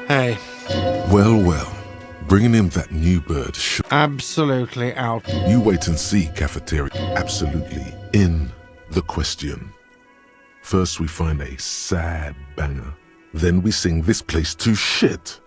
Hey. Well, well. Bringing him that new bird absolutely out. You wait and see, cafeteria. Absolutely in the question. First we find a sad banger. Then we sing this place to shit.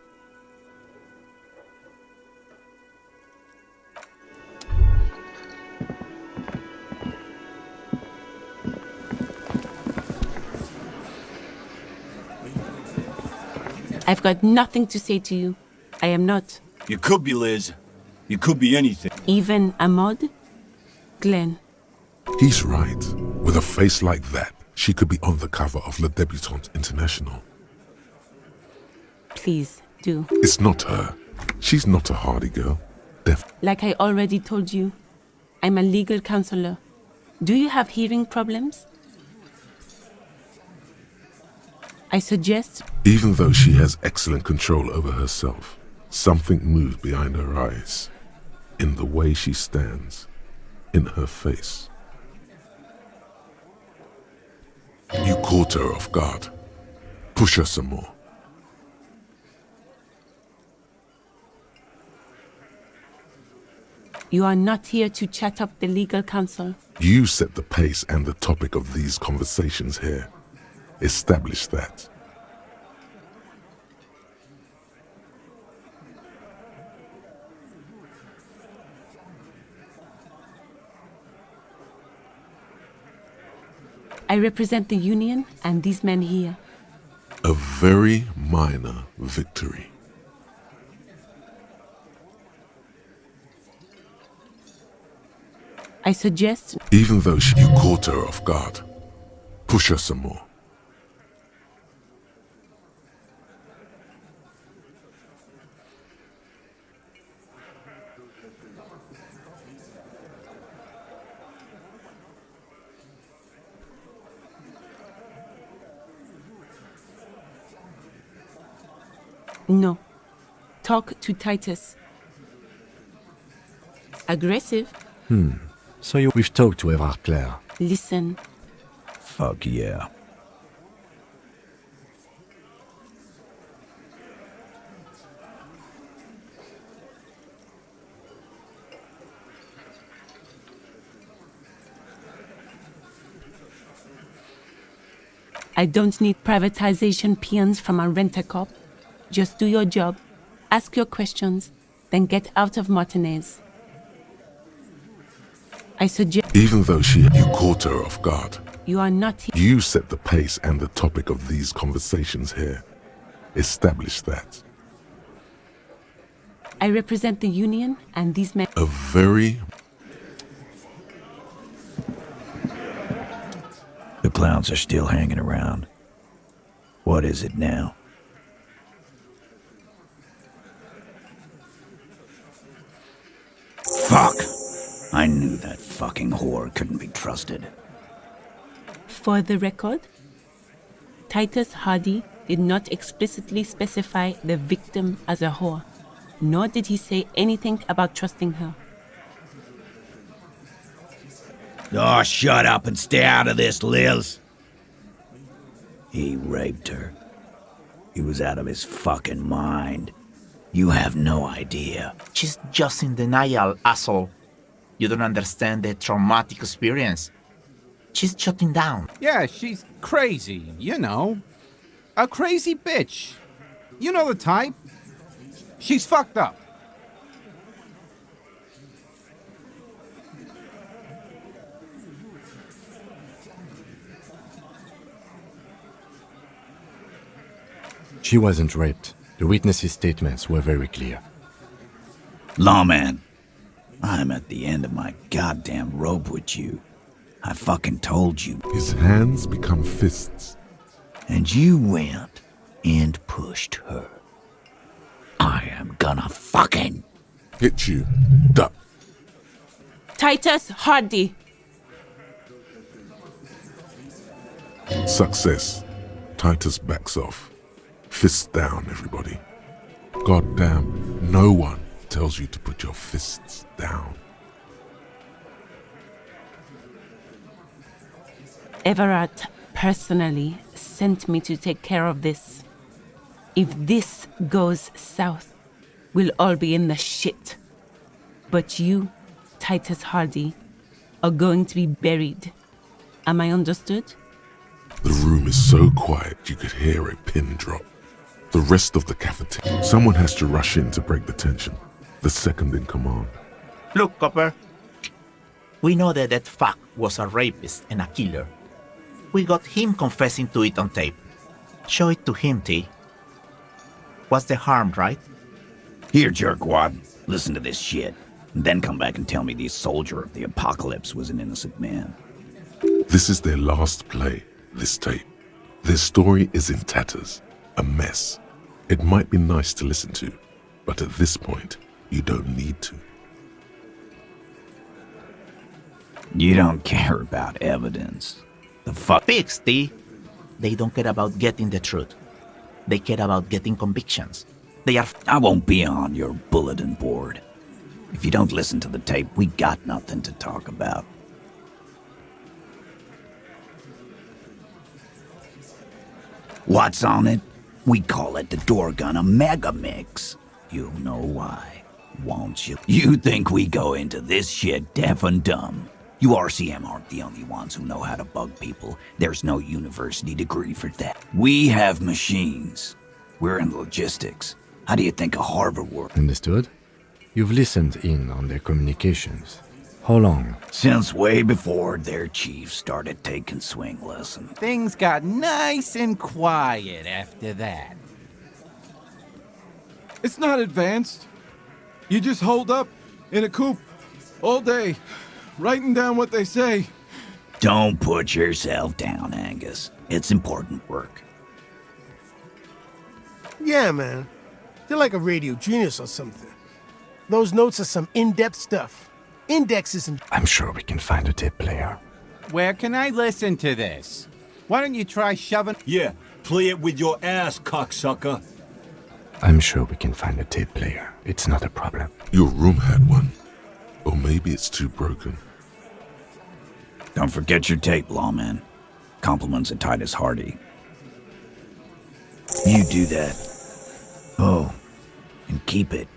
I've got nothing to say to you. I am not. You could be, Liz. You could be anything. Even Ahmad? Glenn. He's right. With a face like that, she could be on the cover of Le Debutante International. Please, do. It's not her. She's not a hardy girl. Like I already told you, I'm a legal counselor. Do you have hearing problems? I suggest... Even though she has excellent control over herself, something moved behind her eyes, in the way she stands, in her face. You caught her off guard. Push her some more. You are not here to chat up the legal counsel. You set the pace and the topic of these conversations here. Establish that. I represent the union and these men here. A very minor victory. I suggest... Even though you caught her off guard, push her some more. No. Talk to Titus. Aggressive? So we've talked to Evrard Claire. Listen. Fuck yeah. I don't need privatization peons from a rent-a-cop. Just do your job, ask your questions, then get out of Martinez. I suggest... Even though you caught her off guard. You are not here. You set the pace and the topic of these conversations here. Establish that. I represent the union and these men... A very... The clowns are still hanging around. What is it now? Fuck! I knew that fucking whore couldn't be trusted. For the record, Titus Hardy did not explicitly specify the victim as a whore, nor did he say anything about trusting her. Oh, shut up and stay out of this, Liz. He raped her. He was out of his fucking mind. You have no idea. She's just in denial, asshole. You don't understand the traumatic experience. She's shutting down. Yeah, she's crazy, you know. A crazy bitch. You know the type. She's fucked up. She wasn't raped. The witnesses' statements were very clear. Lawman, I'm at the end of my goddamn rope with you. I fucking told you. His hands become fists. And you went and pushed her. I am gonna fucking... Hit you. Duck. Titus Hardy! Success. Titus backs off. Fists down, everybody. God damn, no one tells you to put your fists down. Everard personally sent me to take care of this. If this goes south, we'll all be in the shit. But you, Titus Hardy, are going to be buried. Am I understood? The room is so quiet you could hear a pin drop. The rest of the cafeteria. Someone has to rush in to break the tension. The second in command. Look, Copper. We know that that fuck was a rapist and a killer. We got him confessing to it on tape. Show it to him, T. What's the harm, right? Here, jerkwad. Listen to this shit. And then come back and tell me the soldier of the apocalypse was an innocent man. This is their last play, this tape. Their story is in tatters. A mess. It might be nice to listen to, but at this point, you don't need to. You don't care about evidence. The fuck? Pigs, T. They don't care about getting the truth. They care about getting convictions. They are. I won't be on your bulletin board. If you don't listen to the tape, we got nothing to talk about. What's on it? We call it the door gun a mega mix. You'll know why, won't you? You think we go into this shit deaf and dumb. You RCM aren't the only ones who know how to bug people. There's no university degree for that. We have machines. We're in logistics. How do you think a Harvard works? Understood? You've listened in on their communications. How long? Since way before their chief started taking swing lessons. Things got nice and quiet after that. It's not advanced. You just hold up in a coop all day, writing down what they say. Don't put yourself down, Angus. It's important work. Yeah, man. You're like a radio genius or something. Those notes are some in-depth stuff. Indexes and... I'm sure we can find a tape player. Where can I listen to this? Why don't you try shoving... Yeah, play it with your ass, cocksucker. I'm sure we can find a tape player. It's not a problem. Your room had one. Or maybe it's too broken. Don't forget your tape, lawman. Compliments of Titus Hardy. You do that. Oh, and keep it.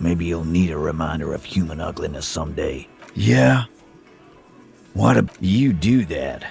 Maybe you'll need a reminder of human ugliness someday. Yeah? What if you do that?